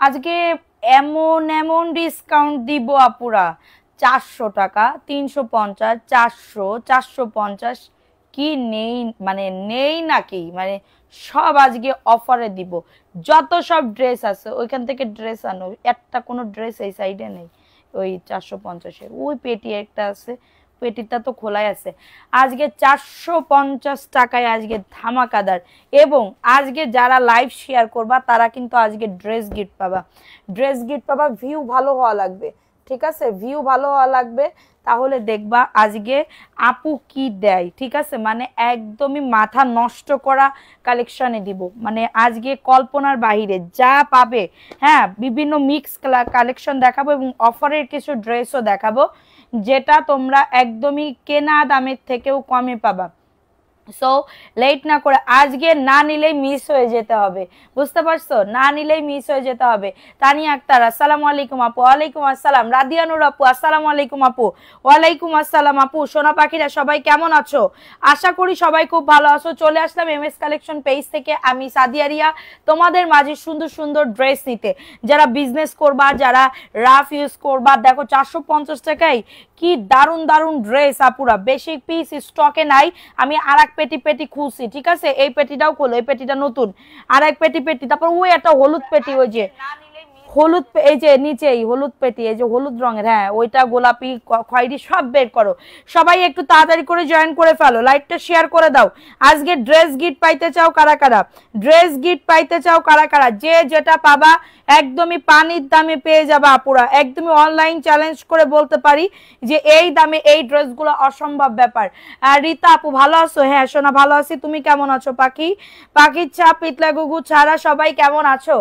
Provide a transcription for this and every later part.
আজকে এমন এমন ডিসকাউন্ট দিব আপুরা, 400 টাকা, 350, 400, 450, কি নেই মানে নেই নাকি, মানে সব আজকে অফারে দিব। যত সব ড্রেস আছে ওইখান থেকে ড্রেস আনো, একটা কোনো ড্রেস এই সাইডে নেই। ওই 450-এর ওই পেটি একটা আছে, পেটিটা তো খোলাই আছে। আজকে 450 টাকায় আজকে ধামাকাদার। এবং আজকে যারা লাইভ শেয়ার করবা তারা কিন্তু আজকে ড্রেস গিফট পাবা, ড্রেস গিফট পাবা। ভিউ ভালো হওয়া লাগবে, ঠিক আছে, ভিউ ভালো হওয়া লাগবে, তাহলে দেখবা আজকে আপু কি দেয়, ঠিক আছে। মানে একদমই মাথা নষ্ট করা কালেকশনে দিব, মানে আজকে কল্পনার বাইরে যা পাবে। হ্যাঁ, বিভিন্ন মিক্স কালেকশন দেখাবো এবং অফারের কিছু ড্রেসও দেখাবো, যেটা তোমরা একদমই কেনা দামের থেকেও কমে পাবা। সো লেট না করে আজকে না নিলেই মিস হয়ে যেতে হবে, বুঝতে পারছো, না নিলেই মিস হয়ে যেতে হবে। তানিয়া আক্তার আসসালামু আলাইকুম আপু। ওয়ালাইকুম আসসালাম। রাদিয়ানুর আপু আসসালামু আলাইকুম আপু। ওয়ালাইকুম আসসালাম আপু। সোনা পাখিরা সবাই কেমন আছো? আশা করি সবাই খুব ভালো আছো। চলে আসলাম এমএস কালেকশন পেজ থেকে, আমি সাদিয়া রিয়া, তোমাদের মাঝে সুন্দর সুন্দর ড্রেস নিতে। যারা বিজনেস করবা, যারা রাফ ইউজ করবা, দেখো 450 টাকায় কি দারুন দারুন ড্রেস আপুরা, বেশি পিস স্টকে নাই। আমি আর এক পেটি খুলছি, ঠিক আছে, এই পেটিটাও খোলো, এই পেটিটা নতুন, আর এক পেটি, তারপর ওই একটা হলুদ পেটি, ওই যে হলুদ, এই যে নিচেই হলুদ পেটি, এই যে হলুদ রঙের, হ্যাঁ ওইটা গোলাপি খয়েরি সব বের করো। সবাই একটু তাড়াতাড়ি করে জয়েন করে ফেলো, লাইভটা শেয়ার করে দাও। আজকে ড্রেস গিফট পাইতে চাও কারা কারা, ড্রেস গিফট পাইতে চাও কারা কারা, যে যেটা পাবা একদমই পানির দামে পেয়ে যাবা আপুরা। একদমই অনলাইন চ্যালেঞ্জ করে বলতে পারি যে এই দামে এই ড্রেসগুলো অসম্ভব ব্যাপার। আর রীতা আপু ভালো আছো? হ্যাঁ সোনা ভালো আছি, তুমি কেমন আছো? পাখি, পাখির ছাপ, পিতলা গুগু ছাড়া সবাই কেমন আছো?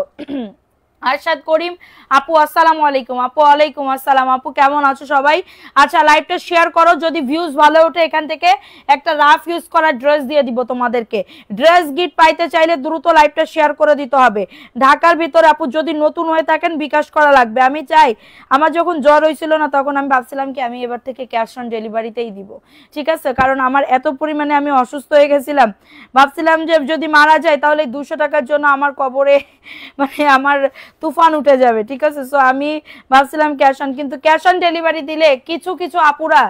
আরশাদ করিম আপু আসসালামু আলাইকুম আপু। ওয়ালাইকুম আসসালাম আপু, কেমন আছো সবাই? আচ্ছা লাইভটা শেয়ার করো, যদি ভিউজ ভালো ওঠে এখান থেকে একটা রাফ ইউজ করা ড্রেস দিয়ে দিব তোমাদেরকে। ড্রেস গিফট পাইতে চাইলে দ্রুত লাইভটা শেয়ার করে দিতে হবে। ঢাকার ভিতরে আপু যদি নতুন হয়ে থাকেন বিকাশ করা লাগবে। আমি চাই, আমার যখন জ্বর হয়েছিল না তখন আমি ভাবছিলাম কি আমি এবার থেকে ক্যাশ অন ডেলিভারিতেই দিব, ঠিক আছে, কারণ আমার এত পরিমাণে আমি অসুস্থ হয়ে গেছিলাম, ভাবছিলাম যে যদি মারা যায় তাহলে 200 টাকার জন্য আমার কবরে মানে আমার তুফান উঠে যাবে, ঠিক আছে। সো আমি ভাবছিলাম ক্যাশ অন, কিন্তু ক্যাশ অন ডেলিভারি দিলে কিছু কিছু আপুরা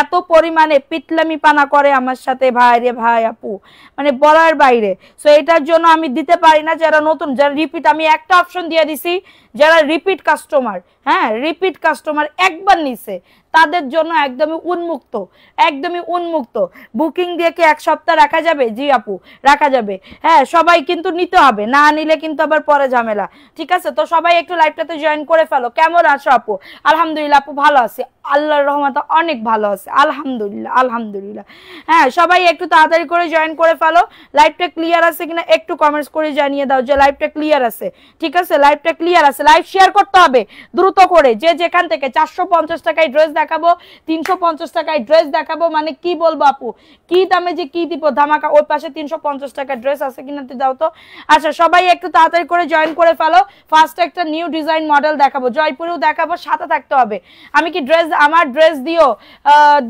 এত পরিমাণে পিতলামি পানা করে আমার সাথে, ভাই রে ভাই আপু, মানে বলার বাইরে। সো এটার জন্য আমি দিতে পারি না। যারা নতুন, যারা রিপিট, আমি একটা অপশন দিয়ে দিছি, যারা রিপিট কাস্টমার, হ্যাঁ রিপিট কাস্টমার একবার নিছে তাদের জন্য একদমই উন্মুক্ত, একদমই উন্মুক্ত। বুকিং দিয়ে কি এক সপ্তাহ রাখা যাবে? জি আপু রাখা যাবে। হ্যাঁ সবাই কিন্তু নিতে হবে, না নিলে কিন্তু আবার পরে ঝামেলা, ঠিক আছে। তো সবাই একটু লাইভটাতে জয়েন করে ফেলো। কেমন আছো আপু? আলহামদুলিল্লাহ আপু ভালো আছি, আল্লাহর রহমতে অনেক ভালো আছে, আলহামদুলিল্লাহ আলহামদুলিল্লাহ। হ্যাঁ সবাই একটু তাড়াতাড়ি করে জয়েন করে ফেলো। লাইভটা ক্লিয়ার আছে কিনা একটু কমেন্টস করে জানিয়ে দাও যে লাইভটা ক্লিয়ার আছে, ঠিক আছে, লাইভটা ক্লিয়ার আছে। লাইভ শেয়ার করতে হবে দ্রুত করে, যে যেখান থেকে। 450 টাকায় ড্রেস দেখাবো, 350 টাকায় ড্রেস দেখাবো, মানে কি বলবো আপু, কি দামে যে কি দিব ধামাকা। ওই পাশে 350 টাকার ড্রেস আছে কিনা দাও তো। আচ্ছা সবাই একটু তাড়াতাড়ি করে জয়েন করে ফেলো। ফার্স্ট একটা নিউ ডিজাইন মডেল দেখাবো, জয়পুরেও দেখাবো, সাথে থাকতে হবে। আমি কি ড্রেস, আমার ড্রেস দিও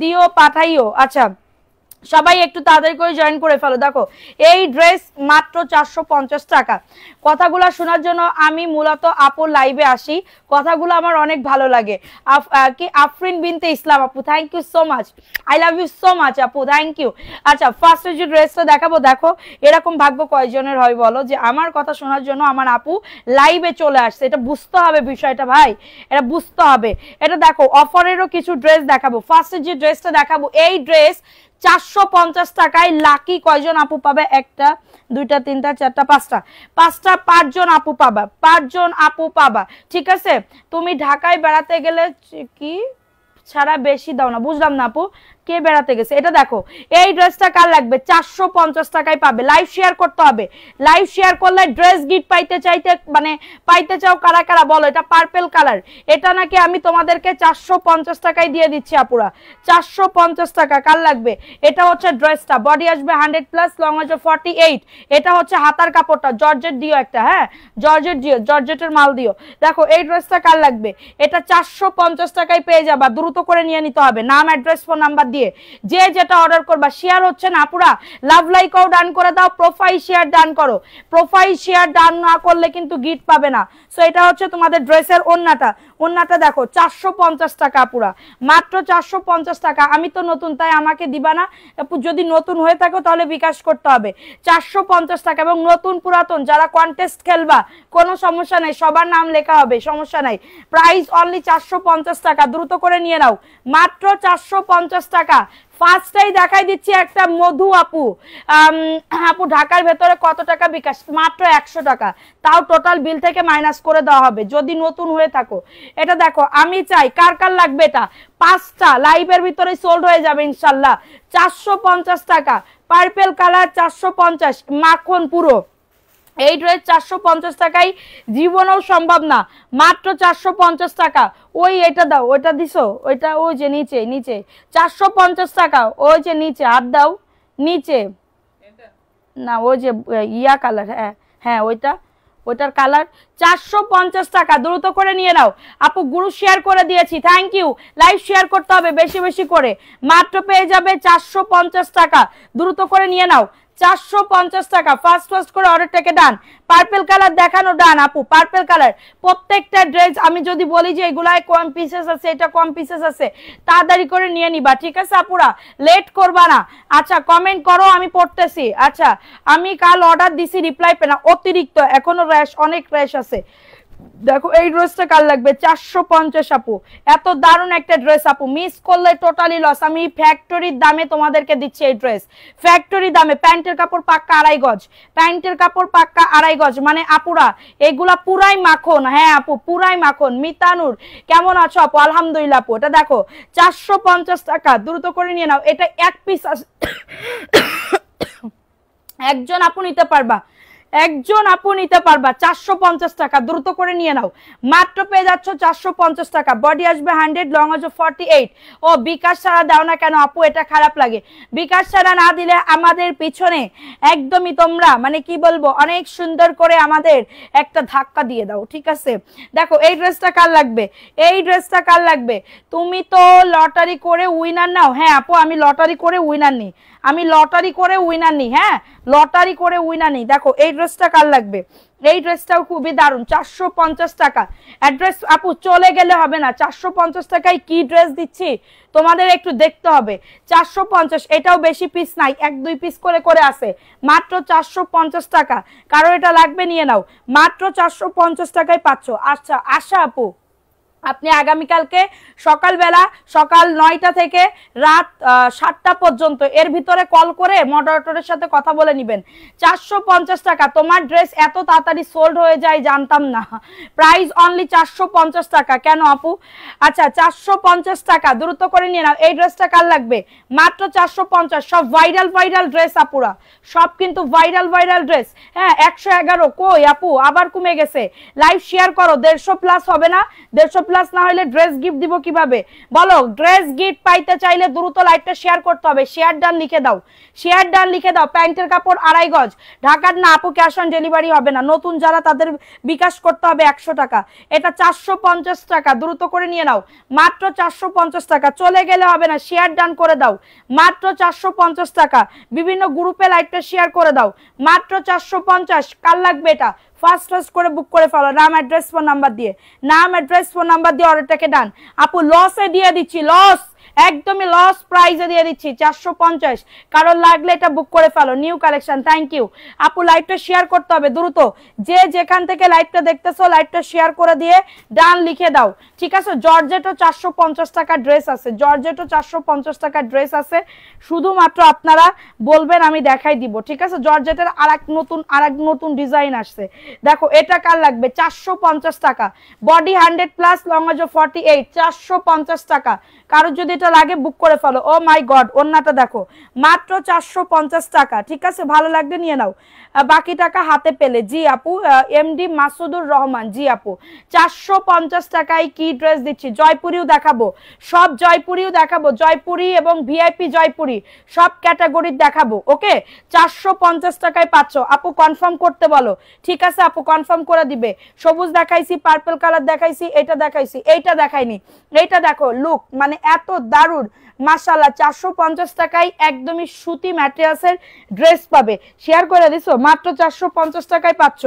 দিও পাঠাইও। আচ্ছা সবাই একটু তাড়াতাড়ি করে জয়েন করে ফেলো। দেখো এই ড্রেস মাত্র 450 টাকা। কথাগুলো শোনার জন্য আমি মূলত আপুর লাইভে আসি, কথাগুলো আমার অনেক ভালো লাগে। কি আফরিন বিনতে ইসলাম আপু, thank you so much, I love you so much আপু, থ্যাংক ইউ। আচ্ছা ফার্স্টে যে ড্রেসটা দেখাবো, দেখো এরকম ভাগ্য কয়জনের হয় বলো যে আমার কথা শোনার জন্য আমার আপু লাইভে চলে আসছে। এটা বুঝতে হবে বিষয়টা ভাই, এটা বুঝতে হবে। এটা দেখো অফারেরও কিছু ড্রেস দেখাবো। ফার্স্টে যে ড্রেসটা দেখাবো, এই ড্রেস 450 টাকায় লাকি কয়জন আপু পাবে? একটা, দুইটা, তিনটা, চারটা, পাঁচটা, 5জন আপু পাবা, 5জন আপু পাবা, ঠিক আছে। তুমি ঢাকায় বেড়াতে গেলে কি ছাড়া বেশি দাও না, বুঝলাম না আপু, কে বেড়াতে গেছে? এটা দেখো এই ড্রেসটা কার লাগবে? 450 টাকায় পাবে। লাইভ শেয়ার করতে হবে, লাইভ শেয়ার করলে ড্রেস গিফট পাইতে চাইতে মানে পাইতে চাও কারা কারা বলো। এটা পার্পল কালার, এটা নাকি আমি তোমাদেরকে 450 টাকায় দিয়ে দিচ্ছি আপুরা, 450 টাকা। কার লাগবে? এটা হচ্ছে ড্রেসটা, বডি আসবে 100+, লং আসবে 48। এটা হচ্ছে হাতার কাপড়টা, জর্জেট দিও একটা, হ্যাঁ জর্জেট দিও, জর্জেটের মাল দিও। দেখো এই ড্রেসটা কার লাগবে? এটা 450 টাকায় পেয়ে যাবা, দ্রুত করে নিয়ে নিতে হবে। নাম অ্যাড্রেস ফোন নাম্বার দিয়ে যে যেটা অর্ডার করবা। শেয়ার হচ্ছে না আপুরা, লাভ লাইকও ডান করে দাও, প্রোফাইল শেয়ার ডান করো। প্রোফাইল শেয়ার ডান না করলে কিন্তু গিফট পাবে না। সো এটা হচ্ছে তোমাদের ড্রেসের ওন্নাটা। ওন্নাটা দেখো 450 টাকা আপুরা, মাত্র 450 টাকা। আমি তো নতুন তাই আমাকে দিবা না আপু, যদি নতুন হয়ে থাকো তাহলে বিকাশ করতে হবে। 450 টাকা। এবং নতুন পুরাতন যারা কন্টেস্ট খেলবা কোনো সমস্যা নাই, সবার নাম লেখা হবে, সমস্যা নাই। প্রাইস অনলি 450 টাকা, দ্রুত করে নিয়ে নাও, মাত্র 450 টাকা। ফার্স্টেই দেখাই দিচ্ছি একটা মধু আপু। আপু ঢাকার ভেতরে কত টাকা বিকাশ? মাত্র 100 টাকা, তাও টোটাল বিল থেকে মাইনাস করে দেওয়া হবে যদি নতুন হয়ে থাকো। এটা দেখো, আমি চাই কার কার লাগবে এটা, 5টা লাইভের ভিতরে সোল্ড হয়ে যাবে ইনশাল্লাহ। 450 টাকা, পার্পেল কালার 450, মাখন পুরো। এই ড্রেস 450 টাকায় জীবনেও সম্ভব না, মাত্র 450 টাকা। ওই এটা দাও, ওইটা দিছো, ওইটা ওই যে নিচে নিচে 450 টাকা, ওই যে নিচে হাত দাও, নিচে না, ওই যে ইয়া কালার, হ্যাঁ হ্যাঁ ওইটা, ওইটার কালার 450 টাকা, দ্রুত করে নিয়ে নাও আপু। গ্রুপ শেয়ার করে দিয়েছি, থ্যাংক ইউ। লাইভ শেয়ার করতে হবে বেশি বেশি করে, মাত্র পেয়ে যাবে 450 টাকা, দ্রুত করে নিয়ে নাও। 450 টাকা, ফার্স্ট করে অর্ডারটাকে ডান। পার্পল কালার দেখানো ডান আপু, পার্পল কালার। প্রত্যেকটা ড্রেস আমি যদি বলি যে এগুলায় কম পিসেস আছে, এটা কম পিসেস আছে, তাড়াতাড়ি করে নিয়ে নিবা, ঠিক আছে আপুরা, লেট করবা না। আচ্ছা কমেন্ট করো, আমি পড়তেছি। আচ্ছা আমি কাল অর্ডার দিছি, রিপ্লাই পেনা, অতিরিক্ত এখনো র্যাশ, অনেক র্যাশ আছে। দেখো এই ড্রেসটা কার লাগবে, 450 আপু, এত দারুণ একটা ড্রেস আপু, মিস করলে টোটালি লস। আমি ফ্যাক্টরির দামে তোমাদেরকে দিচ্ছি এই ড্রেস, ফ্যাক্টরি দামে। প্যান্টের কাপড় পাক্কা 2.5 গজ, প্যান্টের কাপড় পাক্কা 2.5 গজ, মানে আপুরা এগুলা পুরাই মাখন। হ্যাঁ আপু পুরাই মাখন। মিতানুর কেমন আছো আপু? আলহামদুলিল্লাহ আপু। এটা দেখো 450 টাকা, দ্রুত করে নিয়ে নাও। এটা এক পিস আছে, একজন আপু নিতে পারবা, একজন আপু নিতে পারবা, 450 টাকা, দ্রুত করে নিয়ে নাও, মাত্র পেয়ে যাচ্ছ 450 টাকা। বডি আসবে 100, লং আসবে 48। ও বিকাশ ছাড়া দাও না কেন আপু, এটা খারাপ লাগে। বিকাশ ছাড়া না দিলে আমাদের পিছনে একদমই তোমরা মানে কি বলবো, অনেক সুন্দর করে আমাদের একটা ধাক্কা দিয়ে দাও, ঠিক আছে। দেখো এই ড্রেসটা কার লাগবে, এই ড্রেসটা কার লাগবে? তুমি তো লটারি করে উইনার নাও। হ্যাঁ আপু আমি লটারি করে উইনার নিই, আমি লটারি করে উইনার নিই, হ্যাঁ লটারি করে উইনার নিই। দেখো এই ড্রেসটা কার লাগবে, এই ড্রেসটাও খুবই দারুণ, 450 টাকা। অ্যাড্রেস আপু চলে গেলে হবে না, 450 টাকায় কি ড্রেস দিচ্ছি তোমাদের একটু দেখতে হবে। 450, এটাও বেশি পিস নাই, 1-2 পিস করে করে আছে, মাত্র 450 টাকা। কারো এটা লাগবে নিয়ে নাও, মাত্র 450 টাকায় পাচ্ছ। আচ্ছা আশা আপু, আপনি আগামীকালকে সকালবেলা সকাল 9টা থেকে রাত 7টা পর্যন্ত এর ভিতরে কল করে মডারেটরের সাথে কথা বলে নেবেন। 450 টাকা। তোমার ড্রেস এত তাড়াতাড়ি সোল্ড হয়ে যায় জানতাম না। প্রাইস অনলি 450 টাকা। কেন আপু? আচ্ছা 450 টাকা, দ্রুত করে নিয়ে নাও। এই ড্রেসটা কার লাগবে? মাত্র 450। সব ভাইরাল ভাইরাল ড্রেস আপুরা, সব কিন্তু ভাইরাল ভাইরাল ড্রেস। হ্যাঁ 111 কই আপু, আবার কমে গেছে। লাইভ শেয়ার করো, 150 প্লাস হবে না? 150 প্লাস না হলে ড্রেস গিফট দিব কিভাবে বলো? ড্রেস গিফট পাইতে চাইলে দ্রুত লাইভটা শেয়ার করতে হবে। শেয়ার ডান লিখে দাও, শেয়ার ডান লিখে দাও। প্যান্টের কাপড় 2.5 গজ, ঢাকার না আপু, ক্যাশ অন ডেলিভারি হবে না। নতুন যারা তাদের বিকাশ করতে হবে 100 টাকা। এটা 450 টাকা, দ্রুত করে নিয়ে নাও, মাত্র 450 টাকা। চলে গেলে হবে না, শেয়ার ডান করে দাও, মাত্র 450 টাকা। বিভিন্ন গ্রুপে লাইভটা শেয়ার করে দাও, মাত্র 450। কার লাগবে এটা? ফার্স্ট করে বুক করে ফেলো, নাম অ্যাড্রেস ফোন নাম্বার দিয়ে, নাম অ্যাড্রেস ফোন নাম্বার দিয়ে অর্ডারটাকে ডান। আপু লসে দিয়ে দিচ্ছি, লস, একদমই লস প্রাইসে দিয়ে দিচ্ছি 450। কারণ লাগলে এটা বুক করে ফেলো, নিউ কালেকশন। থ্যাংক ইউ আপু। লাইভটা শেয়ার করতে হবে দ্রুত, যে যেখান থেকে লাইভটা দেখতেছো লাইভটা শেয়ার করে দিয়ে ডান লিখে দাও, ঠিক আছে। জর্জেটও 450 টাকা ড্রেস আছে, জর্জেটও 450 টাকা ড্রেস আছে, শুধুমাত্র আপনারা বলবেন আমি দেখাই দিব, ঠিক আছে। জর্জেটের আরেক নতুন ডিজাইন আসছে, দেখো এটা কার লাগবে? 450 টাকা। বডি 100 প্লাস, লং আজ 48, 450 টাকা। কারো যদি এটা লাগে বুক করে ফেলো। ও মাই গড, ওন্নাটা দেখো, মাত্র 450 টাকা, ঠিক আছে। ভালো লাগবে নিয়ে নাও, বাকি টাকা হাতে পেলে। জি আপু, এমডি মাসুদুর রহমান, জি আপু। 450 টাকায় কি ড্রেস দিচ্ছি? জয়পুরিও দেখাবো, সব জয়পুরিও দেখাবো, জয়পুরি এবং ভিআইপি জয়পুরি সব ক্যাটাগরির দেখাবো, ওকে। 450 টাকায় পাচ্ছ আপু, কনফার্ম করতে বলো, ঠিক আছে আপু, কনফার্ম করে দিবে। সবুজ দেখাইছি, পার্পল কালার দেখাইছি, এটা দেখাইছি, এইটা দেখাইনি। এইটা দেখো লুক, মানে এত দারুণ মাশাআল্লাহ 450 টাকায় একদমই সুতি ম্যাটেরিয়ালসের ড্রেস পাবে। শেয়ার করে দিছো, মাত্র 450 টাকায় পাচ্ছ।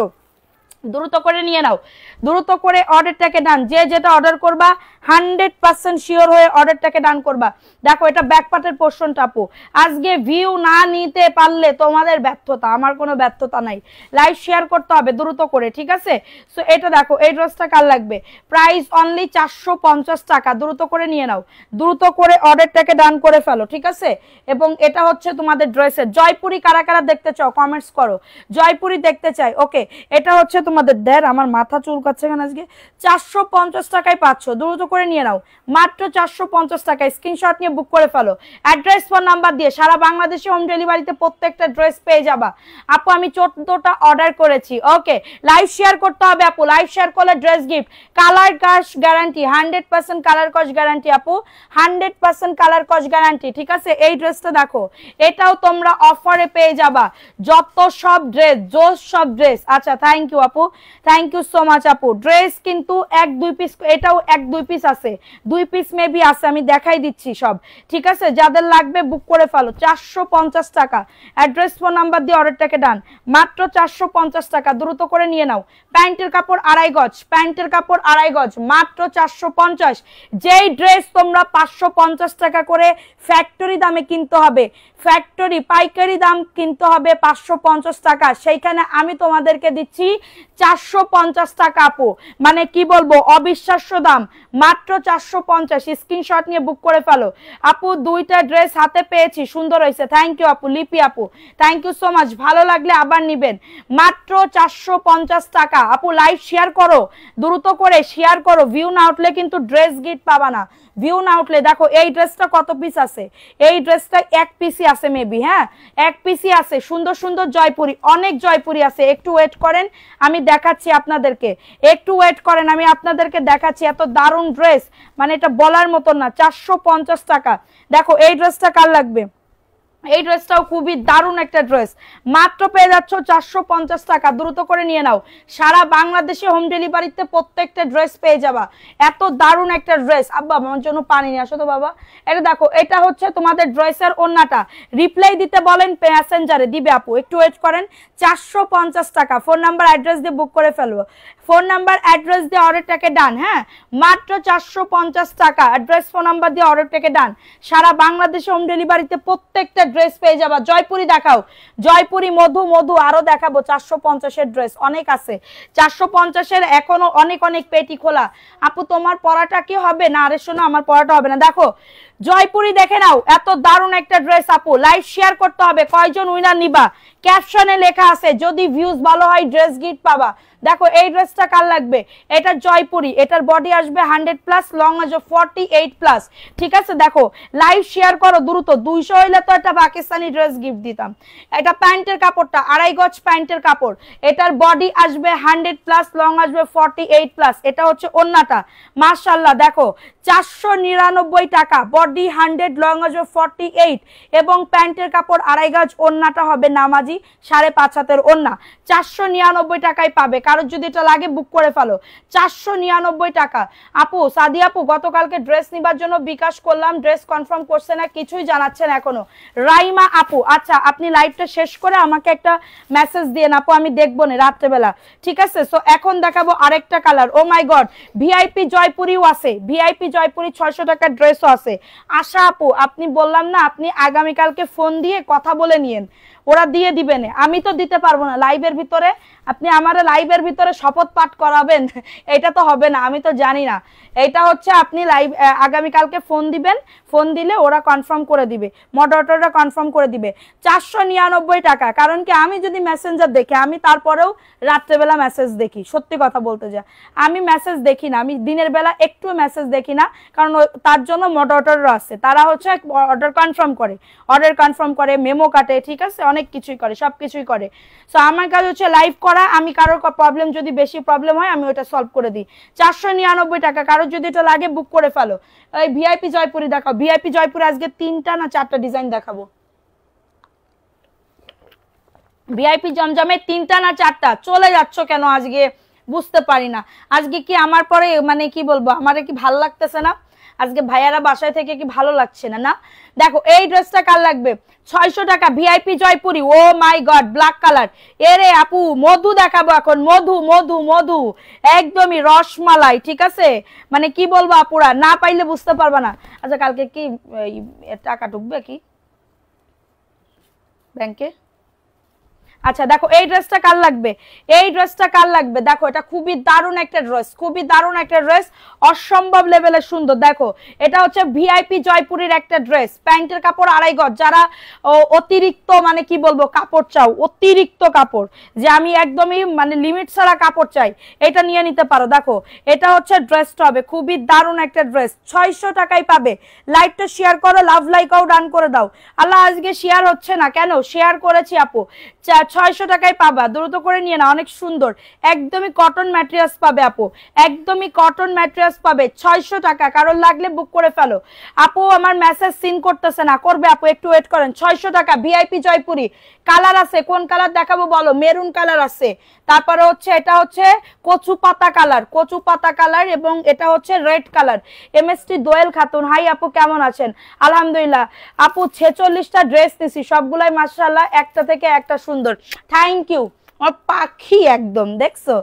দ্রুত করে নিয়ে নাও, দ্রুত করে অর্ডারটাকে ডান। যে যেটা অর্ডার করবা 100% শিওর হয়ে অর্ডারটাকে ডান করবা। দেখো এটা ব্যাক পার্টের পোরশনটা আপু, আজকে ভিউ না নিতে পারলে তোমাদের ব্যর্থতা, আমার কোনো ব্যর্থতা নাই। লাইভ শেয়ার করতে হবে দ্রুত করে, ঠিক আছে? সো এটা দেখো, এই ড্রেসটা কার লাগবে, প্রাইস অনলি 450 টাকা। দ্রুত করে নিয়ে নাও, দ্রুত করে অর্ডারটাকে ডান করে ফেলো, ঠিক আছে? এবং এটা হচ্ছে তোমাদের ড্রেসের জয়পুরি। কারা কারা দেখতে চাও কমেন্টস করো, জয়পুরি দেখতে চাই। ওকে, এটা হচ্ছে তোমাদের দেড়, আমার মাথা চুলকাচ্ছে কেন আজকে। 450 টাকায় পাচ্ছ, দ্রুত করে নিয়ে নাও, মাত্র 450 টাকায়। স্ক্রিনশট নিয়ে বুক করে ফেলো, অ্যাড্রেস ফোন নাম্বার দিয়ে সারা বাংলাদেশে হোম ডেলিভারিতে প্রত্যেকটা ড্রেস পেয়ে যাবা। আপু আমি 14টা অর্ডার করেছি। ওকে, লাইভ শেয়ার করতে হবে আপু, লাইভ শেয়ার করলে ড্রেস গিফট। কালার কস গ্যারান্টি, 100% কালার কস গ্যারান্টি আপু, 100% কালার কস গ্যারান্টি, ঠিক আছে? এই ড্রেসটা দেখো, এটাও তোমরা অফারে পেয়ে যাবা। যত সব ড্রেস, জোস সব ড্রেস। আচ্ছা, থ্যাংক ইউ আপু, থ্যাংক ইউ সো মাচ আপু। ড্রেস কিন্তু 1-2 পিস, এটাও 1-2 পিস আছে, 2 পিস মেবি আছে, আমি দেখাই দিচ্ছি সব, ঠিক আছে? যাদের লাগবে বুক করে ফেলো। 450 টাকা, অ্যাড্রেস ফোন নাম্বার দিয়ে অর্ডারটাকে ডান, মাত্র 450 টাকা। দ্রুত করে নিয়ে নাও। প্যান্টের কাপড় 2.5 গজ, প্যান্টের কাপড় 2.5 গজ, মাত্র 450। যেই ড্রেস তোমরা 550 টাকা করে ফ্যাক্টরি দামে কিনতে হবে, ফ্যাক্টরি পাইকারি দাম কিনতে হবে 550 টাকা, সেইখানে আমি তোমাদেরকে দিচ্ছি 450 টাকা আপু। মানে কি বলবো, অবিশ্বাস্য দাম, মাত্র 450। স্ক্রিনশট নিয়ে বুক করে ফেলো আপু। 2টা ড্রেস হাতে পেয়েছি, সুন্দর হয়েছে, থ্যাংক ইউ আপু। লিপি আপু থ্যাংক ইউ সো মাচ, ভালো লাগলে আবার নিবেন, মাত্র 450 টাকা আপু। লাইভ শেয়ার করো, দ্রুত করে শেয়ার করো, ভিউ না উঠলে কিন্তু ড্রেস গিফট পাবা না। ভিউ না উঠলে দেখো এই ড্রেসটা কত পিস আছে, এই ড্রেসটা 1 পিসই আছে মেবি, হ্যাঁ 1 পিসই আছে। সুন্দর সুন্দর জয়পুরি, অনেক জয়পুরি আছে। একটু ওয়েট করেন, আমি দেখাচ্ছি আপনাদেরকে, একটু ওয়েট করেন, আমি আপনাদেরকে দেখাচ্ছি। এত দারুণ ড্রেস, মানে এটা বলার মতন না। 450 টাকা। দেখো এই ড্রেসটা কার লাগবে, এই ড্রেসটাও খুবই দারুণ একটা ড্রেস, মাত্র পেয়ে যাচ্ছ 450 টাকা। দ্রুত করে নিয়ে নাও, সারা বাংলাদেশে হোম ডেলিভারিতে প্রত্যেকটা ড্রেস পেয়ে যাবা। এত দারুণ একটা ড্রেস। আব্বা আমার জন্য পানি নিয়ে আসো তো বাবা। এটা দেখো, এটা হচ্ছে তোমাদের ড্রেসের ওন্নাটা। রিপ্লাই দিতে বলেন প্যাসেঞ্জারে, দিবে আপু, একটু ওয়েট করেন। 450 টাকা। ফোন নাম্বার অ্যাড্রেস দিয়ে বুক করে ফেলবো, ফোন নাম্বার অ্যাড্রেস দিয়ে অর্ডারটাকে ডান। হ্যাঁ, মাত্র 450 টাকা। অ্যাড্রেস ফোন নাম্বার দিয়ে অর্ডারটাকে ডান। সারা বাংলাদেশে হোম ডেলিভারিতে প্রত্যেকটা ড্রেস পেয়ে যাবা। জয়পুরি দেখাও, জয়পুরি, মধু, মধু আরো দেখাবো। 450-এর ড্রেস অনেক আছে, 450-এর এখনো অনেক অনেক পেটি খোলা। আপু তোমার পরাটা কি হবে না? আরে শোনো, আমার পরাটা হবে না। দেখো জয়পুরি দেখে নাও, এত দারুণ একটা ড্রেস আপু। লাইভ শেয়ার করতে হবে, কয়জন উইনার নিবা ক্যাপশনে লেখা আছে, যদি ভিউজ ভালো হয় ড্রেস গিফট পাবা। দেখো এই ড্রেসটা কার লাগবে, এটা জয়পুরি, এটার বডি আসবে 100+, লং আসবে 48+, ঠিক আছে? দেখো লাইভ শেয়ার করো দ্রুত, 200 হইলে তো একটা পাকিস্তানি ড্রেস গিফট দিতাম। এটা প্যান্টের কাপড়টা 2.5 গজ প্যান্টের কাপড়, এটার বডি আসবে 100+, লং আসবে 48+। এটা হচ্ছে ওন্নাটা, মাশাআল্লাহ। দেখো 499 টাকা, বডি 100, লং আসবে 48 এবং প্যান্টের কাপড় 2.5 গজ। ওন্নাটা হবে নামাজি 5.5 হাতের ওন্না, 499 টাকায় পাবে। কারোর যদি এটা লাগে বুক করে ফেলো, 499 টাকা। আপু সাদি আপু গতকালকে ড্রেস নিবার জন্য বিকাশ করলাম, ড্রেস কনফার্ম করছে না, কিছুই জানাচ্ছেন এখনো। রাইমা আপু, আচ্ছা আপনি লাইভটা শেষ করে আমাকে একটা মেসেজ দিয়ে আপু, আমি দেখবো না রাত্রেবেলা, ঠিক আছে? সো এখন দেখাবো আরেকটা কালার। ও মাই গড, ভিআইপি জয়পুরিও আছে, ভিআইপি জয়পুরি 600 টাকার ড্রেসও আছে। আশা আপু আপনি বললাম না, আপনি আগামীকালকে ফোন দিয়ে কথা বলে নিয়েন, ওরা দিয়ে দিবে না, আমি তো দিতে পারবো না লাইভের ভিতরে। আপনি আমার লাইভের ভিতরে শপথ পাঠ করাবেন, এটা তো হবে না, আমি তো জানি না। এটা হচ্ছে আপনি লাইভ আগামীকালকে ফোন দিবেন, ফোন দিলে ওরা কনফার্ম করে দিবে, মডারেটররা কনফার্ম করে দিবে। 499 টাকা। কারণ কি, আমি যদি মেসেঞ্জার দেখি, আমি তারপরেও রাত্রেবেলা মেসেজ দেখি, সত্যি কথা বলতে যা আমি মেসেজ দেখি না, আমি দিনের বেলা একটু মেসেজ দেখি না, কারণ তার জন্য মডারেটররা আছে, তারা হচ্ছে অর্ডার কনফার্ম করে, অর্ডার কনফার্ম করে, মেমো কাটে, ঠিক আছে, অনেক কিছুই করে, সব কিছুই করে। সো আমার কাজ হচ্ছে লাইভ করা। আমি কারোর প্রবলেম, যদি বেশি প্রবলেম হয় আমি ওটা সলভ করে দিই। 499 টাকা। কারোর যদি এটা লাগে বুক করে ফেলো। এই ভিআইপি জয়পুরি দেখাও, ভিআইপি জয়পুরি আজকে 3টা না 4টা ডিজাইন দেখাবো। ভিআইপি জমজমে 3টা না 4টা। চলে যাচ্ছ কেন আজকে বুঝতে পারি না। আজকে কি আমার পরে মানে কি বলবো, আমারে কি ভাল লাগতেছে না? আজকে ভাইয়ারা বাসায় থেকে কি ভালো লাগছে না? না দেখো এই ড্রেসটা কার লাগবে 600 টাকা ভিআইপি জয়পুরি। ও মাই গড ব্ল্যাক কালার। এরে আপু মধু দেখাবো এখন, মধু মধু মধু একদমই রসমালাই, ঠিক আছে? মানে কি বলবো আপুরা, না পাইলে বুঝতে পারবা না। আচ্ছা কালকে কি টাকা ঢুকবে কি ব্যাংকে? আচ্ছা দেখো এই ড্রেসটা কার লাগবে, এই ড্রেসটা কার লাগবে, দেখো এটা খুবই দারুণ একটা ড্রেস, খুবই দারুণ একটা ড্রেস, অসম্ভব লেভেলের সুন্দর। দেখো এটা হচ্ছে ভিআইপি জয়পুরের একটা ড্রেস, প্যান্টের কাপড় 2.5 গজ। যারা অতিরিক্ত মানে কি বলবো কাপড় চাও, অতিরিক্ত কাপড়, যে আমি একদমই মানে লিমিট ছাড়া কাপড় চাই, এটা নিয়ে নিতে পারো। দেখো এটা হচ্ছে ড্রেসটা হবে খুবই দারুণ একটা ড্রেস, 600 টাকায় পাবে। লাইভটা শেয়ার করো, লাভ লাইকও ডান করে দাও। আল্লাহ আজকে শেয়ার হচ্ছে না কেন? শেয়ার করেছি আপু, 600 টাকায় পাবা, দ্রুত করে নিয়ে না, অনেক সুন্দর একদমই কটন ম্যাটেরিয়ালস পাবে আপু, একদমই কটন ম্যাটেরিয়ালস পাবে 600 টাকা। কারণ লাগলে বুক করে ফেলো। আপু আমার মেসেজ সিন করতেছে না, করবে আপু একটু ওয়েট করেন। 600 টাকা ভিআইপি জয়পুরি। কালার আছে, কোন কালার দেখাবো বলো? মেরুন কালার আছে, তারপরে হচ্ছে এটা হচ্ছে কচু পাতা কালার, কচু পাতা কালার, এবং এটা হচ্ছে রেড কালার। এমএসটি দোয়েল খাতুন, হাই আপু কেমন আছেন? আলহামদুলিল্লাহ আপু 46টা ড্রেস নিছি, সবগুলাই মাশাআল্লাহ একটা থেকে একটা সুন্দর। Thank you. পাখি একদম দেখছো,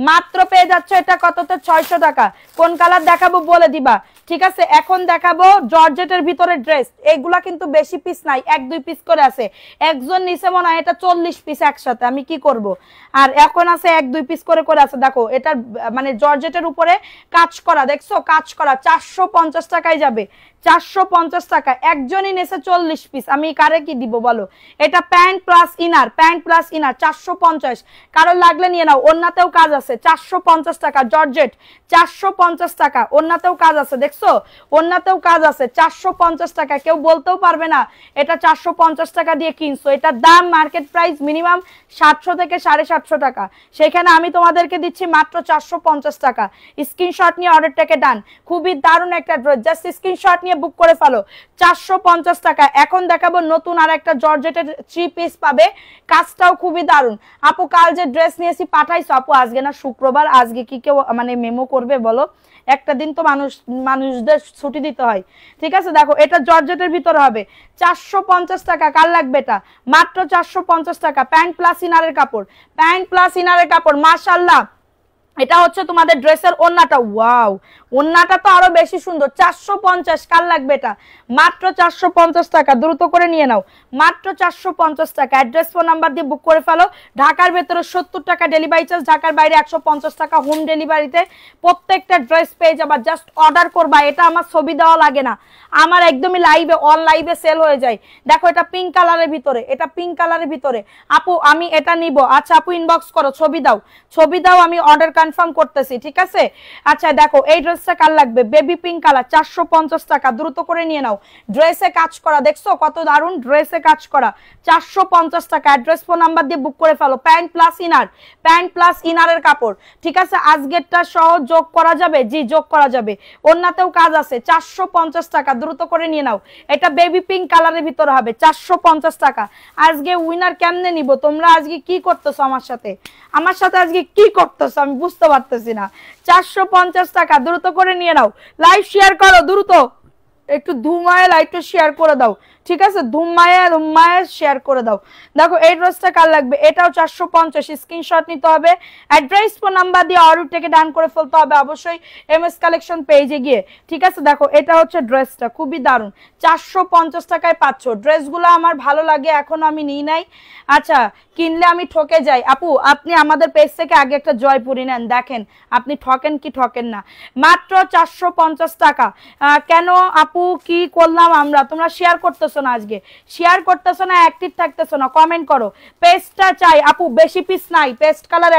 মাত্র পেয়ে যাচ্ছ এটা কততে? 600 টাকা। কোন কালার দেখাবো বলে দিবা, ঠিক আছে? এখন দেখাবো জর্জেটের ভিতরে ড্রেস, এগুলা কিন্তু বেশি পিস নাই, 1-2 পিস করে আছে। একজন নিচে মনে হয় এটা 40 পিস একসাথে, আমি কি করব? আর এখন আছে 1-2 পিস করে করে আছে। দেখো এটা মানে জর্জেটের উপরে কাজ করা, দেখছো কাজ করা, 450 টাকায় যাবে, 450 টাকা। একজনই নেছে 40 পিস, আমি কারে কি দিব বলো? এটা pant plus inner, pant plus inner 450। কারণ লাগলে নিয়ে নাও, ওন্নাতেও কাজ আছে, 450 টাকা জর্জেট, 450 টাকা। ওন্নাতেও কাজ আছে, দেখছো ওন্নাতেও কাজ আছে, 450 টাকা। কেউ বলতেও পারবে না এটা 450 টাকা দিয়ে কিনছো, এটার দাম মার্কেট প্রাইস মিনিমাম 700 থেকে 750 টাকা, সেখানে আমি তোমাদেরকে দিচ্ছি মাত্র 450 টাকা। স্ক্রিনশট নিয়ে অর্ডারটাকে ডান। খুবই দারুণ একটা ড্রেস, জাস্ট স্ক্রিনশট নিয়ে বুক করে ফেলো, 450 টাকা। এখন দেখাবো নতুন আর একটা জর্জেটের 3 পিস পাবে, কাজটাও খুবই দারুণ। আপু কাল যে ড্রেস নিয়েছি পাঠাইছো, আপু আজকে না শুক্রবার, আজকে কি কেউ মানে মেমো করবে বলো? একটা দিন তো মানুষদের ছুটি দিতে হয়, ঠিক আছে? দেখো এটা জর্জেটের ভিতরে হবে, 450 টাকা। কার লাগবে এটা? মাত্র 450 টাকা। প্যান্ট প্লাস ইনারের কাপড়, প্যান্ট প্লাস ইনারের কাপড়, মাশাআল্লাহ। এটা হচ্ছে তোমাদের ড্রেসের ওন্নাটা, ওয়াও ওন্নাটা তো আরো বেশি সুন্দর, 450। কার লাগবে এটা? মাত্র 450 টাকা, দ্রুত করে নিয়ে নাও, মাত্র 450 টাকা। অ্যাড্রেস ফোন নাম্বার দিয়ে বুক করে ফেলো। ঢাকার ভেতরে 70 টাকা ডেলিভারি চার্জ, ঢাকার বাইরে 150 টাকা হোম ডেলিভারিতে প্রত্যেকটা ড্রেস পেয়ে যাবা। জাস্ট অর্ডার করবা, এটা আমার ছবি দেওয়া লাগে না, আমার একদমই লাইভে অন লাইভে সেল হয়ে যায়। দেখো এটা পিঙ্ক কালারের ভিতরে, এটা পিঙ্ক কালারের ভিতরে। আপু আমি এটা নিব, আচ্ছা আপু ইনবক্স করো, ছবি দাও, ছবি দাও, আমি অর্ডার কনফার্ম করতেছি, ঠিক আছে? আচ্ছা দেখো এই ড্রেসটা কার লাগবে? বেবি পিঙ্ক কালার, 450 টাকা, দ্রুত করে নিয়ে নাও। ড্রেসে কাজ করা, দেখছো কত দারুণ, ড্রেসে কাজ করা, 450 টাকা। অ্যাড্রেস ফোন নাম্বার দিয়ে বুক করে ফেলো। Pant plus inner, pant plus ইনারের কাপড়, ঠিক আছে? আজকেরটা সহ যোগ করা যাবে, জি যোগ করা যাবে। ওন্নাতেও কাজ আছে, 450 টাকা, দ্রুত করে নিয়ে নাও। এটা বেবি পিঙ্ক কালারের ভিতরে হবে, 450 টাকা। আজকে উইনার কেমনে নিব? তোমরা আজকে কি করতেছো আমার সাথে? আমার সাথে আজকে কি করতেছো আমি বুঝতে পারতেছি না। 450 টাকা, দ্রুত করে নিয়ে নাও। লাইভ শেয়ার করো দ্রুত, একটু ধুমায় লাইভটা শেয়ার করে দাও, ঠিক আছে? ধুমায় শেয়ার করে দাও। দেখো এই ড্রেসটা কার লাগবে? এটাও 450, স্ক্রিনশট নিতে হবে। অ্যাড্রেস ফোন নাম্বার দিয়ে অর্ডারটাকে ডান করে ফেলতে হবে অবশ্যই এমএস কালেকশন পেজে গিয়ে, ঠিক আছে? দেখো এটা হচ্ছে ড্রেসটা, খুবই দারুণ, 450 টাকায় পাচ্ছ। ড্রেসগুলো আমার ভালো লাগে, এখনো আমি নিই নাই। আচ্ছা কিনলে আমি ঠকে যাই। আপু আপনি আমাদের পেজ থেকে আগে একটা জয়পুরি নেন, দেখেন আপনি ঠকেন কি ঠকেন না। মাত্র 450 টাকা। কেন আপু কি করলাম আমরা? তোমরা শেয়ার করতেছো না, আজকে শেয়ার করতেছো না, অ্যাক্টিভ থাকতেছো না, কমেন্ট করো। পেস্টটা চাই আপু, বেশি পিস নাই, পেস্ট কালার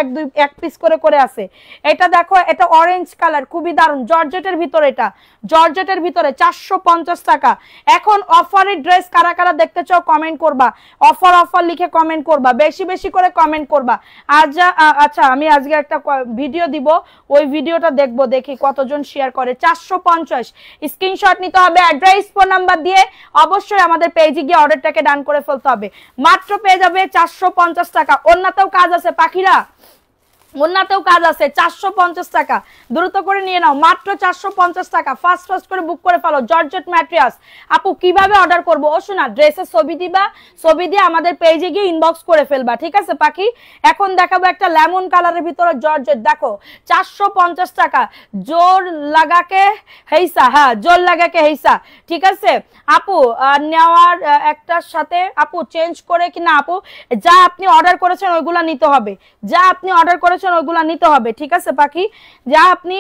1 পিস করে করে আছে। এটা দেখো এটা অরেঞ্জ কালার, খুবই দারুণ, জর্জেটের ভিতরে, এটা জর্জেটের ভিতরে 450 টাকা। এখন অফারের ড্রেস কারা কারা দেখতে চাও কমেন্ট করবা, অফার অফার লিখে কমেন্ট করবা, বেশি বেশি করে কমেন্ট করবা। আচ্ছা আমি আজকে একটা ভিডিও দিব, ওই ভিডিওটা দেখবো, দেখি কতজন শেয়ার করে। 450 স্ক্রিনশট নিতে হবে, অ্যাড্রেস ফোন নাম্বার দিয়ে অবশ্যই আমাদের পেজে গিয়ে অর্ডারটাকে ডান করে ফেলতে হবে। মাত্র পেয়ে যাবে 450 টাকা। অন্যতেও কাজ আছে পাখিরা, ওন্নাতেও কাজ আছে 450 টাকা, দ্রুত করে নিয়ে নাও, মাত্র 450 টাকা। ফাস্ট ফাস্ট করে বুক করে ফেলো। Georgette materials. আপু কিভাবে অর্ডার করব? ও শোনা, ড্রেসের ছবি দিবা, ছবি দিয়ে আমাদের পেজে গিয়ে ইনবক্স করে ফেলবা, ঠিক আছে পাখি? এখন দেখাবো একটা লেমন কালারের ভিতরে জর্জেট, দেখো 450 টাকা। জোর লাগাকে হেইসা, হ্যাঁ জোর লাগাকে হেইসা, ঠিক আছে আপু? নেওয়ার একটার সাথে আপু চেঞ্জ করে কি না আপু? যা আপনি অর্ডার করেছেন ওইগুলা নিতে হবে, যা আপনি অর্ডার করেছেন ওইগুলা নিতে হবে, ঠিক আছে পাখি? যা আপনি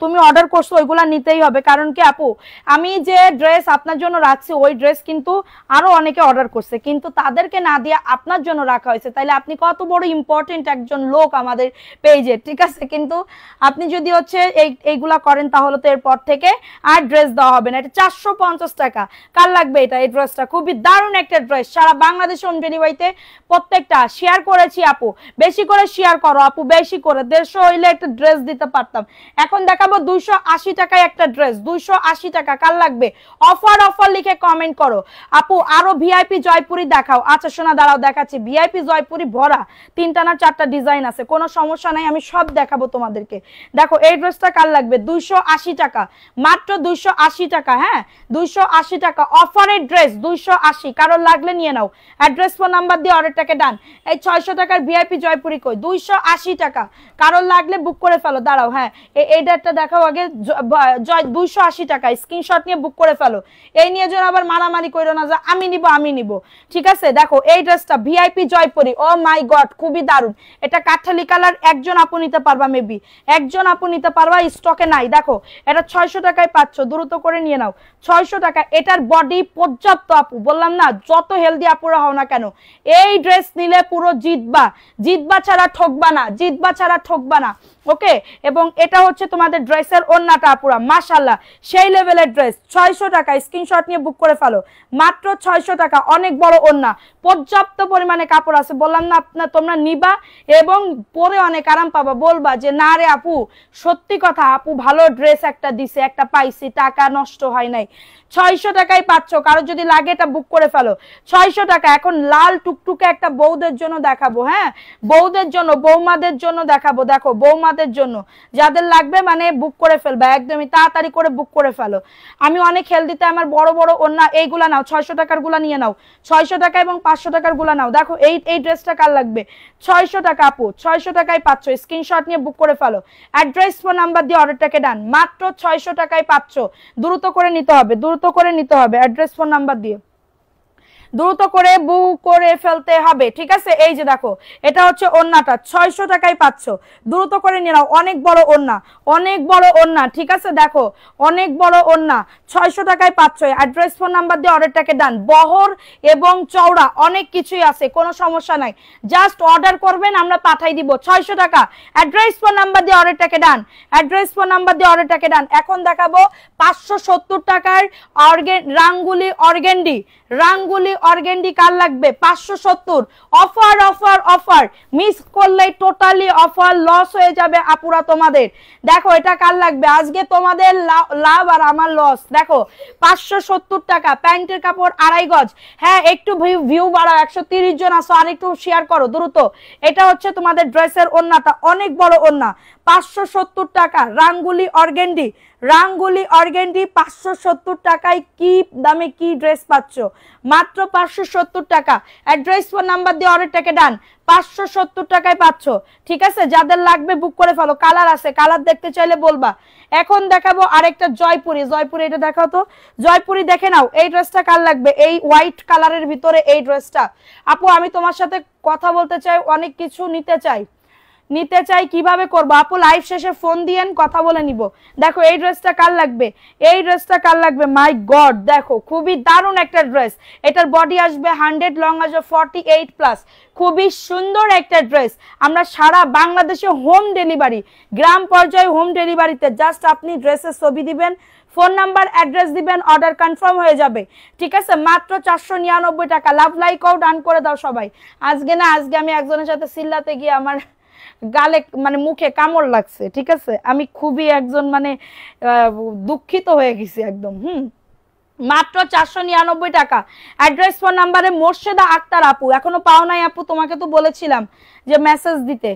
তুমি অর্ডার করছো ওইগুলা নিতেই হবে। কারণ কি আপু, আমি যে ড্রেস আপনার জন্য রাখছি ওই ড্রেস কিন্তু আরো অনেকে অর্ডার করছে, কিন্তু তাদেরকে না দিয়ে আপনার জন্য রাখা হয়েছে। তাইলে আপনি কত বড় ইম্পর্টেন্ট একজন লোক আমাদের পেজে, ঠিক আছে? কিন্তু আপনি যদি হচ্ছে এইগুলা করেন তাহলে তো এরপর থেকে আর ড্রেস দেওয়া হবে না। এটা 450 টাকা। কার লাগবে এটা? এই ড্রেসটা খুবই দারুণ একটা ড্রেস, সারা বাংলাদেশে হোম ডেলিভারিতে প্রত্যেকটা শেয়ার করেছি আপু। বেশি করে শেয়ার করো আপু, বেশি করে। 150 হইলে একটা ড্রেস দিতে পারতাম। এখন দেখাবো 280 টাকায় একটা ড্রেস, 280 টাকা। কার লাগবে? অফার অফার লিখে কমেন্ট করো আপু। আরো ভিআইপি জয়পুরি দেখাও। আচ্ছা শোনা, দাঁড়াও দেখাচ্ছি। ভিআইপি জয়পুরি ভরা 3টা না 4টা ডিজাইন আছে, কোনো সমস্যা নাই, আমি সব দেখাবো তোমাদেরকে। দেখো এই ড্রেসটা কার লাগবে? 280 টাকা, মাত্র 280 টাকা। হ্যাঁ 280 টাকা অফারের ড্রেস, 280। কারোর লাগলে নিয়ে নাও, অ্যাড্রেস ফোন নাম্বার দিয়ে অর্ডারটাকে ডান। এই 600 টাকার ভিআইপি জয়পুরি কই? 280 টাকা। কারোর লাগলে বুক করে ফেলো। দাঁড়াও, হ্যাঁ এই ডেটটা দেখাও আগে। 280 টাকা, স্ক্রিনশট নিয়ে বুক করে ফেলো। এই নিয়ে যেন আবার মারামারি করো না যে আমি নিব, ঠিক আছে? দেখো এই ড্রেসটা ভিআইপি জয়পুরি, ও মাই গড খুবই দারুণ। এটা কাঠালি কালার, একজন আপু নিতে পারবা, মেবি একজন আপু নিতে পারবা, স্টকে নাই। দেখো এটা 600 টাকায় পাচ্ছ, দ্রুত করে নিয়ে নাও। 600 টাকা। এটার বডি পর্যাপ্ত আপু, বললাম না যত হেলদি আপুরা হও না কেন এই ড্রেস নিলে পুরো জিতবা, জিতবা ছাড়া ঠকবা না, জিতবা ছাড়া ঠকবা না। ওকে, এবং এটা হচ্ছে তোমাদের ড্রেসের ওন্নাটা আপুরা, মাশাআল্লাহ সেই লেভেলের ড্রেস। 600 টাকা, স্ক্রিনশট নিয়ে বুক করে ফেলো, মাত্র 600 টাকা। অনেক বড় ওন্না, পর্যাপ্ত পরিমাণে কাপড় আছে, বললাম না তোমরা নিবা এবং পরে অনেক আরাম পাবা। বলবা যে না রে আপু, সত্যি কথা আপু ভালো ড্রেস একটা দিছে, একটা পাইছি, টাকা নষ্ট হয় নাই। 600 টাকায় পাচ্ছ। কারো যদি লাগে এটা বুক করে ফেলো, 600 টাকা। এখন লাল টুকটুকে একটা বউদের জন্য দেখাবো, হ্যাঁ বউদের জন্য, বৌমাদের জন্য দেখাবো। দেখো বৌমাদের জন্য যাদের লাগবে মানে বুক করে ফেলবা, একদমই তাড়াতাড়ি করে বুক করে ফেলো। আমি অনেক হেলদিতে আমার বড় বড় ওন্না, এইগুলা নাও, 600 টাকার গুলা নিয়ে নাও, 600 টাকা এবং 500 টাকার গুলা নাও। দেখো এই ড্রেসটা কার লাগবে? 600 টাকা আপু, 600 টাকায় পাচ্ছ, স্ক্রিনশট নিয়ে বুক করে ফেলো। অ্যাড্রেস ফোন নাম্বার দিয়ে অর্ডারটাকে ডান, মাত্র 600 টাকায় পাচ্ছ। দ্রুত করে নিতে হবে, দ্রুত করে নিতে হবে, অ্যাড্রেস ফোন নাম্বার দিয়ে দ্রুত করে বুক করে ফেলতে হবে, ঠিক আছে? এই যে দেখো এটা হচ্ছে ওন্নাটা, 600 টাকায় পাচ্ছ, দ্রুত করে নিয়ে নাও। অনেক বড় ওন্না, অনেক বড় ওন্না, ঠিক আছে? দেখো অনেক বড় ওন্না, 600 টাকায় পাচ্ছ। অ্যাড্রেস ফোন নাম্বার দিয়ে অর্ডারটাকে ডান। বহর এবং চওড়া অনেক কিছুই আছে, কোনো সমস্যা নাই, জাস্ট অর্ডার করবেন আমরা পাঠাই দিব। 600 টাকা, অ্যাড্রেস ফোন নাম্বার দিয়ে অর্ডারটাকে ডান, অ্যাড্রেস ফোন নাম্বার দিয়ে অর্ডারটাকে ডান। এখন দেখাবো 570 টাকার রাঙ্গুলি অর্গেন্ডি, রাঙ্গুলি অর্গেন্ডি। কার লাগবে? 570। অফার অফার অফার, মিস করলে টোটালি অফার লস হয়ে যাবে আপুরা তোমাদের। দেখো এটা কার লাগবে? আজকে তোমাদের লাভ আর আমার লস। দেখো 570 টাকা, প্যান্টের কাপড় 2.5 গজ। হ্যাঁ একটু ভিউ বাড়াও, 130 জন আসো, আর একটু শেয়ার করো দ্রুত। এটা হচ্ছে তোমাদের ড্রেসের ওন্নাটা, অনেক বড় ওন্না, 570 টাকা। রাঙ্গুলি অর্গেন্ডি, রাঙ্গুলি অর্গেন্ডি 570 টাকায় কি দামে কি ড্রেস পাচ্ছ? মাত্র 570 টাকা। অ্যাড্রেস ফোন নাম্বার দিয়ে অর্ডারটাকে ডান, 570 টাকায় পাচ্ছ, ঠিক আছে? যাদের লাগবে বুক করে ফেলো। কালার আছে, কালার দেখতে চাইলে বলবা। এখন দেখাবো আরেকটা জয়পুরি, জয়পুরি এটা দেখাও তো, জয়পুরি দেখে নাও। এই ড্রেসটা কার লাগবে? এই হোয়াইট কালারের ভিতরে এই ড্রেসটা। আপু আমি তোমার সাথে কথা বলতে চাই, অনেক কিছু নিতে চাই, কিভাবে করবো আপু? লাইভ শেষে ফোন দিয়েন, কথা বলে নিব। দেখো এই ড্রেসটা কার লাগবে? এই ড্রেসটা কার লাগবে? মাই গড দেখো খুবই দারুণ একটা ড্রেস। এটার বডি আসবে 100, লং আসবে 48+। খুবই সুন্দর একটা ড্রেস। আমরা সারা বাংলাদেশে হোম ডেলিভারি, গ্রাম পর্যায়ে হোম ডেলিভারিতে, জাস্ট আপনি ড্রেসের ছবি দিবেন, ফোন নাম্বার অ্যাড্রেস দিবেন, অর্ডার কনফার্ম হয়ে যাবে, ঠিক আছে? মাত্র 499 টাকা। লাভ লাইকও ডান করে দাও সবাই। আজকে আমি একজনের সাথে চিল্লাতে গিয়ে আমার গালে মানে মুখে কামড় লাগছে, ঠিক আছে? আমি খুবই একজন মানে দুঃখিত হয়ে গেছি একদম। মাত্র 499 টাকা। অ্যাড্রেস ফোন নাম্বারে মোর্শেদা আক্তার আপু, এখনো পাও নাই আপু, তোমাকে তো বলেছিলাম যে মেসেজ দিতে।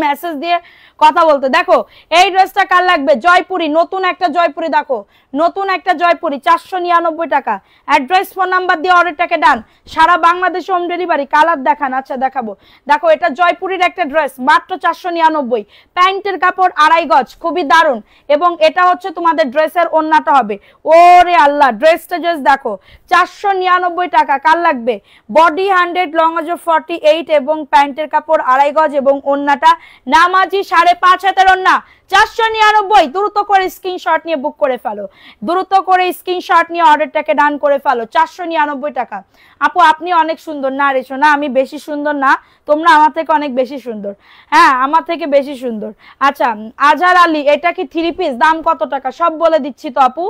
মেসেজ দিয়ে কথা বলতে। দেখো এই ড্রেসটা কার লাগবে, জয়পুরি, নতুন একটা জয়পুরি, দেখো নতুন একটা জয়পুরি 499 টাকা। অ্যাড্রেস ফোন নাম্বার দিয়ে অর্ডারটাকে ডান, সারা বাংলাদেশে হোম ডেলিভারি। কালার দেখান, আচ্ছা দেখাবো। দেখো এটা জয়পুরির একটা ড্রেস, মাত্র 499। প্যান্টের কাপড় 2.5 গজ, খুবই দারুণ। এবং এটা হচ্ছে তোমাদের ড্রেসের ওন্নাটা হবে। ওরে আল্লাহ, ড্রেসটা জাস্ট দেখো, 499 টাকা। কার লাগবে, বডি 100, লং অজ 48 এবং প্যান্টের কাপড় 2.5 গজ এবং ওন্নাটা নামাজি 5.5 হাতের ওন্না, 499। দ্রুত করে স্ক্রিনশট নিয়ে বুক করে ফেলো, দ্রুত করে স্ক্রিনশট নিয়ে অর্ডারটাকে ডান করে ফেলো। 499 টাকা। আপু আপনি অনেক সুন্দর। না রেশো না, আমি বেশি সুন্দর না, তোমরা আমার থেকে অনেক বেশি সুন্দর। হ্যাঁ আমার থেকে বেশি সুন্দর। আচ্ছা আজহার আলী, এটা কি 3 পিস? দাম কত টাকা সব বলে দিচ্ছি তো আপু,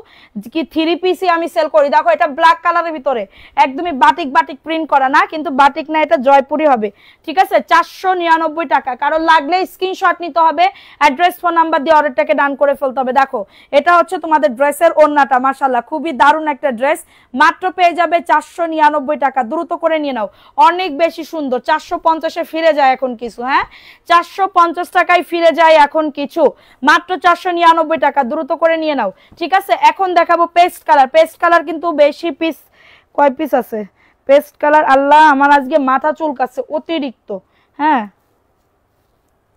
কি 3 পিসই আমি সেল করি। দেখো এটা ব্ল্যাক কালারের ভিতরে একদমই বাটিক বাটিক প্রিন্ট করা না, কিন্তু বাটিক না, এটা জয়পুরি হবে, ঠিক আছে। 499 টাকা। কারণ লাগলে স্ক্রিনশট নিতে হবে, অ্যাড্রেস ফোন নাম্বার দিয়ে অর্ডারটাকে ডান করে ফেলতে হবে। দেখো এটা হচ্ছে তোমাদের ড্রেসের ওন্নাটা, মাশাআল্লাহ খুবই দারুণ একটা ড্রেস, মাত্র পেয়ে যাবে 499 টাকা। দ্রুত করে নিয়ে নাও, অনেক বেশি সুন্দর। 450-এ ফিরে যায় এখন কিছু, হ্যাঁ 450 টাকায় ফিরে যায় এখন কিছু, মাত্র 499 টাকা। দ্রুত করে নিয়ে নাও, ঠিক আছে। এখন দেখাবো পেস্ট কালার। পেস্ট কালার কিন্তু বেশি পিস, কয় পিস আছে পেস্ট কালার? আল্লাহ আমার আজকে মাথা চুলকাচ্ছে অতিরিক্ত। হ্যাঁ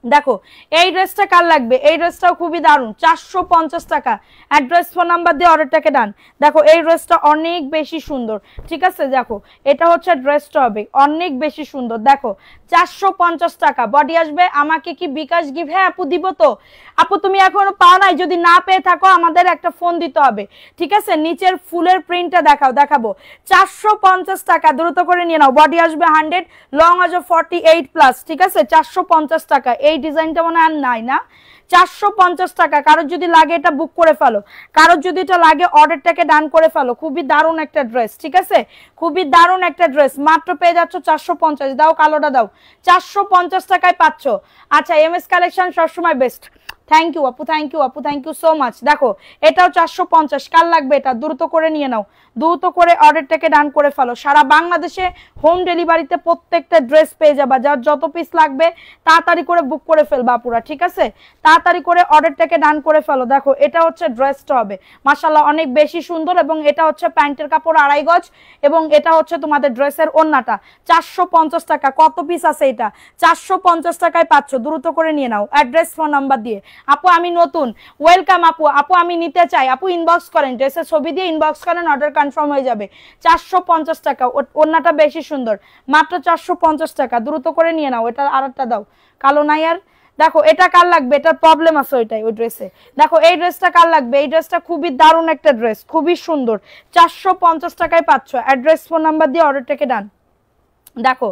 দেখো এই ড্রেসটা কার লাগবে, এই ড্রেসটাও খুবই দারুণ, 450 টাকা। অ্যাড্রেস ফোন নাম্বার দিয়ে অর্ডারটাকে ডান। দেখো এই ড্রেসটা অনেক বেশি সুন্দর, ঠিক আছে। দেখো এটা হচ্ছে ড্রেসটা হবে অনেক বেশি সুন্দর। দেখো 450 টাকা। বডি আসবে। আমাকে কি বিকাশ গিফট? হ্যাঁ আপু দিব তো। আপু তুমি এখনো পাও নাই, যদি না পেয়ে থাকো আমাদের একটা ফোন দিতে হবে, ঠিক আছে। নিচের ফুলের প্রিন্টটা দেখাবো। 450 টাকা। দ্রুত করে নিয়ে নাও। বডি আসবে 100, লং আসবে 48+, ঠিক আছে। 450 টাকা। এই ডিজাইনটা মনে আর নাই না, 450 টাকা। কারোর যদি লাগে এটা বুক করে ফেলো, কারোর যদি এটা লাগে অর্ডারটাকে ডান করে ফেলো। খুবই দারুণ একটা ড্রেস, ঠিক আছে, খুবই দারুণ একটা ড্রেস। মাত্র পেয়ে যাচ্ছ 450। দাও কালোটা দাও, 450 টাকায় পাচ্ছ। আচ্ছা এমএস কালেকশন সবসময় বেস্ট। থ্যাংক ইউ আপু, থ্যাংক ইউ আপু, থ্যাংক ইউ সো মাচ। দেখো এটাও 450। কার লাগবে এটা? দ্রুত করে নিয়ে নাও, দ্রুত করে অর্ডারটাকে ডান করে ফেলো। সারা বাংলাদেশে হোম ডেলিভারিতে প্রত্যেকটা ড্রেস পেয়ে যাবা। যার যত পিস লাগবে তাড়াতাড়ি করে বুক করে ফেলবা আপুরা, ঠিক আছে। তাড়াতাড়ি করে অর্ডারটাকে ডান করে ফেলো। দেখো এটা হচ্ছে ড্রেসটা হবে, মাশাআল্লাহ অনেক বেশি সুন্দর। এবং এটা হচ্ছে প্যান্টের কাপড় 2.5 গজ এবং এটা হচ্ছে তোমাদের ড্রেসের ওন্নাটা। 450 টাকা। কত পিস আছে এটা? 450 টাকায় পাচ্ছ। দ্রুত করে নিয়ে নাও, অ্যাড্রেস ফোন নাম্বার দিয়ে। আপু আমি নতুন, ওয়েলকাম আপু। আপু আমি নিতে চাই, আপু ইনবক্স করেন, ড্রেসের ছবি দিয়ে ইনবক্স করেন, অর্ডার কনফার্ম হয়ে যাবে। 450 টাকা। ওন্নাটা বেশি সুন্দর, মাত্র 450 টাকা। দ্রুত করে নিয়ে নাও। এটা আরেকটা দাও, কালো নাই আর। দেখো এটা কার লাগবে, এটার প্রবলেম আছে ওইটাই, ওই ড্রেসে। দেখো এই ড্রেসটা কার লাগবে, এই ড্রেসটা খুবই দারুণ একটা ড্রেস, খুবই সুন্দর। 450 টাকায় পাচ্ছ। অ্যাড্রেস ফোন নাম্বার দিয়ে অর্ডারটাকে ডান। দেখো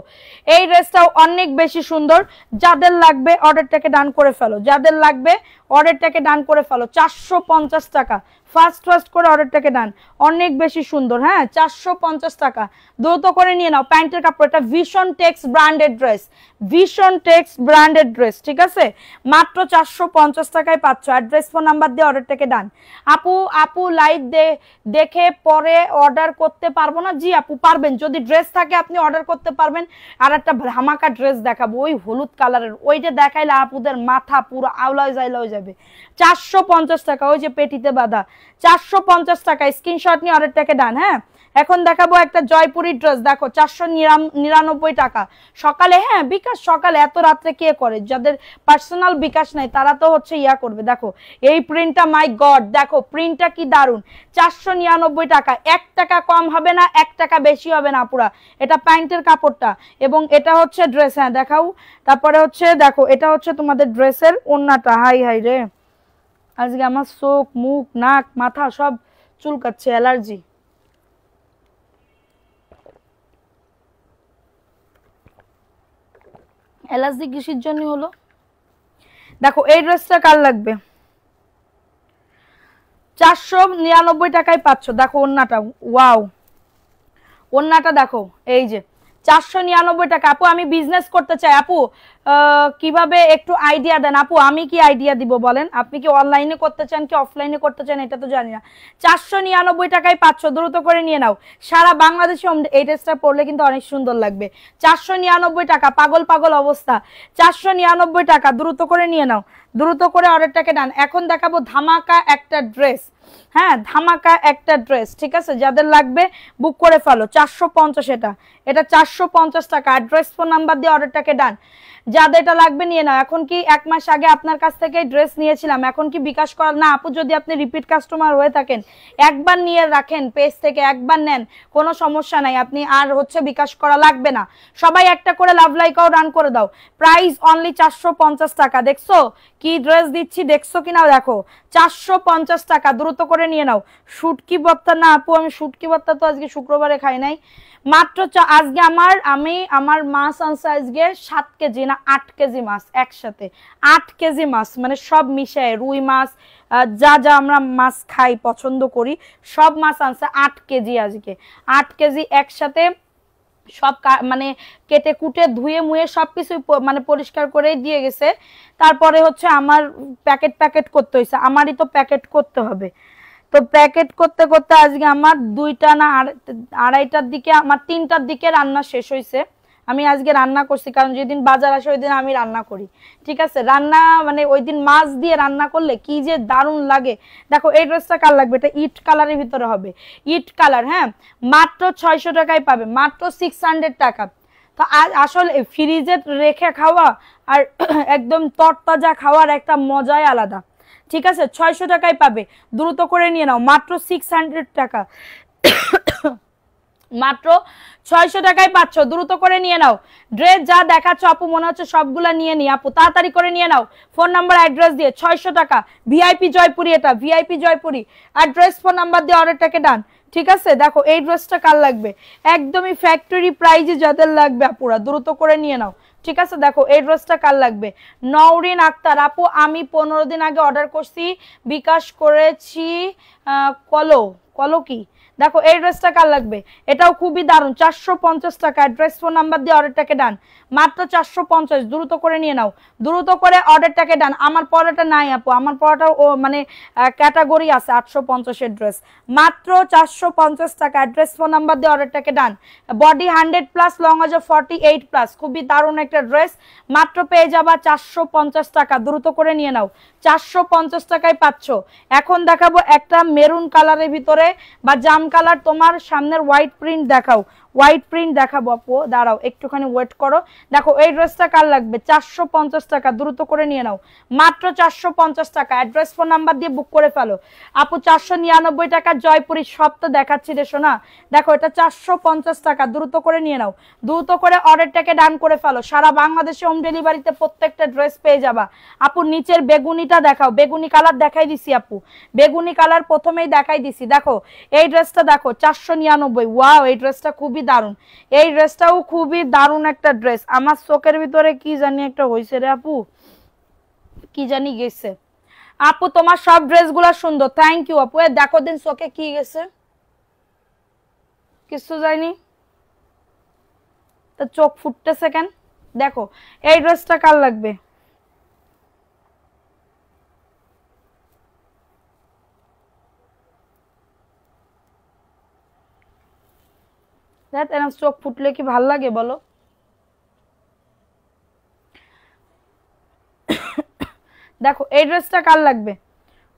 এই ড্রেসটাও অনেক বেশি সুন্দর। যাদের লাগবে অর্ডারটাকে ডান করে ফেলো, যাদের লাগবে অর্ডারটাকে ডান করে ফেলো। 450 টাকা। ফার্স্ট করে অর্ডারটাকে ডান, অনেক বেশি সুন্দর। হ্যাঁ 450 টাকা। দ্রুত করে নিয়ে নাও। প্যান্টের কাপড়, এটা vision tex branded dress, vision tex branded dress, ঠিক আছে। মাত্র 450 টাকায় পাচ্ছ। অ্যাড্রেস ফোন নাম্বার দিয়ে অর্ডারটাকে ডান। আপু লাইভ দেখে পরে অর্ডার করতে পারবো না? জি আপু পারবেন, যদি ড্রেস থাকে আপনি অর্ডার করতে পারবেন। আর একটা ধামাকা ড্রেস দেখাবো, ওই হলুদ কালারের, ওইটা দেখাইলে আপুদের মাথা পুরো আওলায় যাইলাও যাবে। 450 টাকা। ওই যে পেটিতে বাঁধা, 450 টাকা। স্ক্রিনশট নিয়ে অর্ডারটাকে ডান। হ্যাঁ এখন দেখাবো একটা জয়পুরি ড্রেস। দেখো 499 টাকা। সকালে, হ্যাঁ বিকাশ সকালে, এত রাত্রে কে করে? যাদের পার্সোনাল বিকাশ নাই তারা তো হচ্ছে ইয়া করবে। দেখো এই প্রিন্টটা, মাই গড দেখো প্রিন্টটা কি দারুন। 499 টাকা। 1 টাকা কম হবে না, 1 টাকা বেশি হবে না পুরা। এটা প্যান্টের কাপড়টা এবং এটা হচ্ছে ড্রেস। হ্যাঁ দেখাও। তারপরে হচ্ছে দেখো এটা হচ্ছে তোমাদের ড্রেসের ওন্নাটা। হাই হাই রে, আজকে আমার চোখ মুখ নাক মাথা সব চুলকাচ্ছে, অ্যালার্জি। অ্যালার্জি কিসের জন্য হলো? দেখো এই ড্রেসটা কার লাগবে? 499 টাকায় পাচ্ছ। দেখো ওন্নাটা, ওয়াও ওন্নাটা দেখো, এই যে 499 টাকা। আপু আমি বিজনেস করতে চাই আপু, কিভাবে একটু আইডিয়া দেন আপু। আমি কি আইডিয়া দিব বলেন? আপনি কি অনলাইনে করতে চান কি অফলাইনে করতে চান এটা তো জানি না। 499 টাকায় পাচ্ছ, দ্রুত করে নিয়ে নাও। সারা বাংলাদেশে এই ড্রেসটা পরলে কিন্তু অনেক সুন্দর লাগবে। 499 টাকা, পাগল পাগল অবস্থা। 499 টাকা, দ্রুত করে নিয়ে নাও, দ্রুত করে অর্ডারটাকে ডান। এখন দেখাবো ধামাকা একটা ড্রেস। হ্যাঁ, ধামাকা একটা ড্রেস, ঠিক আছে? যাদের লাগবে বুক করে ফেলো। 450, এটা 450 টাকা। অ্যাড্রেস ফোন নাম্বার দিয়ে অর্ডারটাকে ডান। যাদের এটা লাগবে নিয়ে নাও। এখন কি 1 মাস আগে আপনার কাছ থেকে ড্রেস নিয়েছিলাম, এখন কি বিকাশ করা না আপু? যদি আপনি রিপিট কাস্টমার হয়ে থাকেন, একবার নিয়ে রাখেন পেজ থেকে, একবার নেন, কোনো সমস্যা নাই, আপনি আর বিকাশ করা লাগবে না। সবাই একটা করে লাভ লাইকও রান করে দাও। প্রাইস অনলি 450 টাকা। দেখছো কি ড্রেস দিচ্ছি, দেখছো কিনা দেখো, 450 টাকা, দ্রুত করে নিয়ে নাও। শুটকি ভর্তা না আপু, আমি শুটকি ভর্তা তো আজকে শুক্রবারে খাই নাই। মাত্র আজকে আমার মাছ আনছে আজকে 7 কেজি না 8 কেজি মাছ একসাথে। 8 কেজি মাছ, মানে সব মিশায়, রুই মাছ, যা যা আমরা মাছ খাই পছন্দ করি সব মাছ আনছে 8 কেজি আজকে। 8 কেজি একসাথে সব মানে কেটে কুটে ধুয়ে মুয়ে সবকিছু মানে পরিষ্কার করে দিয়ে গেছে। তারপরে আমার প্যাকেট করতে হয়েছে, আমারই তো প্যাকেট করতে হবে। তো প্যাকেট করতে করতে আজকে আমার 2টা না 2:30টার দিকে, আমার 3টার দিকে রান্না শেষ হয়েছে। আমি আজকে রান্না করছি, কারণ যেদিন বাজার আসে ওই দিন আমি রান্না করি, ঠিক আছে? রান্না মানে ওই দিন মাছ দিয়ে রান্না করলে কি যে দারুণ লাগে। দেখো এই ড্রেসটা কার লাগবে, এটা ইট কালারের ভিতরে হবে, ইট কালার। হ্যাঁ, মাত্র 600 টাকায় পাবে, মাত্র 600 টাকা। তো আসলে ফ্রিজে রেখে খাওয়া আর একদম তরতাজা খাওয়ার একটা মজাই আলাদা, ঠিক আছে? 600 টাকায় পাবে, দ্রুত করে নিয়ে নাও, মাত্র 600 টাকা। মাত্র 600 টাকায় পাচ্ছ, দ্রুত করে নিয়ে নাও। ড্রেস যা দেখাচ্ছ আপু মনে হচ্ছে সবগুলা নিয়ে নি আপু, তাড়াতাড়ি করে নিয়ে নাও। ফোন নাম্বার অ্যাড্রেস দিয়ে 600 টাকা। ভিআইপি জয়পুরি, এটা VIP Jaipuri. Address phone number দিয়ে অর্ডারটাকে ডান, ঠিক আছে? দেখো এই ড্রেসটা কার লাগবে, একদমই ফ্যাক্টরি প্রাইজে যাদের লাগবে আপুরা দ্রুত করে নিয়ে নাও, ঠিক আছে? দেখো এই ড্রেসটা কার লাগবে, নওরিন আক্তার আপু। আমি 15 দিন আগে অর্ডার করছি, বিকাশ করেছি। কলো কলো কি, দেখো এই ড্রেসটা কার লাগবে, এটাও খুবই দারুণ, 450 টাকা। অ্যাড্রেস ফোন নাম্বার দিয়ে অর্ডারটাকে ডান, মাত্র 450, দ্রুত করে নিয়ে নাও, দ্রুত করে অর্ডারটাকে ডান। আমার পড়াটা নাই আপু, আমার পড়াটা মানে ক্যাটাগরি আছে 850 এর ড্রেস, মাত্র 450 টাকা। অ্যাড্রেস ফোন নাম্বার দিয়ে অর্ডারটাকে ডান। বডি 100+, লং আছে 48+, খুবই দারুণ একটা ড্রেস, মাত্র পেয়ে যাবা 450 টাকা, দ্রুত করে নিয়ে নাও। 450 টাকায় পাচ্ছ। এখন দেখাবো একটা মেরুন কালারের ভিতরে বা জাম কালার, তোমার সামনের হোয়াইট প্রিন্ট দেখাও, হোয়াইট প্রিন্ট দেখাবো আপু, দাঁড়াও একটুখানি ওয়েট করো। দেখো এই ড্রেসটা কার লাগবে, 450 টাকা, দ্রুত করে নিয়ে নাও, মাত্র 450 টাকা। অ্যাড্রেস ফোন নাম্বার দিয়ে বুক করে ফেলো আপু। 499 টাকা জয়পুরি, সব তো দেখাচ্ছি রে সোনা। দেখো এটা 450 টাকা, দ্রুত করে নিয়ে নাও, দ্রুত করে অর্ডারটাকে ডান করে ফেলো। সারা বাংলাদেশে হোম ডেলিভারিতে প্রত্যেকটা ড্রেস পেয়ে যাবা আপু। নিচের বেগুনিটা দেখাও, বেগুনি কালার দেখাই দিছি আপু, বেগুনি কালার প্রথমেই দেখাই দিছি। দেখো এই ড্রেসটা দেখো 499, ওয়াও এই ড্রেসটা খুবই দারুণ, এই ড্রেসটাও খুবই দারুণ একটা ড্রেস। আমার চোখের ভিতরে কি জানি একটা হইছে রে আপু, কি জানি গেছে আপু। তোমার সব ড্রেসগুলো সুন্দর, থ্যাংক ইউ আপু। দেখো দিন চোখে কি গেছে, কিছু যায়নি তো চোখ ফুটতেছে কেন। দেখো এই ড্রেসটা কার লাগবে, চোখ ফুটলে কি ভাল লাগে বলো? দেখো এই ড্রেসটা কার লাগবে,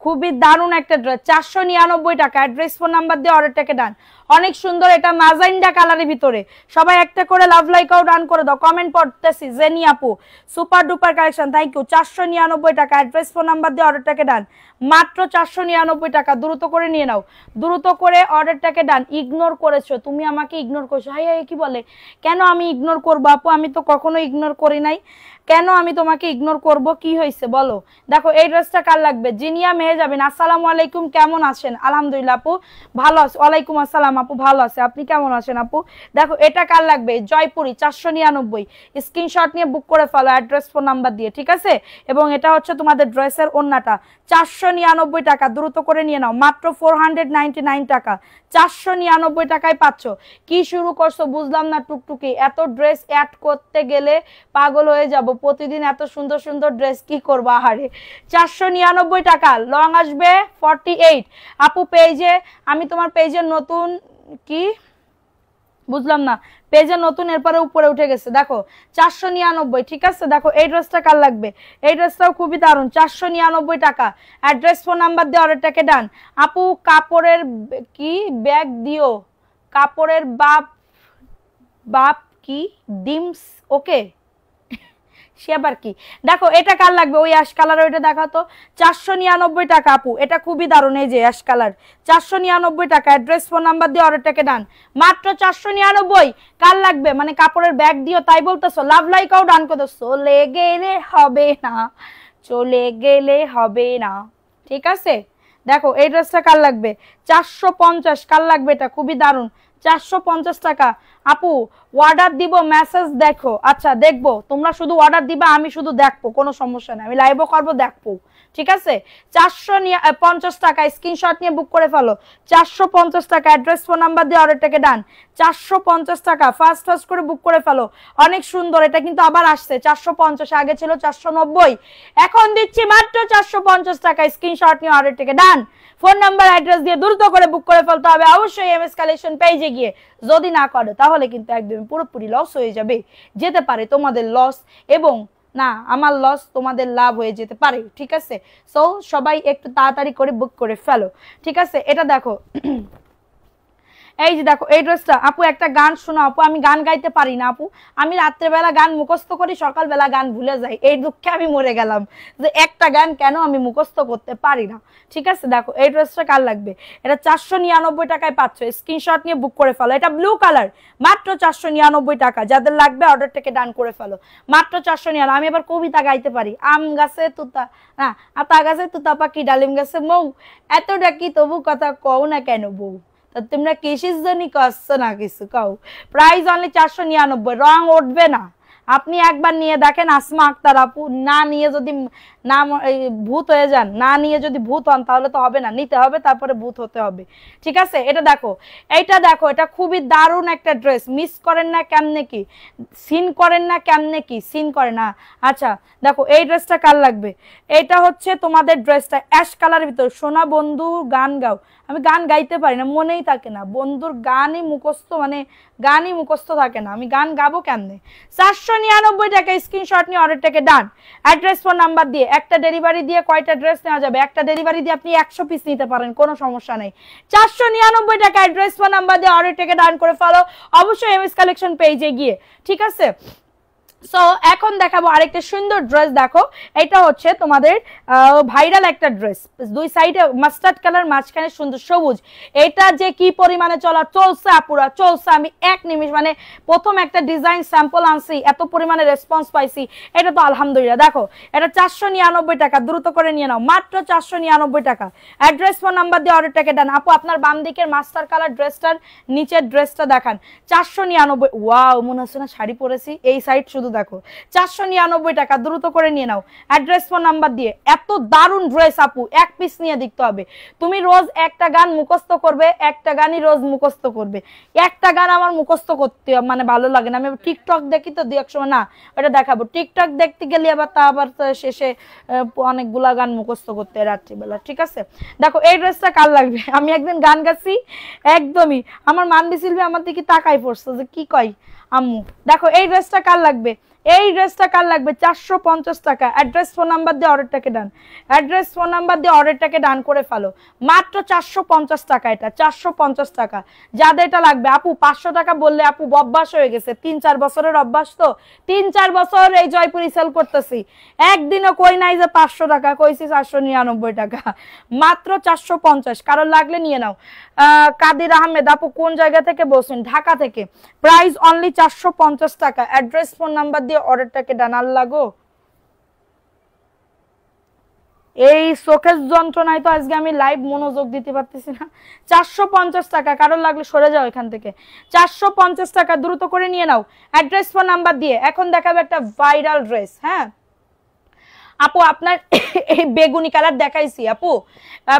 খুবই দারুণ একটা ড্রেস, 499 টাকা। অ্যাড্রেস ফোন নাম্বার দিয়ে অর্ডারটাকে ডান। অনেক সুন্দর, এটা ম্যাজেন্ডা কালারের ভিতরে। সবাই একটা করে লাভ লাইকও ডান করে দাও। কমেন্ট পড়তেছি জেনি আপু, super duper collection, thank you. 499 টাকা। অ্যাড্রেস ফোন নাম্বার দিয়ে অর্ডারটাকে ডান, মাত্র 499 টাকা, দ্রুত করে নিয়ে নাও, দ্রুত করে অর্ডারটাকে ডান। ইগনোর করেছো তুমি, আমাকে ইগনোর করেছো, হাই হাই কি বলে, কেন আমি ইগনোর করবো আপু, আমি তো কখনো ইগনোর করি নাই। কেন আমি তোমাকে ইগনোর করব? কি হয়েছে বলো? দেখো এই ড্রেসটা কার লাগবে? জিনিয়া মেহজাবিন, আসসালামু আলাইকুম, কেমন আছেন? আলহামদুলিল্লাহ আপু ভালো আছি। ওয়ালাইকুম আসসালাম আপু, ভালো আছে, আপনি কেমন আছেন আপু? দেখো এটা কার লাগবে? জয়পুরি 499, স্ক্রিনশট নিয়ে বুক করে ফেলো অ্যাড্রেস ফোন নাম্বার দিয়ে, ঠিক আছে? এবং এটা হচ্ছে তোমাদের ড্রেসের ওন্নাটা, 499 টাকা, দ্রুত করে নিয়ে নাও, মাত্র 499 টাকা, 499 টাকায় পাচ্ছ। কি শুরু করছো বুঝলাম না টুকটুকি, এত ড্রেস অ্যাড করতে গেলে পাগল হয়ে যাব, প্রতিদিন এত সুন্দর সুন্দর ড্রেস কি করবো আহারে। 499 টাকা, লং আসবে 48। আপু পেজে, আমি তোমার পেজের নতুন, কি বুঝলাম না, পেজে নতুন, এরপরে উপরে উঠে গেছে, দেখো 499, ঠিক আছে? দেখো এই ড্রেসটা কার লাগবে? এই ড্রেসটাও খুবই দারুণ, 499 টাকা, অ্যাড্রেস ফোন নাম্বার দিয়ে অর্ডারটাকে ডান। আপু কাপড়ের কি ব্যাগ দিও, কাপড়ের বাপ বাপ কি ডিমস, ওকে সে আবার কি? দেখো এটা কার লাগবে? ওই অ্যাশ কালার, ওইটা দেখাও তো। 499 টাকা আপু, এটা খুবই দারুণ, এই যে অ্যাশ কালার, 499 টাকা, অ্যাড্রেস ফোন নাম্বার দিয়ে অর্ডারটাকে ডান, মাত্র 499। কার লাগবে? মানে কাপড়ের ব্যাগ দিও তাই বলতেছো? লাভ লাইকাও ডান করে, চলে গেলে হবে না, চলে গেলে হবে না, ঠিক আছে? দেখো এই ড্রেসটা কার লাগবে? 450, কার লাগবে? এটা খুবই দারুণ, 450 টাকা। আপু অর্ডার দিব, মেসেজ দেখো, আচ্ছা দেখবো, তোমরা শুধু অর্ডার দিবা, আমি শুধু দেখবো, কোনো সমস্যা নেই, আমি লাইভও করবো, দেখবো, ঠিক আছে? 450 টাকা, স্ক্রিনশট নিয়ে বুক করে ফেলো, 450 টাকা, অ্যাড্রেস ফোন নাম্বার দিয়ে অর্ডারটাকে ডান, 450 টাকা, ফার্স্ট ফার্স্ট করে বুক করে ফেলো, অনেক সুন্দর, এটা কিন্তু আবার আসছে 450, আগে ছিল 490, এখন দিচ্ছি মাত্র 450 টাকা, স্ক্রিনশট নিয়ে অর্ডারটাকে ডান, ফোন নাম্বার অ্যাড্রেস দিয়ে দ্রুত করে বুক করে ফেলতে হবে অবশ্যই এমএস কালেকশন পেজে গিয়ে, যদি না করো তাহলে কিন্তু একদম পুরোপুরি লস হয়ে যাবে, যেতে পারে তোমাদের লস, এবং না আমার লস তোমাদের লাভ হয়ে যেতে পারে, ঠিক আছে? সো সবাই একটু তাড়াতাড়ি করে বুক করে ফেলো, ঠিক আছে? এটা দেখো এই যে দেখো এই ড্রেসটা, আপু একটা গান শোনো আপু, আমি গান গাইতে পারি না আপু, আমি রাত্রেবেলা গান মুখস্থ করি, সকালবেলা গান ভুলে যাই, এই দুঃখে আমি মরে গেলাম যে একটা গান কেন আমি মুখস্থ করতে পারি না, ঠিক আছে? দেখো এই ড্রেসটা কার লাগবে? এটা 499 টাকায় পাচ্ছ, স্ক্রিনশট নিয়ে বুক করে ফেলো, এটা ব্লু কালার, মাত্র 499 টাকা, যাদের লাগবে অর্ডারটাকে ডান করে ফেলো, মাত্র 499। আমি এবার কবিতা গাইতে পারি, আম গাছে তুতা না, আতা গাছে তুতা পাখি, ডালিম গাছে মৌ, এত ডাকি তবু কথা কও না কেন বউ, তোমরা কিসের জন্য করছো না কিছু কও। প্রাইস অনলি 499, রং উঠবে না, আপনি একবার নিয়ে দেখেন আসমা আক্তার আপু, না নিয়ে যদি না ভূত হয়ে যান, না নিয়ে যদি ভূত হন তাহলে তো হবে না, নিতে হবে তারপরে ভূত হতে হবে, ঠিক আছে? এটা দেখো, এইটা দেখো, এটা খুবই দারুণ একটা ড্রেস, মিস করেন না কেমনে কি, সিন করেন না কেমনে কি, সিন করে না। আচ্ছা দেখো এই ড্রেসটা কার লাগবে? এটা হচ্ছে তোমাদের ড্রেসটা অ্যাশ কালারের ভিতর, সোনা বন্ধু গান গাও, আমি গান গাইতে পারি না, মনেই থাকে না, বন্ধুর গানই মুখস্থ, মানে গানই মুখস্থ থাকে না, আমি গান গাবো কেমনে? 499 টাকা, স্ক্রিনশট নিয়ে অর্ডারটাকে ডান, অ্যাড্রেস ফোন নাম্বার দিয়ে, একটা ডেলিভারি দিয়ে কয়টা ড্রেস নেওয়া যাবে? একটা ডেলিভারি দিয়ে আপনি 100 পিস নিতে পারেন, কোনো সমস্যা নেই। 499 টাকা, অ্যাড্রেস ফোন নাম্বার দিয়ে অর্ডারটাকে ডান করে ফেলো অবশ্যই এমএস কালেকশন পেজে গিয়ে, ঠিক আছে? সো এখন দেখাবো আরেকটা সুন্দর ড্রেস, দেখো এটা হচ্ছে তোমাদের ভাইরাল একটা ড্রেস, দুই সাইডে মাস্টার্ড কালার, মাঝখানে সুন্দর সবুজ, এটা যে কি পরিমাণে চলছে আপুরা, চলছে, আমি এক নিমিষ মানে প্রথম একটা ডিজাইন স্যাম্পল আনছি, এত পরিমাণে রেসপন্স পাইছি, এটা তো আলহামদুলিল্লাহ। দেখো এটা 499 টাকা, দ্রুত করে নিয়ে নাও, মাত্র 499 টাকা, অ্যাড্রেস ফোন নাম্বার দিয়ে অর্ডারটাকে ডান। আপু আপনার বাম দিকের মাস্টার কালার ড্রেসটার নিচের ড্রেসটা দেখান, 499, ওয়াও মনে হচ্ছে না শাড়ি পরেছি, এই সাইড শুধু দেখো, 499 টাকা, দ্রুত করে নিয়ে নাও, অ্যাড্রেস ফোন নাম্বার দিয়ে। এত দারুণ ড্রেস আপু, এক পিস নিয়ে দেখতে হবে, তুমি রোজ একটা গান মুখস্থ করবে, একটা গানই রোজ মুখস্থ করবে, একটা গান আমার মুখস্থ করতে মানে ভালো লাগে না, আমি টিকটক দেখি তো দুই এক সময়, না ওটা দেখাবো, টিকটক দেখতে গেলে আবার তা আবার শেষে অনেকগুলা গান মুখস্থ করতে রাত্রিবেলা, ঠিক আছে? দেখো এই ড্রেসটা কার লাগবে? আমি একদিন গান গাচ্ছি, একদমই আমার মানবি শিল্পী আমার দিকে তাকাই পড়ছে যে কি কয় আম্মু। দেখো এই ড্রেসটা কার লাগবে? এই ড্রেসটা কার লাগবে? 450 টাকা, অ্যাড্রেস ফোন নাম্বার দিয়ে অর্ডারটাকে ডান, অ্যাড্রেস ফোন নাম্বার দিয়ে অর্ডারটাকে ডান করে ফেলো, মাত্র 450 টাকা, এটা 450 টাকা, যাদের এটা লাগবে। আপু 500 টাকা বললে আপু অভ্যাস হয়ে গেছে, 3-4 বছরের অভ্যাস, তো 3-4 বছর এই জয়পুরি সেল করতেছি, একদিনও কই নাই যে 500 টাকা, কইছি 499 টাকা, মাত্র 450, কারণ লাগলে নিয়ে নাও। কাদির আহমেদ আপু কোন জায়গা থেকে বলছেন? ঢাকা থেকে, প্রাইস অনলি 450 টাকা, অ্যাড্রেস ফোন নাম্বার দিয়ে দিয়ে অর্ডারটাকে ডান। আল্লাহ গো, এই চোখের যন্ত্রণায় তো আজকে আমি লাইভ মনোযোগ দিতে পারতেছি না। 450 টাকা, কারোর লাগলে সরে যাও এখান থেকে। 450 টাকা দ্রুত করে নিয়ে নাও অ্যাড্রেস ফোন নাম্বার দিয়ে। এখন দেখাবে একটা ভাইরাল ড্রেস। হ্যাঁ আপু, আপনার এই বেগুনি কালার দেখাইছি আপু,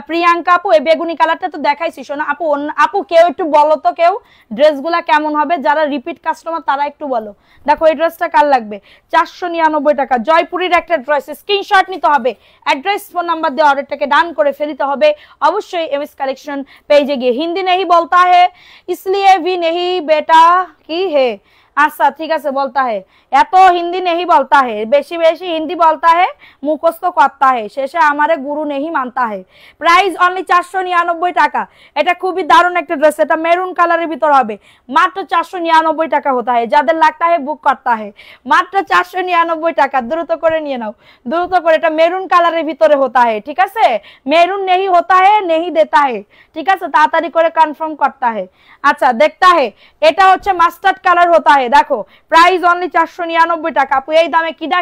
প্রিয়াঙ্কা আপু, এই বেগুনি কালারটা তো দেখাইছি। শোনো আপু, আপু কেউ একটু বলো তো, কেউ ড্রেসগুলা কেমন হবে, যারা রিপিট কাস্টমার তারা একটু বলো। দেখো এই ড্রেসটা কার লাগবে, 499 টাকা, জয়পুরের একটা ড্রেস। স্ক্রিনশট নিতে হবে, অ্যাড্রেস ফোন নাম্বার দিয়ে অর্ডারটাকে ডান করে ফেলতে হবে অবশ্যই এমএস কালেকশন পেজে গিয়ে। হিন্দি নেই বলতা হে इसलिए भी नहीं बेटा की है। अच्छा ठीक है बोलता है, এত হিন্দি नहीं बोलता है, বেশি বেশি হিন্দি बोलता है, মুখস্থ করता है, শেষে আমারে গুরু नहीं मानता है। প্রাইস অনলি 499 টাকা। এটা খুবই দারুণ একটা ড্রেস, এটা মেরুন কালারের ভিতর হবে, মাত্র 499 টাকা होता है। যাদের লাগতা है বুক করতা है, মাত্র 499 টাকা। দ্রুত করে নিয়ে নাও, দ্রুত করে। এটা মেরুন কালারের ভিতরে होता है, ঠিক আছে, মেরুন नहीं होता है, नहीं देता है, ঠিক আছে, তাড়াতাড়ি করে কনফার্ম করতা है। আচ্ছা দেখতা है, এটা হচ্ছে মাস্টার্ড কালার होता है। দেখো প্রাইস অনলি 499 টাকা। আপু এই দামে কিডা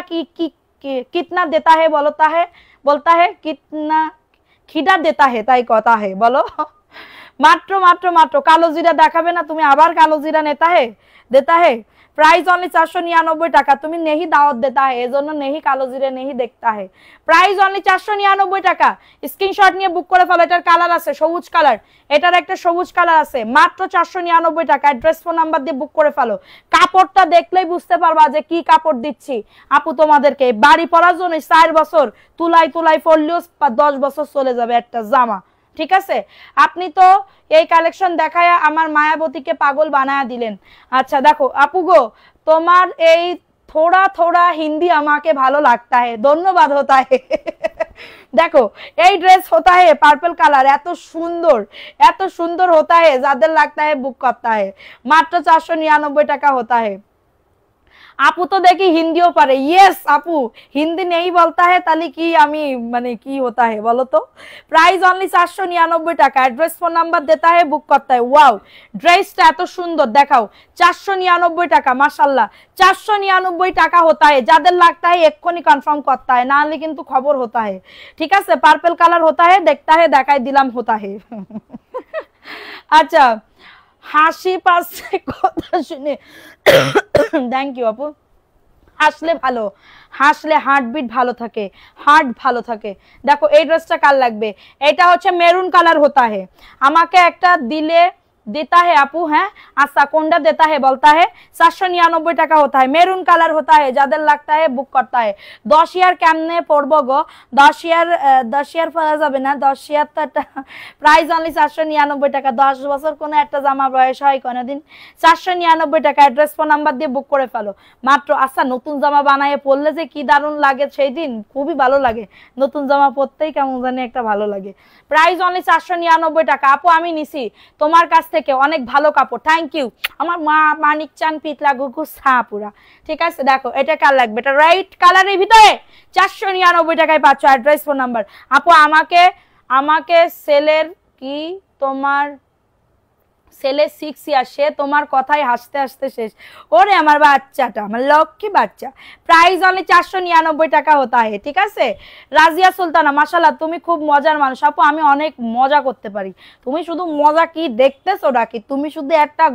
কিতনা দেতা है বলতা है, বলতা है কিতনা খিদা দেতা है, তাই কথা है বলো। মাত্র মাত্র মাত্র। কালো জিরা দেখাবে না তুমি, আবার কালো জিরা নেতা है দেতা है। प्राइस ओनली 499 টাকা। তুমি নেহি দাওয়াত দেতা है, এজন্য নেহি কালো জিরে নেহি দেখতা है। प्राइस ओनली 499 টাকা। স্ক্রিনশট নিয়ে বুক করে ফেলো। এটার কালার আছে সবুজ কালার, এটার একটা সবুজ কালার আছে, মাত্র 499 টাকা। অ্যাড্রেস ফোন নাম্বার দিয়ে বুক করে ফেলো। কাপড়টা দেখলেই বুঝতে পারবা যে কি কাপড় দিচ্ছি আপু তোমাদেরকে। বাড়ি পরার জন্য 4 বছর তুলাই তুলাই পরলেও 10 বছর চলে যাবে একটা জামা, ঠিক আছে। আপনি তো এই কালেকশন দেখায় আমার মায়াবতীকে পাগল বানায়া দিলেন। আচ্ছা দেখো আপু গো, তোমার এই थोड़ा थोड़ा हिंदी আমাকে ভালো লাগতা है, ধন্যবাদ होता है। দেখো এই ড্রেস होता है পার্পল কালার, এত সুন্দর होता है, যাদের লাগতা है বুক করতা है, মাত্র 499 টাকা होता है। আপু তো দেখি হিন্দিও পারে। ইয়েস আপু, হিন্দি নেই বলতা है তাহলে কি আমি মানে কি होता है বলো তো। প্রাইস অনলি 499 টাকা। অ্যাড্রেস ফোন নাম্বার দেতা है, বুক করতা है। ওয়াও, ড্রেসটা এত সুন্দর, দেখাও। 499 টাকা, মাশাআল্লাহ 499 টাকা होता है। যাদের লাগতা है এক্ষুনি কনফার্ম করতা है, না হলে কিন্তু খবর होता है, ঠিক আছে। পার্পল কালার होता है, দেখতা है, দেখাই দিলাম होता है। আচ্ছা হাসি পাচ্ছে কথা শুনে থ্যাংক ইউ আপু। হাসলে ভালো, হাসলে হার্টবিট ভালো থাকে, হার্ট ভালো থাকে। দেখো এই ড্রেসটা কার লাগবে, এটা হচ্ছে মেরুন কালার होता है। আমাকে একটা দিলে देता है আপু, হ্যাঁ আচ্ছা কোনটা देता है বলতা है। 499 টাকা होता है, মেরুন কালার होता है, যাদের লাগতা है বুক করতা है। 10 ইয়ার কেমনে পড়বো গো, 10 ইয়ার পড়া যাবে না, 10 ইয়ার তো প্রাইস অনলি 499 টাকা। 10 বছর কোন একটা জামা বয়স হয় কোনদিন। 499 টাকা। অ্যাড্রেস ফোন নাম্বার দিয়ে বুক করে ফেলো মাত্র। আচ্ছা নতুন জামা বানায়ে পরলে যে কি দারুণ লাগে সেই দিন, খুবই ভালো লাগে, নতুন জামা পরতেই কেমন জানি একটা ভালো লাগে। প্রাইস অনলি 499 টাকা। আপু আমি নিছি তোমার কাছ থেকে অনেক ভালো কাপড়, থ্যাংক ইউ। আমার মা মানিক চান পিতলা গুগু সাপুরা, ঠিক আছে। দেখো এটা কার লাগবে, এটা রাইট কালারের ভিতরে 499 টাকায় পাচ্ছ। Address phone number. আপু আমাকে সেলের কি তোমার ছেলে 6 ইয়ার, সে তোমার কথাই হাসতে হাসতে শেষ। ওরে আমার বাচ্চাটা, আমার লক্ষ্মী বাচ্চা। প্রাইস অনলি 499 টাকা होता है, ঠিক আছে। রাজিয়া সুলতানা, মাশাআল্লাহ তুমি খুব মজার মানুষ। আপু আমি অনেক মজা করতে পারি, তুমি শুধু মজা কি দেখতেছো নাকি, তুমি শুধু একটা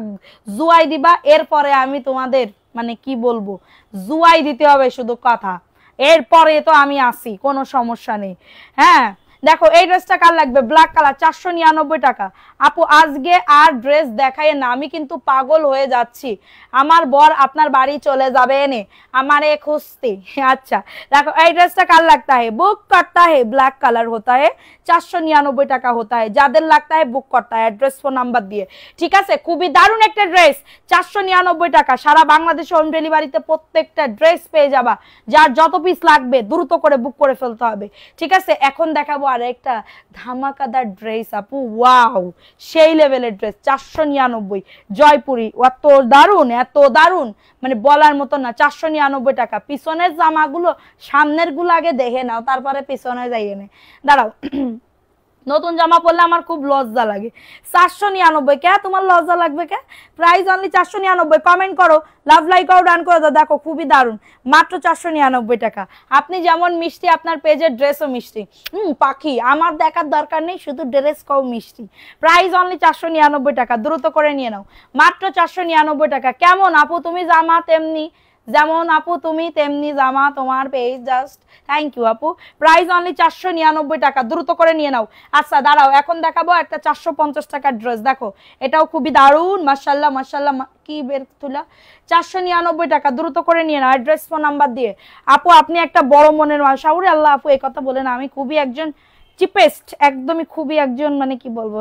জুয়াই দিবা, এরপরে আমি তোমাদের মানে কি বলবো, জুয়াই দিতে হবে শুধু কথা, এরপরে তো আমি আসি, কোনো সমস্যা নেই। হ্যাঁ দেখো এই ড্রেসটা কার লাগবে, ব্ল্যাক কালার, 499 টাকা। আপু আজকে আর ড্রেস দেখায় না, আমি কিন্তু পাগল হয়ে যাচ্ছি। আমার বর আপনার বাড়ি চলে যাবে এনে আমারে খুঁজতে। আচ্ছা দেখো এই ড্রেসটা কার লাগতা है, বুক করতা है, ব্ল্যাক কালার होता है, 499 টাকা होता है। যাদের লাগতা है বুক করতা है অ্যাড্রেস ফোন নাম্বার দিয়ে, ঠিক আছে। খুবই দারুণ একটা ড্রেস, 499 টাকা। সারা বাংলাদেশে হোম ডেলিভারিতে প্রত্যেকটা ড্রেস পেয়ে যাবা। যার যত পিস লাগবে দ্রুত করে বুক করে ফেলতে হবে, ঠিক আছে। এখন দেখাবো আর একটা ধামাকাদার ড্রেস আপু, ওয়াও সেই লেভেলের ড্রেস, 499 জয়পুরি। এত দারুণ মানে বলার মতো না। 499 টাকা। পিছনের জামাগুলো সামনের গুলো আগে দেখে নাও, তারপরে পিছনে যাইয়ে নে। দাঁড়াও নতুন জামা পরলে আমার খুব লজ্জা লাগে। 499 কে তোমার লজ্জা লাগবে কে? Price only 499। কমেন্ট করো, লাভ লাইক আউট ডান করে দাও। দেখো খুবই দারুন, মাত্র 499 টাকা। আপনি যেমন মিষ্টি, আপনার পেজের ড্রেসও মিষ্টি। পাখি আমার দেখার দরকার নেই, শুধু ড্রেস কও মিষ্টি। প্রাইস অনলি 499 টাকা, দ্রুত করে নিয়ে নাও, মাত্র 499 টাকা। কেমন আপু তুমি জামা তেমনি, যেমন আপু তুমি তেমনি জামা, তোমার পেজ জাস্ট থ্যাংক ইউ আপু। প্রাইস অনলি 499 টাকা, দ্রুত করে নিয়ে নাও। আচ্ছা দাঁড়াও, এখন দেখাবো একটা 450 টাকার ড্রেস। দেখো এটাও খুবই দারুণ, মাশাআল্লাহ মাশাআল্লাহ। কি বের তুলা, 499 টাকা, দ্রুত করে নিয়ে নাও অ্যাড্রেস ফোন নাম্বার দিয়ে। আপু আপনি একটা বড় মনের মানুষ। আউরে আল্লাহ আপু এই কথা বলে না, আমি খুবই একজন চিপেস্ট, একদমই খুবই একজন মানে কি বলবো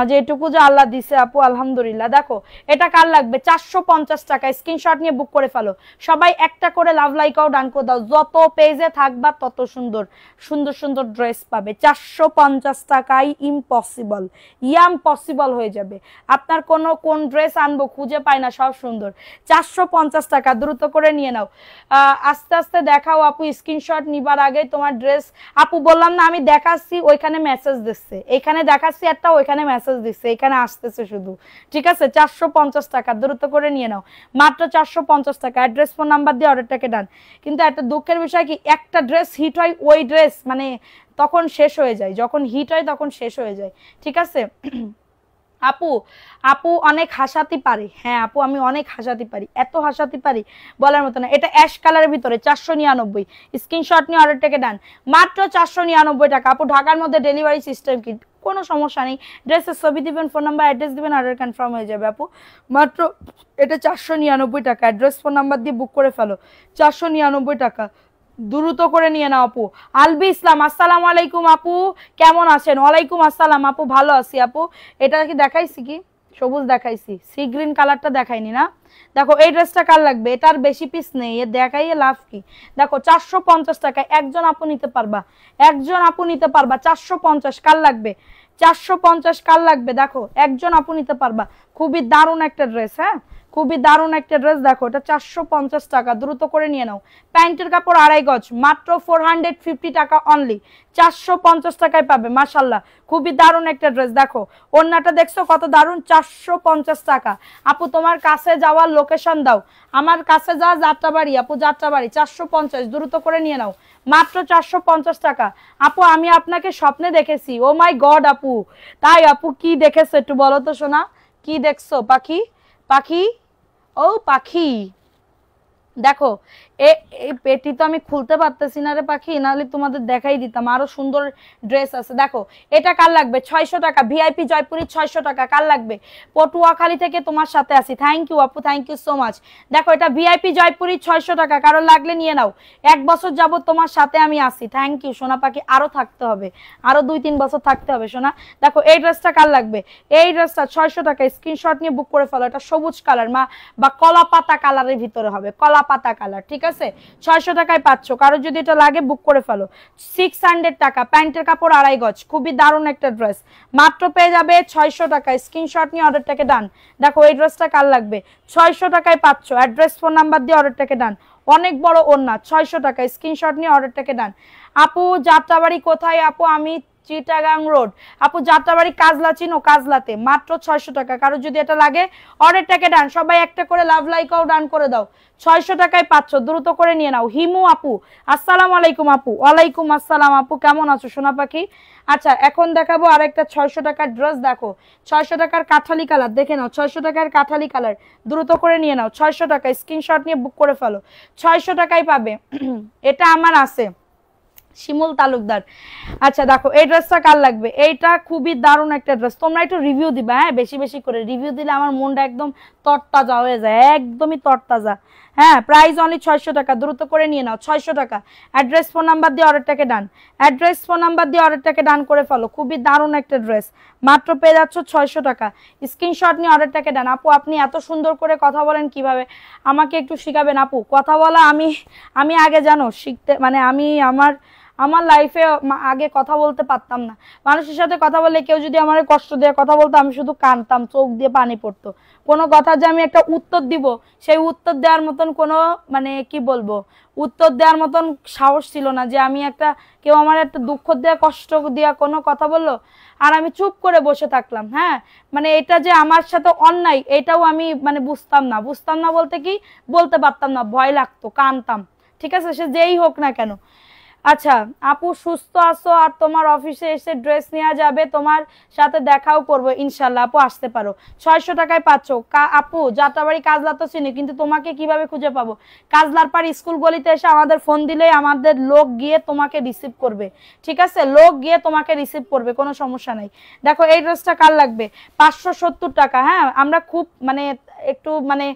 যেটুকু যে আল্লাহ দিছে আপু আলহামদুলিল্লাহ। দেখো এটা কার লাগবে? 450 টাকা, স্ক্রিনশট নিয়ে বুক করে ফেলো। সবাই একটা করে লাভ লাইকাও ডান করে দাও। যত পেজে থাকবা তত সুন্দর সুন্দর সুন্দর ড্রেস পাবে। 450 টাকায় ইম্পসিবল, পসিবল হয়ে যাবে। আপনার কোন ড্রেস আনবো খুঁজে পাই না, সব সুন্দর। 450 টাকা, দ্রুত করে নিয়ে নাও। আস্তে আস্তে দেখাও আপু, স্ক্রিনশট নিবার আগে তোমার ড্রেস। আপু বললাম না আমি দেখাচ্ছি, ওইখানে মেসেজ দিচ্ছে, এখানে দেখাচ্ছি একটা, ওইখানে মেসেজ দিচ্ছে, এখানে আসতেছে শুধু। ঠিক আছে 450 টাকা, দ্রুত করে নিয়ে নাও, মাত্র 450 টাকা। অ্যাড্রেস ফোন নাম্বার দিয়ে অর্ডারটাকে ডান। কিন্তু একটা দুঃখের বিষয় কি, একটা ড্রেস হিট হয়, ওই ড্রেস মানে তখন শেষ হয়ে যায়, যখন হিট হয় তখন শেষ হয়ে যায়। ঠিক আছে আপু, আপু অনেক হাসাতে পারে। হ্যাঁ আপু আমি অনেক হাসাতে পারি, এত হাসাতে পারি বলার মতো না। এটা অ্যাশ কালারের ভিতরে 499, স্ক্রিনশট নিয়ে অর্ডারটাকে ডান, মাত্র 499 টাকা। আপু ঢাকার মধ্যে ডেলিভারি সিস্টেম কি? কোনো সমস্যা নেই, ড্রেসের ছবি দিবেন, ফোন নাম্বার অ্যাড্রেস দিবেন, অর্ডার কনফার্ম হয়ে যাবে আপু। মাত্র এটা 499 টাকা, অ্যাড্রেস ফোন নাম্বার দিয়ে বুক করে ফেলো, 499 টাকা, দ্রুত করে নিয়ে নাও আপু। আলবি ইসলাম আসসালামু আলাইকুম আপু, কেমন আছেন? ওয়ালাইকুম আসসালাম আপু, ভালো আছি আপু। এটা কি দেখাইছি? কি সবুজ দেখাইছি, সি গ্রিন কালারটা দেখাইনি না? দেখো এই ড্রেসটা কার লাগবে? এটার বেশি পিস নেই, এ দেখাইয়ে লাভ কি? দেখো 450 টাকায় একজন আপু নিতে পারবা, একজন আপু নিতে পারবা। 450 কার লাগবে? 450 কার লাগবে? দেখো একজন আপু নিতে পারবা। খুবই দারুণ একটা ড্রেস, হ্যাঁ খুবই দারুণ একটা ড্রেস। দেখো এটা 450 টাকা, দ্রুত করে নিয়ে নাও। প্যান্টের কাপড় 2.5 গজ, মাত্র 450 টাকা অনলি, 450 টাকায় পাবে। মাশাল্লাহ খুবই দারুণ একটা ড্রেস। দেখো ওড়নাটা দেখছো কত দারুণ, 450 টাকা। আপু তোমার কাছে যাওয়ার লোকেশন দাও। আমার কাছে যাওয়া যাত্রাবাড়ি আপু, যাত্রাবাড়ি 450, দ্রুত করে নিয়ে নাও, মাত্র 450 টাকা। আপু আমি আপনাকে স্বপ্নে দেখেছি। ও মাই গড আপু, তাই আপু কি দেখেছো একটু বলো তো সোনা, কি দেখছো? পাখি, পাখি, ও পাখি দেখো এই পেটি তো আমি খুলতে পারতেছি না রে পাখি, নাহলে তোমাদের দেখাই দিতাম, আরো সুন্দর ড্রেস আছে। দেখো এটা কার লাগবে? 600 টাকা, ভিআইপি জয়পুরি 600 টাকা। কার লাগবে? পটুয়াখালী থেকে তোমার সাথে আসি, থ্যাংক ইউ আপু, থ্যাংক ইউ সো মাচ। দেখো এটা ভিআইপি জয়পুরি 600 টাকা, কারণ লাগলে নিয়ে নাও। 1 বছর যাবত তোমার সাথে আমি আসি, থ্যাংক ইউ সোনা পাখি। আরো থাকতে হবে, আরো 2-3 বছর থাকতে হবে সোনা। দেখো এই ড্রেসটা কার লাগবে? এই ড্রেসটা 600 টাকা, স্ক্রিনশট নিয়ে বুক করে ফেলো। এটা সবুজ কালার বা কলা পাতা কালারের ভিতরে হবে, কলা পাতা কালার। ঠিক আছে 600 টাকায় পাচ্ছ, কারো যদি এটা লাগে বুক করে ফেলো। 600 টাকা, প্যান্টের কাপড় 2.5 গজ, খুবই দারুণ একটা ড্রেস, মাত্র পেয়ে যাবে 600 টাকায়। স্ক্রিনশট নিয়ে অর্ডারটাকে ডান। দেখো এই ড্রেসটা কার লাগবে? 600 টাকায় পাচ্ছ, অ্যাড্রেস ফোন নাম্বার দিয়ে অর্ডারটাকে ডান। অনেক বড় ওড়না, 600 টাকা, স্ক্রিনশট নিয়ে অর্ডারটাকে ডান। আপু যাত্রাবাড়ি কোথায়? আপু আমি চিটাগাং রোড। আপু যাত্রাবাড়ি কাজলা চিনো? কাজলাতে, মাত্র 600 টাকা। কারো যদি এটা লাগে অর্ডারটাকে ডান। সবাই একটা করে লাভ লাইকও ডান করে দাও, 600 টাকায় পাচ্ছ, দ্রুত করে নিয়ে নাও। হিমু আপু আসসালামু আলাইকুম আপু। ওয়ালাইকুম আসসালাম আপু, কেমন আছো সোনা পাখি? আচ্ছা এখন দেখাবো আরেকটা 600 টাকার ড্রেস। দেখো 600 টাকার কাঠালি কালার, দেখে নাও 600 টাকার কাঠালি কালার, দ্রুত করে নিয়ে নাও। 600 টাকা, স্ক্রিনশট নিয়ে বুক করে ফেলো, 600 টাকায় পাবে। এটা আমার আছে, শিমুল তালুকদার। আচ্ছা দেখো এই ড্রেসটা কার লাগবে? এইটা খুবই দারুণ একটা ড্রেস, তোমরা একটু রিভিউ দিবা, হ্যাঁ বেশি বেশি করে রিভিউ দিলে আমার মনটা একদম তরতাজা হয়ে যায়, একদমই তরতাজা। হ্যাঁ প্রাইস অনলি 600 টাকা, দ্রুত করে নিয়ে নাও, 600 টাকা। অ্যাড্রেস ফোন নাম্বার দিয়ে অর্ডারটাকে ডান, অ্যাড্রেস ফোন নাম্বার দিয়ে অর্ডারটাকে ডান করে ফেলো। খুবই দারুণ একটা ড্রেস, মাত্র পেয়ে যাচ্ছ 600 টাকা। স্ক্রিনশট নিয়ে অর্ডারটাকে ডান। আপু আপনি এত সুন্দর করে কথা বলেন কিভাবে, আমাকে একটু শিখাবেন আপু কথা বলা? আমি আগে জানো শিখতে, মানে আমার লাইফে আগে কথা বলতে পারতাম না, মানুষের সাথে কথা বলে কেউ যদি আমার কষ্ট দিয়ে কথা বলতো আমি শুধু কানতাম, চোখ দিয়ে পানি পড়তো। কোনো কথা যে আমি একটা উত্তর দিব, সেই উত্তর দেওয়ার মতন কোনো মানে কি বলবো, উত্তর দেওয়ার মতন সাহস ছিল না, যে আমি একটা কেউ আমার একটা দুঃখ দেওয়া কষ্ট দেওয়া কোনো কথা বললো আর আমি চুপ করে বসে থাকলাম। হ্যাঁ, মানে এটা যে আমার সাথে অন্যায় এটাও আমি মানে বুঝতাম না বলতে কি বলতে পারতাম না, ভয় লাগতো, কানতাম। ঠিক আছে, সে যেই হোক না কেন। আচ্ছা আপু সুস্থ আছো আর তোমার অফিসে এসে ড্রেস নেওয়া যাবে, তোমার সাথে দেখাও করবো ইনশাল্লাহ। আপু আসতে পারো, 600 টাকায় পাচ্ছ। আপু যাত্রাবাড়ি কাজলা তো চিনি, কিন্তু তোমাকে কিভাবে খুঁজে পাবো? কাজলার পাড় স্কুল গলিতে এসে আমাদের ফোন দিলেই আমাদের লোক গিয়ে তোমাকে রিসিভ করবে। ঠিক আছে, লোক গিয়ে তোমাকে রিসিভ করবে, কোনো সমস্যা নাই। দেখো এই ড্রেসটা কার লাগবে? 570 টাকা। হ্যাঁ, আমরা খুব মানে একটু মানে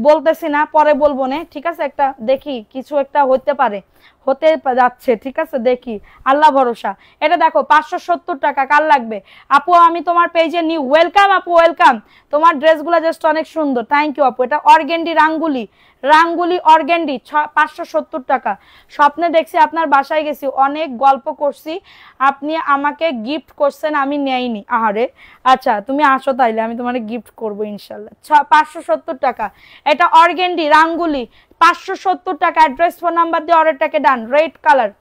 বলতেছি না, পরে বলবো না। ঠিক আছে, একটা দেখি কিছু একটা হতে পারে, হতে যাচ্ছে। ঠিক আছে, দেখি, আল্লাহ ভরসা। এটা দেখো 570 টাকা। কার লাগবে? আপু আমি তোমার পেজে নিউ। ওয়েলকাম আপু, ওয়েলকাম। তোমার ড্রেসগুলো জাস্ট অনেক সুন্দর, থ্যাংক ইউ আপু। এটা অর্গেন্ডি রাঙ্গুলি অর্গেন্ডি, 570 টাকা। স্বপ্নে দেখছি আপনার বাসায় গেছি, অনেক গল্প করছি, আপনি আমাকে গিফট করছেন, আমি নেইনি। আহারে, আচ্ছা তুমি আসো তাইলে আমি তোমাকে গিফট করবো ইনশাল্লাহ। 570 টাকা। এটা অর্গেন্ডি রাঙ্গুলি, 570 টাকা। অ্যাড্রেস ফোন নাম্বার দিয়ে অর্ডারটাকে ডান। Red colour.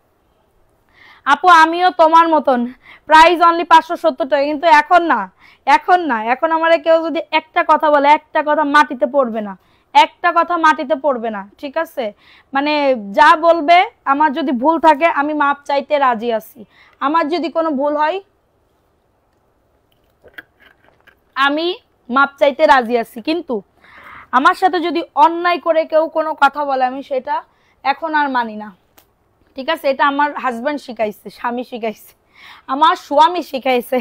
আপু আমিও তোমার মতন, প্রাইস অনলি 570 টাকা। কিন্তু এখন না, এখন আমার কেউ যদি একটা কথা বলে, একটা কথা মাটিতে পড়বে না, একটা কথা মাটিতে পড়বে না। ঠিক আছে, মানে যা বলবে, আমার যদি ভুল থাকে আমি মাপ চাইতে রাজি আছি। আমার যদি কোনো ভুল হয় আমি মাপ চাইতে রাজি আছি, কিন্তু আমার সাথে যদি অন্যায় করে কেউ কোনো কথা বলে আমি সেটা এখন আর মানি না। ঠিক আছে, এটা আমার হাজব্যান্ড শিখাইছে, স্বামী শিখাইছে, আমার স্বামী শিখাইছে।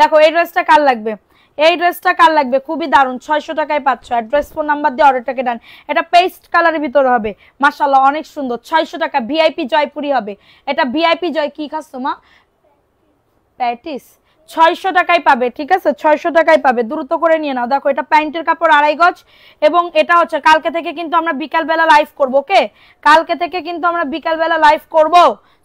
দেখো এই ড্রেসটা কার লাগবে? এই ড্রেসটা কার লাগবে? খুবই দারুণ, 600 টাকায় পাচ্ছ। অ্যাড্রেস ফোন নাম্বার দিয়ে অর্ডারটাকে ডান। এটা পেস্ট কালারের ভিতরে হবে, মাশাআল্লাহ অনেক সুন্দর। 600 টাকা। ভিআইপি জয়পুরি হবে এটা। ভিআইপি জয় কি খাচ্ছ মা? প্যাটিস। 600 টাকায় পাবে। ঠিক আছে, 600 টাকায় পাবে, দ্রুত করে নিয়ে নাও। দেখো এটা প্যান্টের কাপড় 2.5 গজ, এবং এটা হচ্ছে কালকে থেকে কিন্তু আমরা বিকালবেলা লাইভ করব। ওকে, কালকে থেকে কিন্তু আমরা বিকালবেলা লাইভ করব।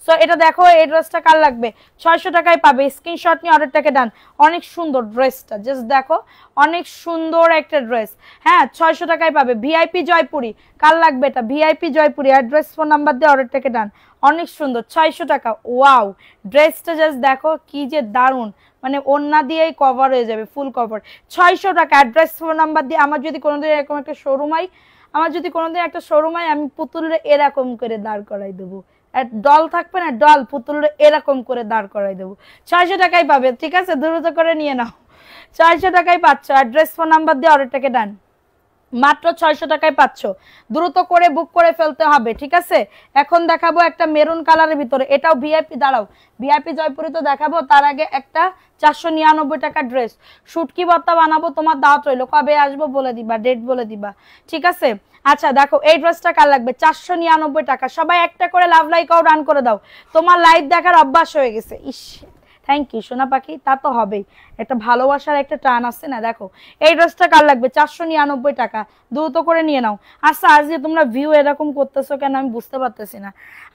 সো এটা দেখো, এই ড্রেসটা কার লাগবে? 600 টাকায় পাবে। স্ক্রিনশট নিয়ে অর্ডারটাকে ডান। অনেক সুন্দর ড্রেসটা, জাস্ট দেখো, অনেক সুন্দর একটা ড্রেস। হ্যাঁ, 600 টাকায় পাবে। ভিআইপি জয়পুরি। কার লাগবে এটা? VIP Jaipuri. Address phone number দিয়ে অর্ডারটাকে ডান। অনেক সুন্দর, 600 টাকা। ওয়াও, ড্রেসটা জাস্ট দেখো কি যে দারুণ, মানে ওন্না দিয়েই কভার হয়ে যাবে, ফুল কভার। 600 টাকা। অ্যাড্রেস ফোন নাম্বার দিয়ে। আমার যদি কোনোদিন এরকম একটা শোরুম হয়, আমি পুতুলের এরকম করে দাঁড় করাই দেবো। ডল থাকবে না, ডল পুতুলের এরকম করে দাঁড় করাই দেবো। 600 টাকায় পাবে। ঠিক আছে, দ্রুত করে নিয়ে নাও, 600 টাকায় পাচ্ছ। অ্যাড্রেস ফোন নাম্বার দিয়ে অর্ডারটাকে ডান। মাত্র 600 টাকায় পাচ্ছ, দ্রুত করে বুক করে ফেলতে হবে। ঠিক আছে, এখন দেখাবো একটা মেরুন কালারের ভিতরে, এটাও ভিআইপি। দাঁড়াও, ভিআইপি জয়পুরি তো দেখাবো, তার আগে একটা 499 টাকা ড্রেস। শুটকি ভর্তা বানাবো, তোমার দাওয়াত রইলো, কবে আসবো বলে দিবা, ডেট বলে দিবা। ঠিক আছে, আচ্ছা দেখো এই ড্রেসটা কার লাগবে? 499 টাকা। সবাই একটা করে লাভ লাইকও রান করে দাও, তোমার লাইভ দেখার অভ্যাস হয়ে গেছে। ইস, থ্যাংক ইউ সোনা পাখি, তা তো হবেই, একটা ভালোবাসার একটা টান আছে না। দেখো এই ড্রেসটা কার লাগবে? 499 টাকা, দ্রুত করে নিয়ে নাও। আচ্ছা আজ যে তোমরা ভিউ এরকম করতেছো কেন আমি বুঝতে পারতেছি না।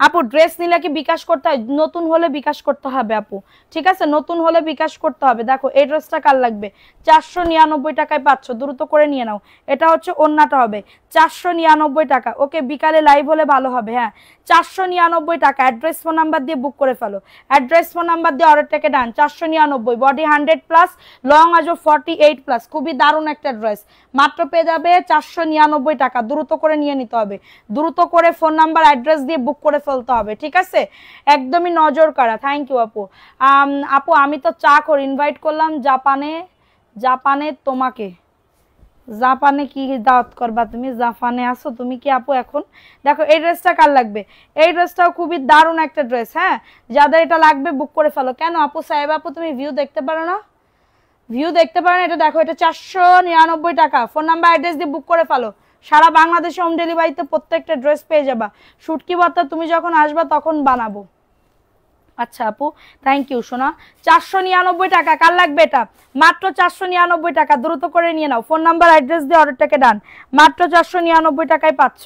আপু ড্রেস নিলে কি বিকাশ করতে হয়? নতুন হলে বিকাশ করতে হবে আপু। ঠিক আছে, নতুন হলে বিকাশ করতে হবে। দেখো এই ড্রেসটা কার লাগবে? 499 টাকায় পাচ্ছ, দ্রুত করে নিয়ে নাও। এটা হচ্ছে ওন্নাটা হবে 499 টাকা। ওকে, বিকালে লাইভ হলে ভালো হবে। হ্যাঁ, 499 টাকা। অ্যাড্রেস ফোন নাম্বার দিয়ে বুক করে ফেলো। অ্যাড্রেস ফোন নাম্বার দিয়ে অর্ডারটাকে ডান। 499, বডি 100 প্লাস, লং আজও 48 প্লাস। খুবই দারুণ একটা ড্রেস, মাত্র পেয়ে যাবে 499 টাকা। দ্রুত করে নিয়ে নিতে হবে, দ্রুত করে ফোন নাম্বার অ্যাড্রেস দিয়ে বুক করে ফেলতে হবে। ঠিক আছে, একদমই নজর কাড়া। থ্যাংক ইউ আপু। আপু আমি তো চা করে ইনভাইট করলাম জাপানে তোমাকে। জাপানে কি দাওয়াত করবা তুমি? জাপানে আসো তুমি কি আপু এখন? দেখো এই ড্রেসটা কার লাগবে? এই ড্রেসটাও খুবই দারুণ একটা ড্রেস। হ্যাঁ, যাদের এটা লাগবে বুক করে ফেলো। কেন আপু সাহেব আপু তুমি ভিউ দেখতে পারো না? ভিউ দেখতে পারো না? এটা দেখো, এটা 499 টাকা। ফোন নাম্বার অ্যাড্রেস দিয়ে বুক করে ফেলো। সারা বাংলাদেশে হোম ডেলিভারিতে প্রত্যেকটা ড্রেস পেয়ে যাবা। শুটকি ভর্তা তুমি যখন আসবা তখন বানাবো। আচ্ছা আপু, থ্যাংক ইউ সোনা। 499 টাকা। কার লাগবে এটা? মাত্র 499 টাকা, দ্রুত করে নিয়ে নাও। ফোন নাম্বার অ্যাড্রেস দিয়ে অর্ডারটাকে ডান। মাত্র 499 টাকায় পাচ্ছ।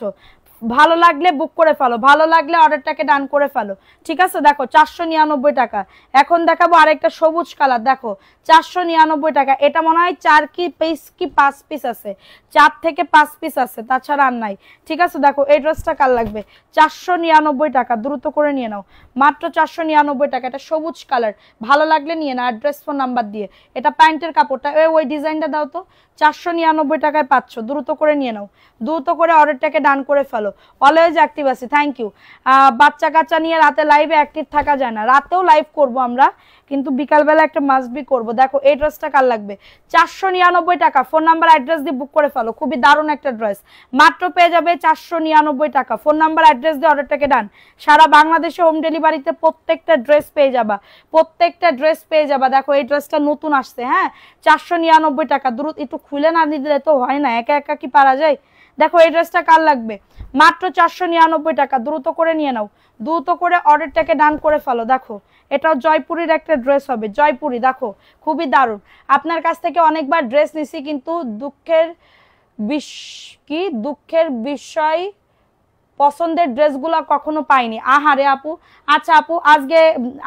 ভালো লাগলে বুক করে ফেলো, ভালো লাগলে অর্ডারটাকে ডান করে ফেলো, ঠিক আছে। দেখো 499 টাকা। এখন দেখাবো আরেকটা সবুজ কালার, দেখো 499 টাকা। এটা মনে হয় 4 কি পিস কি 5 পিস আছে, 4 থেকে 5 পিস আছে, তাছাড়া আর নাই, ঠিক আছে। দেখো এই ড্রেসটা কার লাগবে, 499 টাকা, দ্রুত করে নিয়ে নাও, মাত্র 499 টাকা। এটা সবুজ কালার, ভালো লাগলে নিয়ে নাও অ্যাড্রেস ফোন নাম্বার দিয়ে। এটা প্যান্টের কাপড়টা, ওই ডিজাইনটা দাও তো, 499 টাকায় পাচ্ছ, দ্রুত করে নিয়ে নাও, দ্রুত করে অর্ডারটাকে ডান করে ফেলো। অলওয়েজ অ্যাক্টিভ আছি, থ্যাংক ইউ। বাচ্চা কাচ্চা নিয়ে রাতে লাইভে অ্যাক্টিভ থাকা যায় না, রাতেও লাইভ করব আমরা, কিন্তু বিকালবেলা একটা মাস্টবি করব। দেখো এই ড্রেসটা কার লাগবে, 499 টাকা, ফোন নাম্বার অ্যাড্রেস দিয়ে বুক করে ফেলো, খুবই দারুণ একটা ড্রেস, মাত্র পেয়ে যাবে 499 টাকা। ফোন নাম্বার অ্যাড্রেস দিয়ে অর্ডারটাকে ডান। সারা বাংলাদেশে হোম ডেলিভারিতে প্রত্যেকটা ড্রেস পেয়ে যাবা, প্রত্যেকটা ড্রেস পেয়ে যাবা। দেখো এই ড্রেসটা নতুন আসছে, হ্যাঁ 499 টাকা। দ্রুত একটু খুলে না দিলে তো হয় না, একা একা কি পারা যায়। দেখো এই ড্রেসটা কার লাগবে, মাত্র 499 টাকা, দ্রুত করে নিয়ে নাও, দ্রুত করে অর্ডারটাকে ডান করে ফেলো। দেখো এটাও জয়পুরের একটা ড্রেস হবে, জয়পুরি, দেখো খুবই দারুণ। আপনার কাছ থেকে অনেকবার ড্রেস নিছি, কিন্তু দুঃখের বিষয় পছন্দের ড্রেসগুলো কখনো পাইনি। আহারে আপু, আচ্ছা আপু আজকে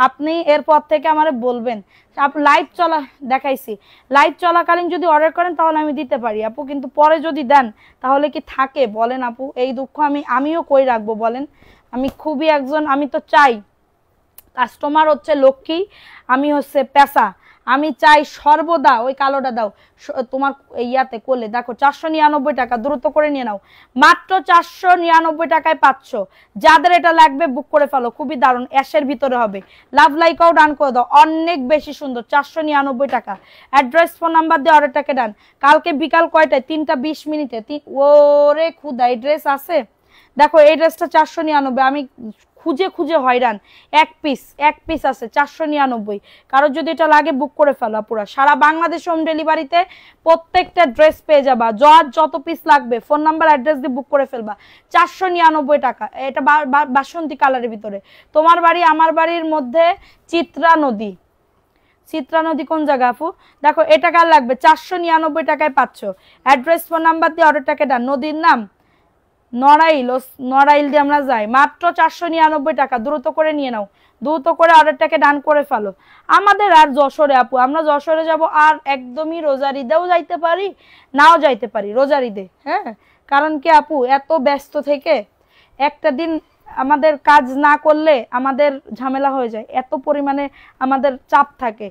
আপনি এরপর থেকে আমারে বলবেন, আপু লাইভ চলা দেখাইছি, লাইভ চলাকালীন যদি অর্ডার করেন তাহলে আমি দিতে পারি আপু, কিন্তু পরে যদি দেন তাহলে কি থাকে বলেন আপু, এই দুঃখ আমিও কই রাখবো বলেন। আমি খুবই একজন, আমি তো চাই কাস্টমার হচ্ছে লক্ষ্মী, আমি হচ্ছে পেশা, আমি চাই সর্বদা। ওই কালোটা দাও তোমার ইয়াতে কোলে, দেখো 499 টাকা, দ্রুত করে নিয়ে নাও, মাত্র 499 টাকায় পাচ্ছ। যাদের এটা লাগবে বুক করে ফেলো, খুবই দারুণ, অ্যাশের ভিতরে হবে, লাভ লাইকাও ডান করে দাও, অনেক বেশি সুন্দর, 499 টাকা। অ্যাড্রেস ফোন নাম্বার দিয়ে অর্ডারটাকে ডান। কালকে বিকাল কয়টায়, 3টা 20 মিনিটে। ওরে খুদা, এই ড্রেস আছে, দেখো এই ড্রেসটা 499, আমি খুঁজে খুঁজে হয়রান, এক পিস আছে 499। কারো যদি এটা লাগে বুক করে ফেলো পুরা, সারা বাংলাদেশ হোম ডেলিভারিতে প্রত্যেকটা ড্রেস পেয়ে যাবা, যত পিস লাগবে ফোন নাম্বার অ্যাড্রেস দিয়ে বুক করে ফেলবা, 499 টাকা। এটা বাসন্তী কালারের ভিতরে, তোমার বাড়ি আমার বাড়ির মধ্যে চিত্রা নদী, চিত্রা নদী কোন জায়গা আপু। দেখো এটা কার লাগবে, 499 টাকায় পাচ্ছ। অ্যাড্রেস ফোন নাম্বার দিয়ে অর্ডারটাকে ডান। নদীর নাম নড়াইল দিয়ে আমরা যাই, মাত্র 499 টাকা, দ্রুত করে নিয়ে নাও, দ্রুত করে অর্ডারটাকে ডান করে ফেলো। আমাদের আর যশোরে আপু, আমরা যশোরে যাব আর একদমই রোজার ঈদেও যাইতে পারি, নাও যাইতে পারি রোজার ঈদে, হ্যাঁ। কারণ কি আপু, এত ব্যস্ত থেকে একটা দিন আমাদের কাজ না করলে আমাদের ঝামেলা হয়ে যায়, এত পরিমাণে আমাদের চাপ থাকে।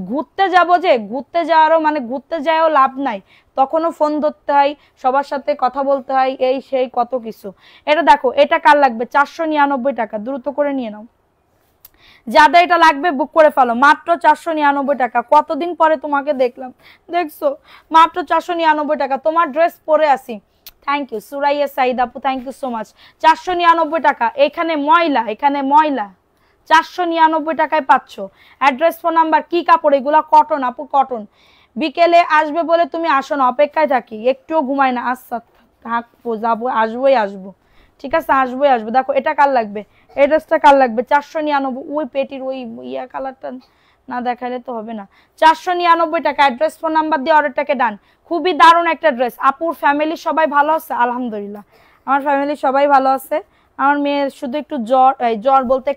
ঘুরতে যাব, যে ঘুরতে যাওয়ারও মানে ঘুরতে যাওয়াও লাভ নাই, তখনও ফোন ধরতে হয়, সবার সাথে কথা বলতে হয়, এই সেই কত কিছু। এটা দেখো এটা কার লাগবে, 499 টাকা, দ্রুত করে নিয়ে নাও। যাদের এটা লাগবে বুক করে ফেলো, মাত্র 499 টাকা। কতদিন পরে তোমাকে দেখলাম, দেখছো, মাত্র 499 টাকা। তোমার ড্রেস পরে আসি, থ্যাংক ইউ সুরাইয়া সাইদ আপু, থ্যাংক ইউ সো মাচ। 499 টাকা, এখানে ময়লা, 499 টাকায় পাচ্ছ। অ্যাড্রেস ফোন নাম্বার, কি কাপড় এগুলা, কটন আপু, কটন। বিকেলে আসবে বলে তুমি আসো না, অপেক্ষায় থাকি, একটুও ঘুমাই না। আচ্ছা থাকবো, যাবো, আসবো, ঠিক আছে, আসবো। দেখো এটা কার লাগবে, এই ড্রেসটা কার লাগবে, 499। ওই পেটির ওই ইয়া কালারটা না দেখালে তো হবে না, 499 টাকা। অ্যাড্রেস ফোন নাম্বার দিয়ে অর্ডারটাকে ডান। খুবই দারুণ একটা ড্রেস। আপুর ফ্যামিলি সবাই ভালো আছে? আলহামদুলিল্লাহ, আমার ফ্যামিলি সবাই ভালো আছে। আমার মেয়ের শুধু একটু জ্বর বলতে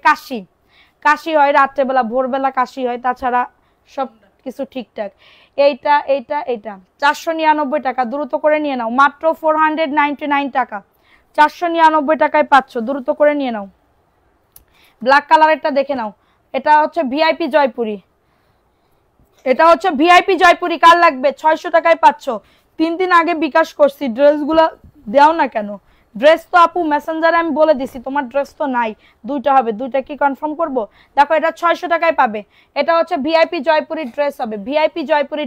কাশি হয়, রাত্রেবেলা ভোরবেলা কাশি হয়, তাছাড়া সব কিছু ঠিকঠাক। এইটা 499 টাকা, দ্রুত করে নিয়ে নাও, মাত্র 499 টাকা, 499 টাকায় পাচ্ছ, দ্রুত করে নিয়ে নাও। ব্ল্যাক কালারেরটা দেখে নাও, এটা হচ্ছে ভিআইপি জয়পুরি, কার লাগবে, 600 টাকায় পাচ্ছ। 3 দিন আগে বিকাশ করছি, ড্রেসগুলো দেও না কেন? ড্রেস তো আপু মেসেঞ্জারে আমি বলে দিছি, তোমার ড্রেস তো নাই, দুইটা হবে, দুইটা কি কনফার্ম করব? দেখো এটা 600 টাকায় পাবে। এটা হচ্ছে ভিআইপি জয়পুরি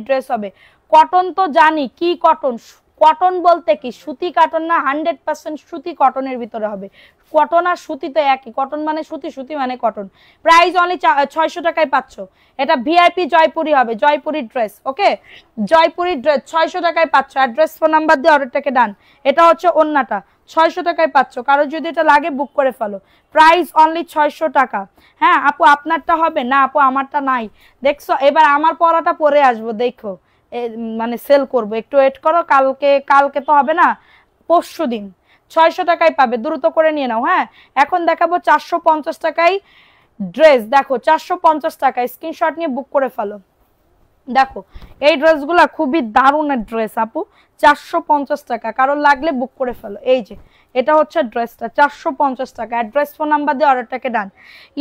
ড্রেস হবে, কটন তো জানি কি কটন, কটন বলতে কি সুতি কটন না, 100% সুতি কটনের ভিতরে হবে। কটন আর সুতি তো একই, কটন মানে সুতি, সুতি মানে কটন। প্রাইস অনলি 600 টাকায় পাচ্ছ। এটা ভিআইপি জয়পুরি হবে, জয়পুরি ড্রেস, ওকে, জয়পুরি ড্রেস 600 টাকায় পাচ্ছ। অ্যাড্রেস ফোন নাম্বার দিয়ে অর্ডারটাকে ডান। এটা হচ্ছে ওন্নাটা, 600 টাকায় পাচ্ছ। কারো যদি এটা লাগে বুক করে ফেলো, প্রাইস অনলি 600 টাকা। হ্যাঁ আপু আপনারটা হবে না আপু, আমারটা নাই, দেখছো। এবার আমার পরাটা পরে আসবো, দেখো মানে সেল করব, একটু ওয়েট করো, কালকে তো হবে না, 600 টাকায় পাবে, দ্রুত করে নিয়ে নাও। হ্যাঁ, এখন দেখাবো 450 টাকায় ড্রেস। দেখো 450 টাকায়, স্ক্রিনশট নিয়ে বুক করে ফেলো। দেখো এই ড্রেসগুলা খুবই দারুণ ড্রেস আপু, 450 টাকা, কারণ লাগলে বুক করে ফেলো। এই যে এটা হচ্ছে ড্রেসটা 450 টাকা। অ্যাড্রেস ফোন নাম্বার দিয়ে অর্ডারটাকে ডান।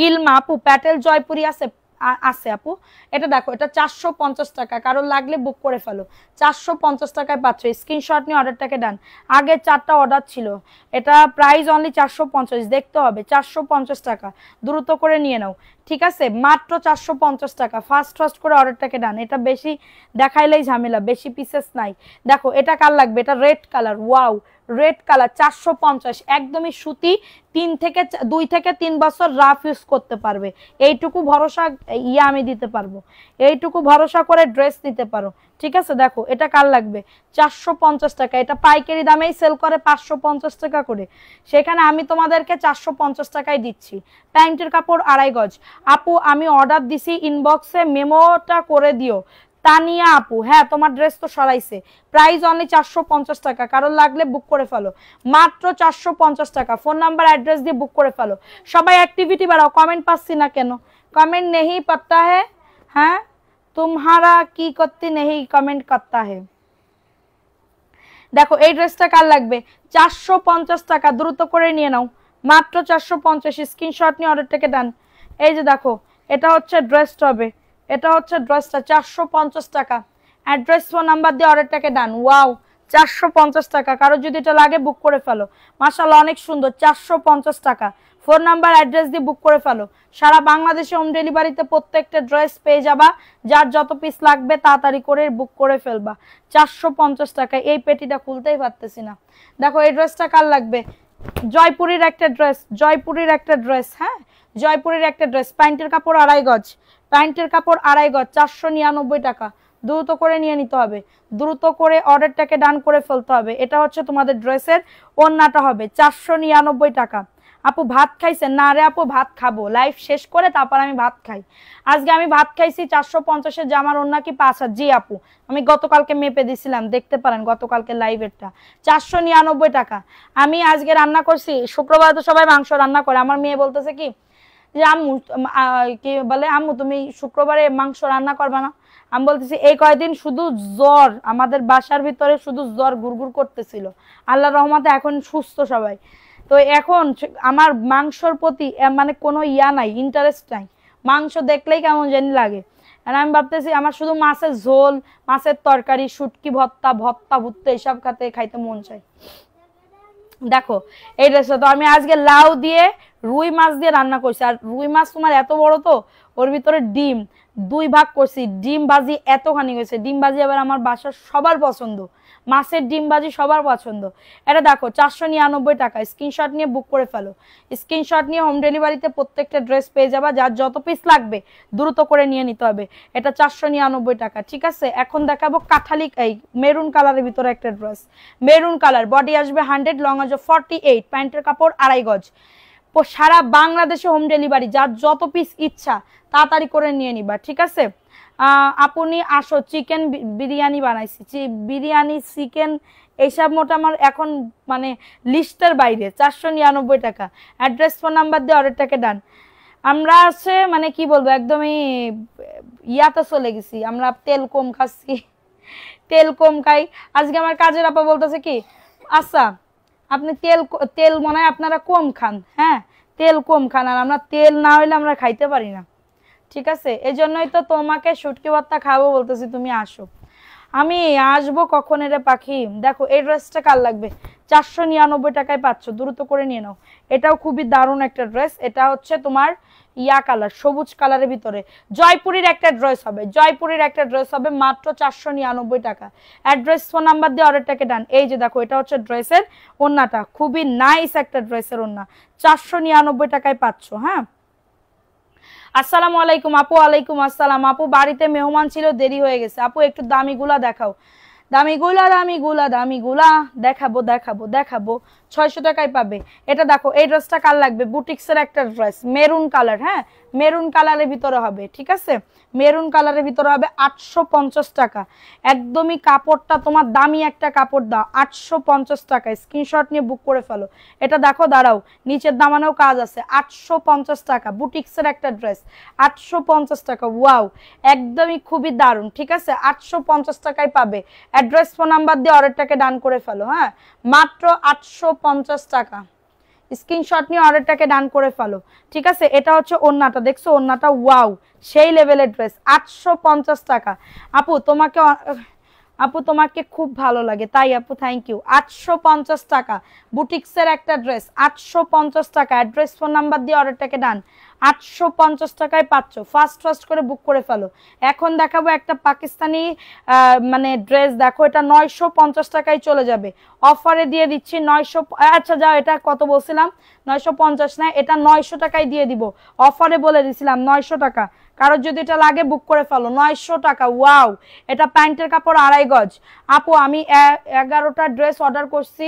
ইলমা আপু প্যাটেল জয়পুরি আছে আছে আপু, এটা দেখো এটা 450 টাকা, কারণ লাগলে বুক করে ফেলো। 450 টাকায় পাচ্ছ, স্ক্রিনশট নিয়ে অর্ডারটাকে ডান। আগে 4টা অর্ডার ছিল, এটা প্রাইস অনলি 450, দেখতে হবে 450 টাকা, দ্রুত করে নিয়ে নাও। ঠিক আছে, মাত্র 450 টাকা। ফার্স্ট ফার্স্ট করে অর্ডারটাকে ডান, এটা বেশি দেখাইলেই ঝামেলা, বেশি পিসেস নাই। দেখো এটা কার লাগবে, এটা red colour, wow red colour 450, একদমই সুতি, 2 থেকে 3 বছর রাফ ইউজ করতে পারবে, এইটুকু ভরসা আমি দিতে পারবো, এইটুকু ভরসা করে ড্রেস নিতে পারো। ঠিক আছে, দেখো এটা কার লাগবে, 450 টাকা, এটা পাইকারি দামেই সেল করে 550 টাকা করে, সেখানে আমি তোমাদেরকে 450 টাকায় দিচ্ছি। প্যান্টের কাপড় 2.5 গজ। আপু আমি অর্ডার দিছি, ইনবক্সে মেমোটা করে দিও। তানিয়া আপু, হ্যাঁ তোমার ড্রেস তো সরাইছে, প্রাইস অনলি 450 টাকা, কারণ লাগলে বুক করে ফেলো, মাত্র 450 টাকা। ফোন নাম্বার অ্যাড্রেস দিয়ে বুক করে ফেলো। সবাই অ্যাক্টিভিটি বাড়াও, কমেন্ট পাচ্ছি না কেন, কমেন্ট নেই পাত্তা है, হ্যাঁ तुम्हारा কি করতে নেই কমেন্ট করতা है। দেখো এই ড্রেসটা কার লাগবে, 450 টাকা, দ্রুত করে নিয়ে নাও, মাত্র 450, স্ক্রিনশট নিয়ে অর্ডারটাকে ডান। এই যে দেখো এটা হচ্ছে ড্রেসটা হবে, এটা হচ্ছে ড্রেসটা 450 টাকা। অ্যাড্রেস ফোন নাম্বার দিয়ে অর্ডারটাকে ডান। ওয়াও 450 টাকা, কারো যদি এটা লাগে বুক করে ফেলো। মাশাআল্লাহ অনেক সুন্দর, 450 টাকা। ফোন নাম্বার অ্যাড্রেস দিয়ে বুক করে ফেলো। সারা বাংলাদেশে হোম ডেলিভারিতে প্রত্যেকটা ড্রেস পেয়ে যাবা, যার যত পিস লাগবে তাড়াতাড়ি করে বুক করে ফেলবা। 450 টাকা, এই পেটিটা খুলতেই পারতেছি না। দেখো এই ড্রেসটা কার লাগবে, জয়পুরের একটা ড্রেস, জয়পুরের একটা ড্রেস, হ্যাঁ জয়পুরের একটা ড্রেস, প্যান্টের কাপড় 2.5 গজ, প্যান্টের কাপড় 2.5 গজ, 499 টাকা, দ্রুত করে নিয়ে নিতে হবে, দ্রুত করে অর্ডারটাকে ডান করে ফেলতে হবে। এটা হচ্ছে তোমাদের ড্রেসের ওড়নাটা হবে 499 টাকা। আপু ভাত খাইছেন? না রে আপু, ভাত খাবো, লাইভ শেষ করে তারপর আমি ভাত খাই। আজকে আমি ভাত খাইছি 450-এর জামার ওড়না কি 5 হাত? জি আপু, আমি গতকালকে মেপে দিছিলাম, দেখতে পারেন গতকালকে লাইভেরটা, 499 টাকা। আমি আজকে রান্না করছি, শুক্রবার তো সবাই মাংস রান্না করে, আমার মেয়ে বলতেছে কি যে আম্মু কি বলে, আম্মু তুমি শুক্রবারে মাংস রান্না করবা না? আমি বলতেছি এই কয়দিন শুধু জ্বর, আমাদের বাসার ভিতরে শুধু জ্বর গুড়গুড় করতেছিল, আল্লাহর রহমতে এখন সুস্থ সবাই। তো এখন আমার মাংসর প্রতি মানে কোনো নাই, ইন্টারেস্ট নাই, মাংস দেখলেই কেমন জানি লাগে। আর আমি ভাবতেছি আমার শুধু মাছের ঝোল, মাছের তরকারি, শুটকি ভর্তা, ভর্তা ভুত্তা এসব খাইতে মন চাই। দেখো এই ড্রেসটা তো আমি আজকে লাউ দিয়ে রুই মাছ দিয়ে রান্না করছি, আর রুই মাছ তোমার এত বড় তো, ওর ভিতরে ডিম 2 ভাগ করছি, ডিম ভাজি এতখানি হয়েছে। ডিম ভাজি আবার আমার বাসার সবার পছন্দ, মাছের ডিম ভাজি সবার পছন্দ। এটা দেখো 499 টাকা, স্ক্রিনশট নিয়ে বুক করে ফেলো। স্ক্রিনশট নিয়ে হোম ডেলিভারিতে প্রত্যেকটা ড্রেস পেয়ে যাবা, যার যত পিস লাগবে দ্রুত করে নিয়ে নিতে হবে। এটা 499 টাকা। ঠিক আছে, এখন দেখাবো কাঠালি, এই মেরুন কালারের ভিতরে একটা ড্রেস, মেরুন কালার, বডি আসবে 100, লং আসবে 48, প্যান্টের কাপড় 2.5 গজ। সারা বাংলাদেশে হোম ডেলিভারি, যার যত পিস ইচ্ছা তাড়াতাড়ি করে নিয়ে নিবা। ঠিক আছে, আপনি আসো, চিকেন বিরিয়ানি বানাইছি, বিরিয়ানি চিকেন এইসব মোটা আমার এখন মানে লিস্টের বাইরে, 499 টাকা। অ্যাড্রেস ফোন নাম্বার দিয়ে অর্ডারটাকে ডান। আমরা আছে মানে কি বলবো, একদমই ইয়াতে চলে গেছি, আমরা তেল কম খাচ্ছি, তেল কম খাই। আজকে আমার কাজের আপা বলতেছে কি, আচ্ছা আপনি তেল মনে হয় আপনারা কম খান, হ্যাঁ তেল কম খান, আর আমরা তেল না হইলে আমরা খাইতে পারি না। ঠিক আছে, এই জন্যই তো তোমাকে শুটকি ভর্তা খাবো বলতেছি, তুমি আসো। আমি আসবো কখন রে পাখি। দেখো এই ড্রেসটা কার লাগবে, 499 টাকায় পাচ্ছ, দ্রুত করে নিয়ে নাও। এটাও খুবই দারুণ একটা ড্রেস, এটা হচ্ছে তোমার ইয়া কালার, সবুজ কালারের ভিতরে, জয়পুরের একটা ড্রেস হবে, জয়পুরের একটা ড্রেস হবে, মাত্র 499 টাকা। অ্যাড্রেস ফোন নাম্বার দিয়ে অর্ডারটাকে ডান। এই যে দেখো এটা হচ্ছে ড্রেসের ওড়নাটা, খুবই নাইস একটা ড্রেসের ওড়না, 499 টাকায় পাচ্ছ। হ্যাঁ, আসসালামু আলাইকুম আপু। ওয়ালাইকুম আসসালাম আপু, বাড়িতে মেহমান ছিল, দেরি হয়ে গেছে আপু, একটু দামিগুলা দেখাও। দামিগুলা দামিগুলা দামিগুলা দেখাবো দেখাবো দেখাবো, 600 টাকায় পাবে। এটা দেখো এই ড্রেসটা কার লাগবে, বুটিক্সের একটা ড্রেস, মেরুন কালার, হ্যাঁ মেরুন কালারের ভিতরে হবে, ঠিক আছে মেরুন কালারের ভিতরে হবে 850 টাকা। একদমই কাপড়টা তোমার দামি একটা কাপড় দাও, 850 টাকা। স্ক্রিনশট নিয়ে বুক করে ফেলো। এটা দেখো দাঁড়াও, নিচের দামানেও কাজ আছে, 850 টাকা বুটিক্সের একটা ড্রেস, 850 টাকা। ওয়াও, একদমই খুবই দারুণ, ঠিক আছে 850 টাকায় পাবে। অ্যাড্রেস ফোন নাম্বার দিয়ে অর্ডারটাকে ডান করে ফেলো, হ্যাঁ মাত্র 850 টাকা। স্ক্রিনশট নিয়ে অর্ডারটাকে ডান করে ফেলো, ঠিক আছে। এটা হচ্ছে ওন্নাটা, দেখছো ওন্নাটা, ওয়াও সেই লেভেলের ড্রেস, 850 টাকা। আপু তোমাকে খুব ভালো লাগে তাই আপু, থ্যাংক ইউ। 850 টাকা বুটিক্সের একটা ড্রেস, 850 টাকা। অ্যাড্রেস ফোন নাম্বার দিয়ে অর্ডারটাকে ডান, 850 টাকায় পাচ্ছ। ফাস্ট করে বুক করে ফেলো। এখন দেখাবো একটা পাকিস্তানি মানে ড্রেস, দেখো এটা 950 টাকায় চলে যাবে, অফারে দিয়ে দিচ্ছি 900। আচ্ছা যাও, এটা কত বলছিলাম, 950 না, এটা 900 টাকায় দিয়ে দিব, অফারে বলে দিছিলাম 900 টাকা। কারোর যদি এটা লাগে বুক করে ফেলো, 900 টাকা। ওয়াও, এটা প্যান্টের কাপড় 2.5 গজ। আপু আমি 11টা ড্রেস অর্ডার করছি,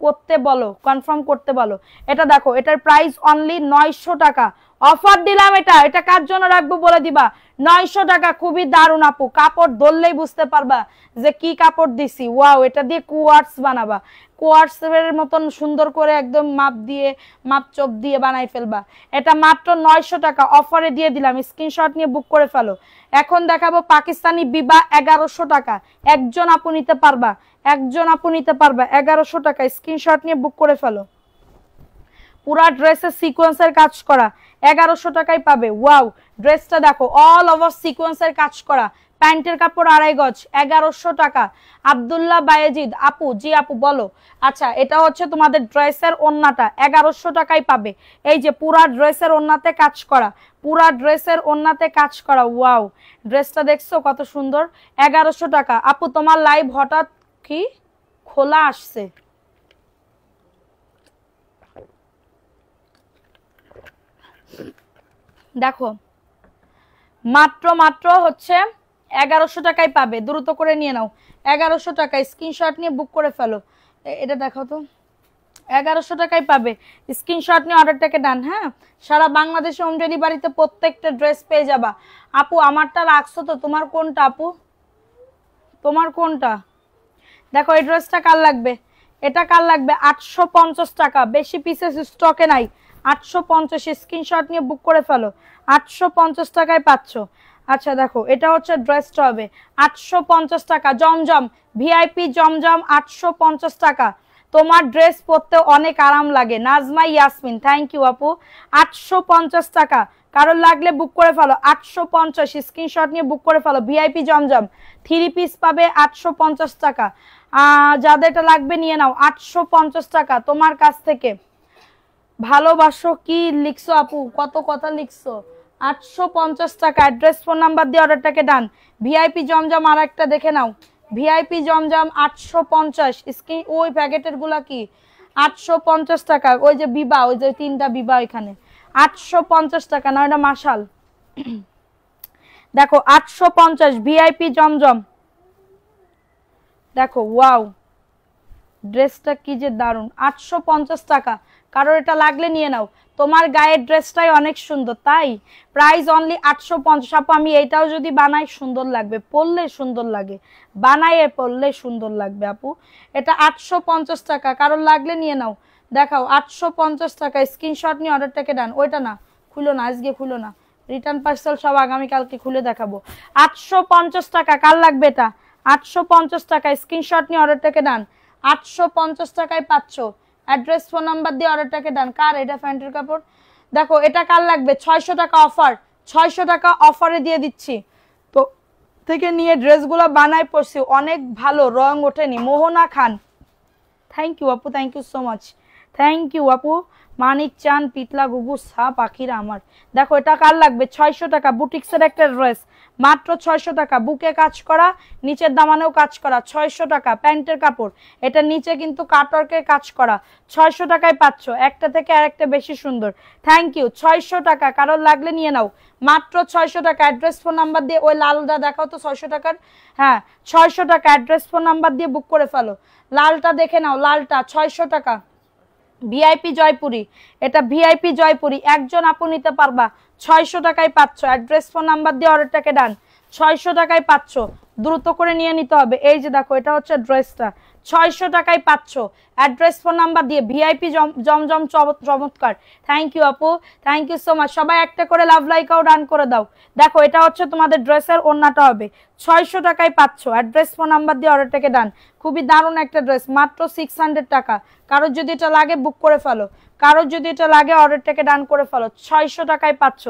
করতে বলো, কনফার্ম করতে বলো। এটা দেখো, এটার প্রাইস অনলি 900 টাকা, অফার দিলাম। এটা কার জন্য রাখবো বলে দিবা, 900 টাকা। খুবই দারুণ আপু, কাপড় ধরলেই বুঝতে পারবা যে কি কাপড় দিছি। ওয়াও, এটা দিয়ে কোয়ার্টস বানাবা, কোয়ার্টসের মতন সুন্দর করে একদম মাপ চোপ দিয়ে বানাই ফেলবা। এটা মাত্র 900 টাকা, অফারে দিয়ে দিলাম। স্ক্রিনশট নিয়ে বুক করে ফেলো। এখন দেখাবো পাকিস্তানি বিবা, 1100 টাকা। একজন আপু নিতে পারবা, 1100 টাকা। স্ক্রিনশট নিয়ে বুক করে ফেলো। পুরা ড্রেসে সিকোয়েন্সের কাজ করা, 1100 টাকায় পাবে। ওয়াও, ড্রেসটা দেখো অল ওভার সিকোয়েন্সের কাজ করা, প্যান্টের কাপড় 2.5 গজ, 1100 টাকা। আব্দুল্লাহ বায়েজিদ আপু, জি আপু বলো। আচ্ছা, এটা হচ্ছে তোমাদের ড্রেসের ওন্নাটা, 1100 টাকায় পাবে। এই যে পুরা ড্রেসের ওন্নাতে কাজ করা, পুরা ড্রেসের ওন্নাতে কাজ করা। ওয়াও, ড্রেসটা দেখছো কত সুন্দর, 1100 টাকা। আপু তোমার লাইভ হঠাৎ কি খোলা আসছে, দেখো মাত্র হচ্ছে 1100 টাকায় পাবে, দ্রুত করে নিয়ে নাও। 1100 টাকায় স্ক্রিনশট নিয়ে বুক করে ফেলো। এটা দেখো তো, 1100 টাকায় পাবে। স্ক্রিনশট নিয়ে অর্ডারটাকে ডান, হ্যাঁ সারা বাংলাদেশে হোম ডেলিভারিতে প্রত্যেকটা ড্রেস পেয়ে যাবা। আপু আমারটা রাখছো তো, তোমার কোনটা আপু, তোমার কোনটা? দেখো এই ড্রেসটা কার লাগবে, এটা কার লাগবে, 850 টাকা, বেশি পিসেস স্টকে নাই, 850। স্ক্রিনশট নিয়ে বুক করে ফেলো, 850 টাকায় পাচ্ছ। আচ্ছা দেখো, এটা হচ্ছে ড্রেসটা হবে 850 টাকা। জমজম ভিআইপি জমজম 850 টাকা। তোমার ড্রেস পরতে অনেক আরাম লাগে, নাজমা ইয়াসমিন, থ্যাংক ইউ আপু। 850 টাকা, কারোর লাগলে বুক করে ফেলো, 850। স্ক্রিনশট নিয়ে বুক করে ফেলো। ভিআইপি জমজম 3 পিস পাবে 850 টাকা। যাদের এটা লাগবে নিয়ে নাও, 850 টাকা। তোমার কাছ থেকে ভালোবাসো কি লিখছো আপু, কত কথা লিখছো, 850 টাকা। অ্যাড্রেস ফোন নাম্বার দিয়ে অর্ডারটাকে ডান। ভিআইপি জমজম আর একটা দেখে নাও, ভিআইপি জমজম 850। স্ক্রিন ওই প্যাকেটের গুলা কি 850 টাকা, ওই যে বিবা, ওই যে 3টা বিবা এখানে 850 টাকা না, এটা মাশাল। দেখো 850 ভিআইপি জমজম, দেখো ওয়াও ড্রেসটা কি যে দারুন, 850 টাকা। কারোর এটা লাগলে নিয়ে নাও, তোমার গায়ের ড্রেসটাই অনেক সুন্দর, তাই প্রাইস অনলি 850। আপু আমি এইটাও যদি বানাই সুন্দর লাগবে, পরলে সুন্দর লাগে, বানাইয়ে পরলে সুন্দর লাগবে আপু। এটা 850 টাকা, কারোর লাগলে নিয়ে নাও। দেখাও 850 টাকা। স্ক্রিনশট নিয়ে অর্ডারটাকে ডান। ওইটা না, খুলো না, আজকে খুলো না, রিটার্ন পার্সেল সব আগামীকালকে খুলে দেখাবো। 850 টাকা, কার লাগবে এটা, 850 টাকা। স্ক্রিনশট নিয়ে অর্ডারটাকে ডান, 850 টাকায় পাচ্ছ। অ্যাড্রেস ফোন নাম্বার দিয়ে অর্ডারটাকে ডান। কার এটা প্যান্টের কাপড়, দেখো এটা কার লাগবে, 600 টাকা অফার, 600 টাকা অফারে দিয়ে দিচ্ছি। তো থেকে নিয়ে ড্রেসগুলো বানাই পড়ছি, অনেক ভালো, রং ওঠেনি। মোহনা খান, থ্যাংক ইউ আপু, thank you so much, thank you আপু। মানিক চান পিতলা গুগু সা পাখিরা আমার। দেখো এটা কার লাগবে, 600 টাকা। বুটিক্সের একটা ড্রেস, মাত্র 600 টাকা। বুকে কাজ করা, নিচের দামানেও কাজ করা, 600 টাকা। প্যান্টের কাপড়, এটা নিচে কিন্তু কাটওয়ার্কের কাজ করা, 600 টাকায় পাচ্ছ। একটা থেকে আরেকটা বেশি সুন্দর, থ্যাংক ইউ। 600 টাকা, কারোর লাগলে নিয়ে নাও, মাত্র 600 টাকা। অ্যাড্রেস ফোন নাম্বার দিয়ে, ওই লালটা দেখাও তো 600 টাকার, হ্যাঁ 600 টাকা। অ্যাড্রেস ফোন নাম্বার দিয়ে বুক করে ফেলো। লালটা দেখে নাও, লালটা 600 টাকা। ভিআইপি জয়পুরি, এটা ভিআইপি জয়পুরি, একজন আপু নিতে পারবা, 600 টাকায় পাচ্ছ। অ্যাড্রেস ফোন নাম্বার দিয়ে অর্ডারটাকে ডান, 600 টাকায় পাচ্ছ, দ্রুত করে নিয়ে নিতে হবে। এই যে দেখো এটা হচ্ছে ড্রেসটা, 600 টাকায় পাচ্ছ, অ্যাড্রেস ফোন নাম্বার দিয়ে। ভিআইপি জমজম চমৎকার, থ্যাংক ইউ আপু, থ্যাংক ইউ সো মাচ। সবাই একটা করে লাভ লাইকাও ডান করে দাও। দেখো এটা হচ্ছে তোমাদের ড্রেসের ওড়নাটা হবে, 600 টাকায় পাচ্ছ, অ্যাড্রেস ফোন নাম্বার দিয়ে অর্ডারটাকে ডান। খুবই দারুণ একটা ড্রেস, মাত্র 600 টাকা। কারোর যদি এটা লাগে বুক করে ফেলো, কারোর যদি এটা লাগে অর্ডারটাকে ডান করে ফেলো, 600 টাকায় পাচ্ছ,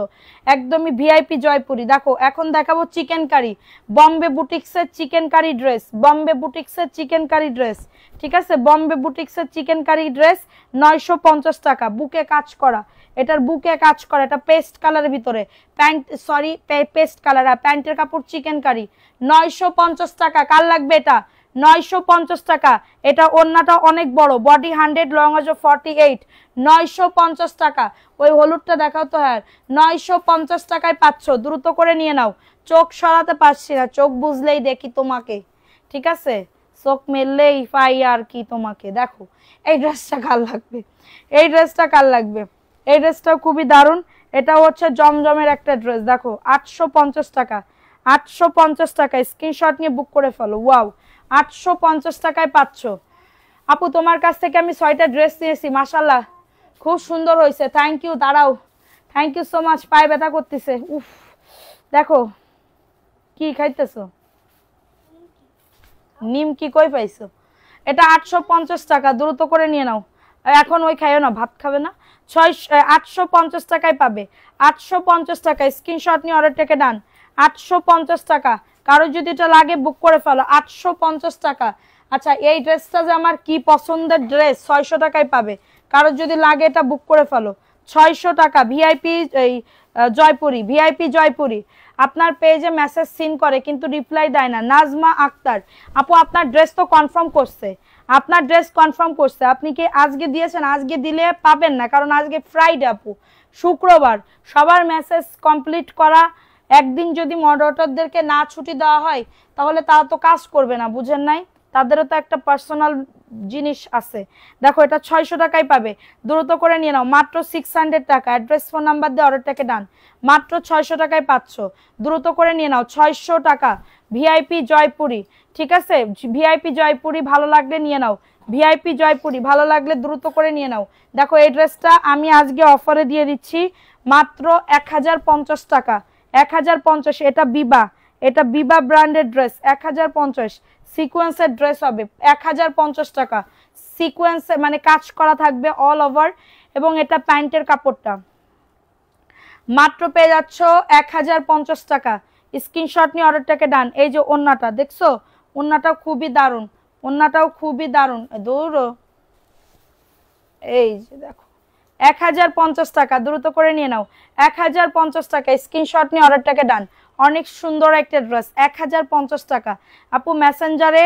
একদমই ভিআইপি জয়পুরি। দেখো এখন দেখাবো চিকেন কারি, বম্বে বুটিক্সের চিকেন কারি ড্রেস, বম্বে বুটিক্সের চিকেন কারি ড্রেস, ঠিক আছে, বম্বে বুটিক্সের চিকেন কারি ড্রেস 950 টাকা, বুকে কাজ করা, এটার বুকে কাজ করা, এটা পেস্ট কালারের ভিতরে, প্যান্ট সরি পেস্ট কালার, আর প্যান্টের কাপড় চিকেন কারি, 950 টাকা। কার লাগবে এটা? 950 টাকা। এটা ওড়নাটা অনেক বড়, বডি 100, লং আছে 48, 950 টাকা। ওই হলুদটা দেখাও তো, হ্যাঁ 950 টাকায় পাচ্ছ, দ্রুত করে নিয়ে নাও। চোখ সরাতে পারছি না, চোখ বুঝলেই দেখি তোমাকে, ঠিক আছে, চোখ মেললেই পাই আর কি তোমাকে। দেখো এই ড্রেসটা কার লাগবে, এই ড্রেসটা কার লাগবে, এই ড্রেসটাও খুবই দারুণ। এটা হচ্ছে জমজমের একটা ড্রেস, দেখো 850 টাকা, 850 টাকা, স্ক্রিনশট নিয়ে বুক করে ফেলো। ওয়াও, 850 টাকায় পাচ্ছ। আপু তোমার কাছ থেকে আমি 6টা ড্রেস নিয়েছি, মাশাল্লাহ খুব সুন্দর হয়েছে, থ্যাংক ইউ। দাঁড়াও, থ্যাংক ইউ সো মাচ। পায়ে ব্যথা করতেছে, উফ। দেখো কি খাইতেছো, নিমকি কই পাইছো? এটা 850 টাকা, দ্রুত করে নিয়ে নাও। এখন ওই খাইও না, ভাত খাবে না। 850 টাকায় পাবে, 850 টাকা, স্ক্রিনশট নিয়ে অর্ডারটাকে ডান, 850 টাকা। কারো যদি এটা লাগে বুক করে ফেলো, 850 টাকা। আচ্ছা এই ড্রেসটা যে আমার কি পছন্দের ড্রেস, 600 টাকায় পাবে, কারো যদি লাগে এটা বুক করে ফেলো, 600 টাকা। ভিআইপি এই জয়পুরি, ভিআইপি জয়পুরি। আপনার পেজে মেসেজ সিন করে কিন্তু রিপ্লাই দেয় না, নাজমা আক্তার আপু। আপনার ড্রেস তো কনফার্ম করছে, আপনার ড্রেস কনফার্ম করছে, আপনি কি আজকে দিয়েছেন? আজকে দিলে পাবেন না, কারণ আজকে ফ্রাইডে আপু, শুক্রবার। সবার মেসেজ কমপ্লিট করা, একদিন যদি মডারেটরদেরকে না ছুটি দেওয়া হয় তাহলে তারা তো কাজ করবে না, বুঝেন নাই? তাদেরও তো একটা পার্সোনাল জিনিস আছে। দেখো এটা 600 টাকায় পাবে, দ্রুত করে নিয়ে নাও, মাত্র 600 টাকা। অ্যাড্রেস ফোন নাম্বার দিয়ে অর্ডারটাকে ডান, মাত্র 600 টাকায় পাচ্ছ, দ্রুত করে নিয়ে নাও, 600 টাকা। ভিআইপি জয়পুরি, ঠিক আছে, ভিআইপি জয়পুরি ভালো লাগলে নিয়ে নাও, ভিআইপি জয়পুরি ভালো লাগলে দ্রুত করে নিয়ে নাও। দেখো এই ড্রেসটা আমি আজকে অফারে দিয়ে দিচ্ছি মাত্র 1050 টাকা, 1050। এটা বিবা, এটা বিবা ব্র্যান্ডের ড্রেস, 1050। সিকোয়েন্সের ড্রেস হবে 1050 টাকা, সিকোয়েন্সে মানে কাজ করা থাকবে অল ওভার, এবং এটা প্যান্টের কাপড়টা মাত্র পেয়ে যাচ্ছ 1050 টাকা। স্ক্রিনশট নিয়ে অর্ডারটাকে ডান। এই যে ওন্নাটা দেখছো, ওন্নাটাও খুবই দারুণ, ওন্নাটাও খুবই দারুণ, দৌড়ো। এই যে দেখো 1050 টাকা, দ্রুত করে নিয়ে নাও, 1050 টাকা। স্ক্রিনশট নিয়ে অর্ডারটাকে ডান। অনেক সুন্দর একটা ড্রেস, 1050 টাকা। আপু মেসেঞ্জারে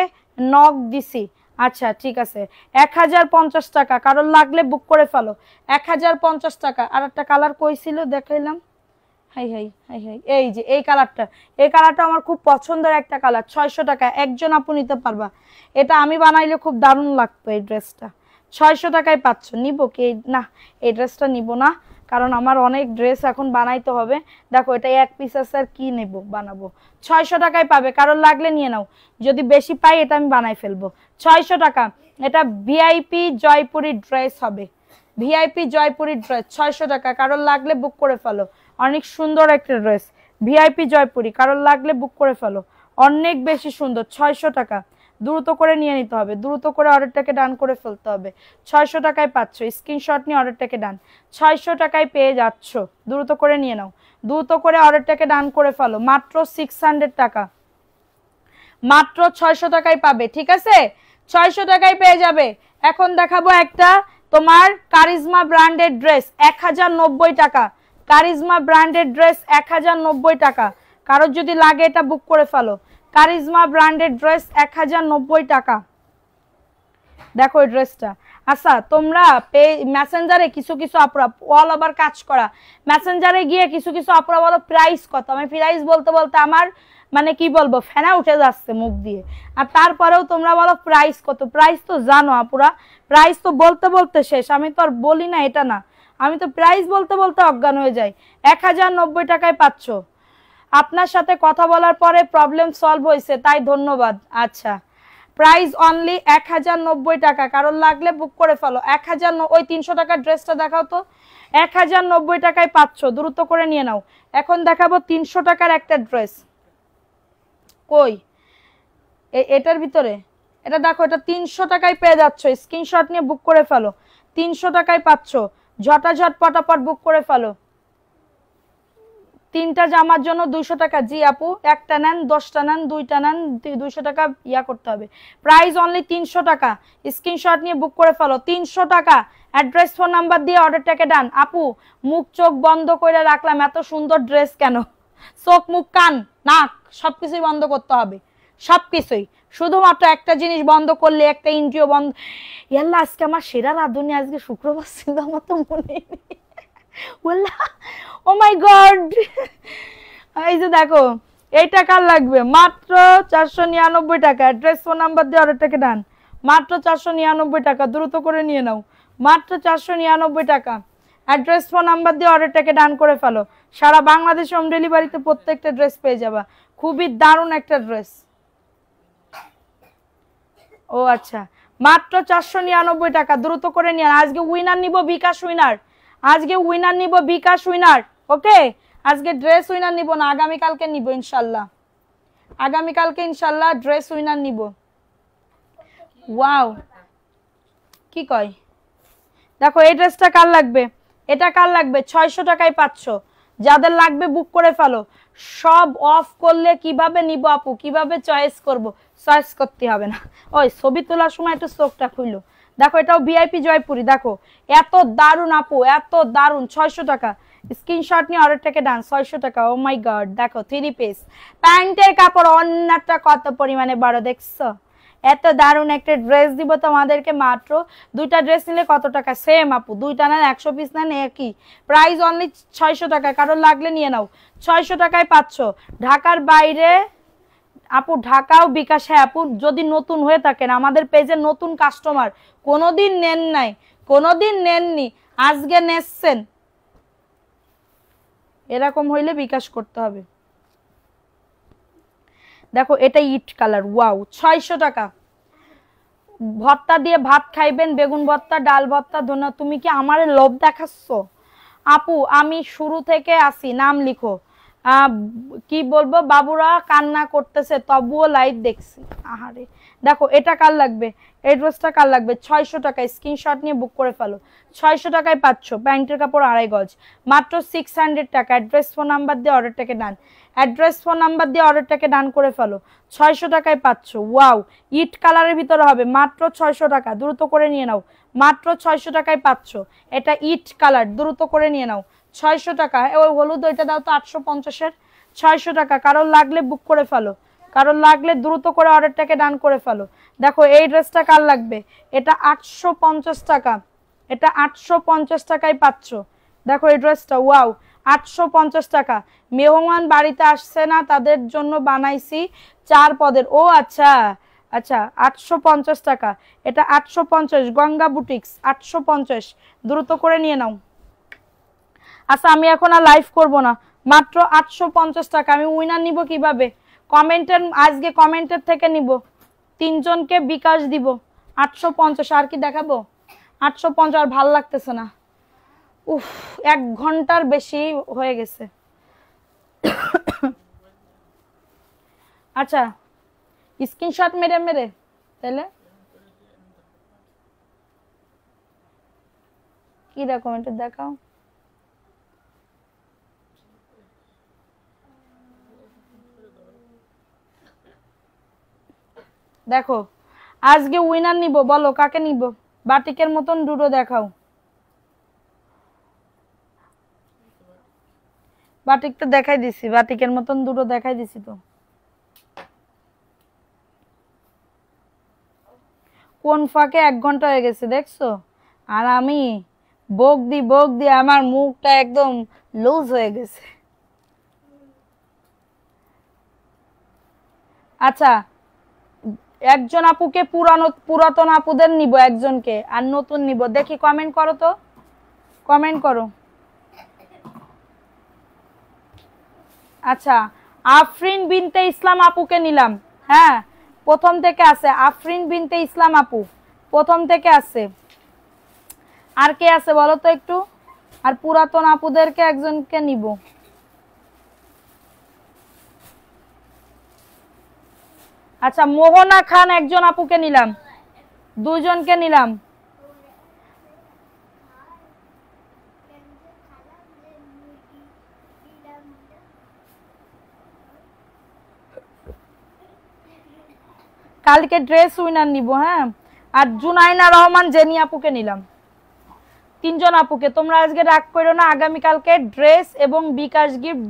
নক দিছি, আচ্ছা ঠিক আছে, 1050 টাকা। কারোর লাগলে বুক করে ফেলো, 1050 টাকা। আর একটা কালার কই ছিল দেখাইলাম, হাই হাই হাই হাই, এই যে এই কালারটা, এই কালারটা আমার খুব পছন্দের একটা কালার, 600 টাকা। একজন আপু নিতে পারবা, এটা আমি বানাইলে খুব দারুণ লাগতো। এই ড্রেসটা 600 টাকায় পাচ্ছ, নিব কি না? এই ড্রেসটা নিব না, কারণ আমার অনেক ড্রেস এখন বানাইতে হবে। দেখো এটা এক পিস আছে, আর কি নেব, বানাবো। 600 টাকায় পাবে, কারোর লাগলে নিয়ে নাও, যদি বেশি পাই এটা আমি বানাই ফেলবো। 600 টাকা। এটা ভিআইপি জয়পুরি ড্রেস হবে, ভিআইপি জয়পুরি ড্রেস 600 টাকা। কারোর লাগলে বুক করে ফেলো, অনেক সুন্দর একটা ড্রেস, ভিআইপি জয়পুরি। কারোর লাগলে বুক করে ফেলো, অনেক বেশি সুন্দর, 600 টাকা। দ্রুত করে নিয়ে নিতে হবে, দ্রুত করে অর্ডারটাকে ডান করে ফেলতে হবে। 600 টাকায় পাচ্ছ, স্ক্রিনশট নিয়ে অর্ডারটাকে ডান, 600 টাকায় পেয়ে যাচ্ছ, দ্রুত করে নিয়ে নাও, দ্রুত করে অর্ডারটাকে ডান করে ফেলো। মাত্র 600 টাকা, মাত্র 600 টাকায় পাবে, ঠিক আছে, 600 টাকায় পেয়ে যাবে। এখন দেখাবো একটা তোমার কারিজমা ব্র্যান্ডেড ড্রেস, 1090 টাকা। কারিজমা ব্র্যান্ডেড ড্রেস 1090 টাকা। কারোর যদি লাগে এটা বুক করে ফেলো। কারিজমা ব্র্যান্ডেড ড্রেস 1090 টাকা। দেখো এই ড্রেসটা আচ্ছা তোমরা মেসেঞ্জারে কিছু কিছু আপুরা অল ওভার কাজ করা, মেসেঞ্জারে গিয়ে কিছু কিছু আপুরা বলো প্রাইস কত, আমি প্রাইস বলতে বলতে আমার মানে কি বলবো ফেনা উঠে যাচ্ছে মুখ দিয়ে। আর তারপরেও তোমরা বলো প্রাইস কত, প্রাইস তো জানো আপুরা, প্রাইস তো বলতে বলতে শেষ, আমি তো আর বলি না এটা না, আমি তো প্রাইস বলতে বলতে অজ্ঞান হয়ে যাই। 1090 টাকায় পাচ্ছ। আপনার সাথে কথা বলার পরে প্রবলেম সলভ হয়েছে তাই ধন্যবাদ। আচ্ছা প্রাইস অনলি 1090 টাকা, কারণ লাগলে বুক করে ফেলো। 1000 ওই 300 টাকার ড্রেসটা দেখাও তো, 1090 টাকায় পাচ্ছ, দ্রুত করে নিয়ে নাও। এখন দেখাবো 300 টাকার একটা ড্রেস, কই এটার ভিতরে, এটা দেখো, এটা 300 টাকায় পেয়ে যাচ্ছ, স্ক্রিনশট নিয়ে বুক করে ফেলো। 300 টাকায় পাচ্ছ, ঝটাঝট পটাপট বুক করে ফেলো। 3টা জামার জন্য 200 টাকা। জি আপু, একটা নেন 10টা নেন, 2টা নেন 200 টাকা ইয়া করতে হবে। প্রাইস অনলি 300 টাকা, স্ক্রিনশট নিয়ে বুক করে ফেলো। 300 টাকা, অ্যাড্রেস ফোন নাম্বার দিয়ে অর্ডারটাকে ডান। আপু মুখ চোখ বন্ধ করে রাখলাম, এত সুন্দর ড্রেস কেন? চোখ মুখ কান নাক সবকিছুই বন্ধ করতে হবে, সবকিছুই। শুধুমাত্র একটা জিনিস বন্ধ করলে, একটা ইন্দ্রিয় বন্ধ। ইয়াল্লা আজকে আমার সেরা রাঁধুনি, আজকে শুক্রবার ছিল, আমার তো মনে নেই। ও মাই গড, এই যে দেখো এইটা কার লাগবে, মাত্র 499 টাকা। অ্যাড্রেস ফোন নাম্বার দিয়ে অর্ডারটাকে ডান, মাত্র 499 টাকা, দ্রুত করে নিয়ে নাও, মাত্র 499 টাকা। অ্যাড্রেস ফোন নাম্বার দিয়ে অর্ডারটাকে ডান করে ফেলো। সারা বাংলাদেশ হোম ডেলিভারিতে প্রত্যেকটা ড্রেস পেয়ে যাবা, খুবই দারুণ একটা ড্রেস। ও আচ্ছা, মাত্র 499 টাকা, দ্রুত করে নিয়ে। আজকে উইনার নিব বিকাশ উইনার, আজকে উইনার নিব বিকাশ উইনার। ওকে, আজকে ড্রেস উইনার নিব না, আগামীকালকে নিব ইনশাল্লাহ, আগামীকালকে ইনশাল্লাহ ড্রেস উইনার নিব। ওয়াও, কি কয়? দেখো এই ড্রেসটা কার লাগবে, এটা কার লাগবে? 600 টাকায় পাচ্ছ, যাদের লাগবে বুক করে ফেলো। সব অফ করলে কিভাবে নিব আপু, কিভাবে চয়েস করব? চয়েস করতে হবে না, ওই ছবি তোলার সময় একটু চোখটা খুললো। দেখো এটাও ভিআইপি জয়পুরি, দেখো এত দারুন আপু, এত দারুন। 600 টাকা, স্ক্রিনশট নিয়ে অর্ডারটাকে ডান। 600 টাকা, ও মাই গড। দেখো 3 পিস প্যান্টের কাপড়, অন্যটা কত পরিমাণে বড় দেখছো? এত দারুন একটা ড্রেস দিব তোমাদেরকে। মাত্র 2টা ড্রেস নিলে কত টাকা? সেম আপু, 2টা নেন 100 পিস নেন একই প্রাইস, অনলি 600 টাকা। কারণ লাগলে নিয়ে নাও, 600 টাকায় পাচ্ছ। ঢাকার বাইরে আপু, ঢাকাও বিকাশ। হ্যাঁ আপু, যদি নতুন হয়ে থাকেন, আমাদের পেজে নতুন কাস্টমার, কোনোদিন নেন নাই, কোনোদিন নেননি, আজকে নেচ্ছেন, এরকম হইলে বিকাশ করতে হবে। দেখো এটা ইট কালার, ওয়াও, 600 টাকা। ভর্তা দিয়ে ভাত খাইবেন, বেগুন ভর্তা, ডাল ভর্তা, ধন্যা। তুমি কি আমার লোভ দেখাচ্ছ আপু? আমি শুরু থেকে আসি, নাম লিখো। কি বলবো, বাবুরা কান্না করতেছে তবুও লাইভ দেখছি। আহারে, দেখো এটা কার লাগবে, এই ড্রেসটা কার লাগবে? 600 টাকা, স্ক্রিনশট নিয়ে বুক করে ফেলো। 600 টাকায় পাচ্ছ, প্যান্টের কাপড় 2.5 গজ, মাত্র 600 টাকা। অ্যাড্রেস ফোন নাম্বার দিয়ে অর্ডারটাকে ডান, অ্যাড্রেস ফোন নাম্বার দিয়ে অর্ডারটাকে ডান করে ফেলো। 600 টাকায় পাচ্ছ, ওয়াও, ইট কালারের ভিতরে হবে, মাত্র 600 টাকা, দ্রুত করে নিয়ে নাও। মাত্র 600 টাকায় পাচ্ছ, এটা ইট কালার, দ্রুত করে নিয়ে নাও। 600 টাকা। ওই হলুদ ওইটা দাও তো 850-এর। 600 টাকা, কারণ লাগলে বুক করে ফেলো, কারণ লাগলে দ্রুত করে অর্ডারটাকে ডান করে ফেলো। দেখো এই ড্রেসটা কার লাগবে, এটা 850 টাকা, এটা 850 টাকায় পাচ্ছ। দেখো এই ড্রেসটা, ওয়াও, 850 টাকা। মেহমান বাড়িতে আসছে না, তাদের জন্য বানাইছি 4 পদের। ও আচ্ছা আচ্ছা, 850 টাকা, এটা 850, গঙ্গা বুটিক্স, 850, দ্রুত করে নিয়ে নাও। আচ্ছা আমি এখন আর লাইভ করব না, মাত্র 850 টাকা। আমি উইনার নিব কিভাবে? কমেন্টের, আজকে কমেন্টের থেকে নিব, 3 জনকে বিকাশ দিব। 850, আর কি দেখাবো? 850, আর ভাল লাগতেছে না, উফ, 1 ঘন্টার বেশি হয়ে গেছে। আচ্ছা স্ক্রিনশট মেরে মেরে তাহলে কি কমেন্টে দেখাও। দেখো আজকে উইনার নিব, বলো কাকে নিব? বাটিকের মতন ডুডো দেখাও। বাটিক তো দেখাই দিছি, বাটিকের মতন দুটো দেখাই দিছি তো। কোন ফাঁকে 1 ঘন্টা হয়ে গেছে দেখছো, আর আমি বক দি আমার মুখটা একদম লুজ হয়ে গেছে। আচ্ছা, একজন আপুকে পুরাতন আপুদের নিব একজনকে, আর নতুন নিব। দেখি কমেন্ট করো তো, কমেন্ট করো। আচ্ছা, আফরিন বিনতে ইসলাম আপুকে নিলাম। হ্যাঁ, প্রথম থেকে আছে আফরিন বিনতে ইসলাম আপু, প্রথম থেকে আছে। আর কে আছে বলো তো একটু, আর পুরাতন আপুদেরকে একজনকে নিব। আচ্ছা, মোহনা খান একজন আপুকে নিলাম, দুজনকে নিলাম। কালকে ড্রেস উইনার নিব। হ্যাঁ, আর জুনাইনা রহমান জেনি আপুকে নিলাম, 3 জন আপুকে। তোমরা আজকে রাগ করো না, আগামীকালকে ড্রেস এবং বিকাশ গিফট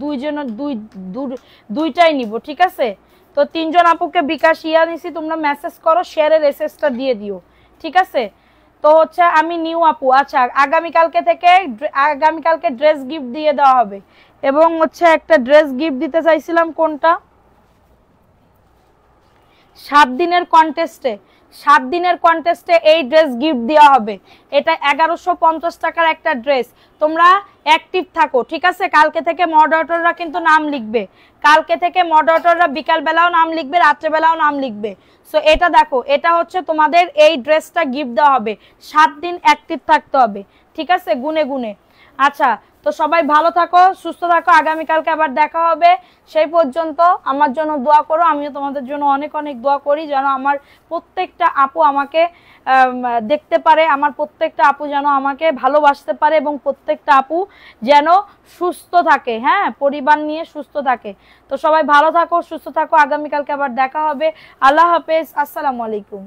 দুইটাই নিব, ঠিক আছে? তো 3 জন আপুকে বিকাশ ইয়া নিছি, তোমরা মেসেজ করো, শেয়ারের এসএসটা দিয়ে দিও, ঠিক আছে? তো হচ্ছে আমি নিউ আপু। আচ্ছা, আগামীকালকে ড্রেস গিফট দিয়ে দেওয়া হবে। এবং হচ্ছে একটা ড্রেস গিফট দিতে চাইছিলাম, কোনটা? 7 দিনের কন্টেস্টে এই ড্রেস গিফট দেওয়া হবে। এটা 1150 টাকার একটা ড্রেস। তোমরা অ্যাক্টিভ থাকো, ঠিক আছে? কালকে থেকে মডারেটররা কিন্তু নাম লিখবে, কালকে থেকে মডারেটররা বিকাল বেলাও নাম লিখবে, রাত্রে বেলাও নাম লিখবে। সো এটা দেখো, এটা হচ্ছে তোমাদের এই ড্রেসটা গিফট দেওয়া হবে। 7 দিন অ্যাক্টিভ থাকতে হবে, ঠিক আছে? গুনে গুনে। আচ্ছা, তো সবাই ভালো থাকো, সুস্থ থাকো, আগামীকালকে আবার দেখা হবে। সেই পর্যন্ত আমার জন্য দোয়া করো, আমিও তোমাদের জন্য অনেক অনেক দোয়া করি, যেন আমার প্রত্যেকটা আপু আমাকে দেখতে পারে, আমার প্রত্যেকটা আপু যেন আমাকে ভালোবাসতে পারে, এবং প্রত্যেকটা আপু যেন সুস্থ থাকে, হ্যাঁ, পরিবার নিয়ে সুস্থ থাকে। তো সবাই ভালো থাকো, সুস্থ থাকো, আগামীকালকে আবার দেখা হবে। আল্লাহ হাফেজ, আসসালামু আলাইকুম।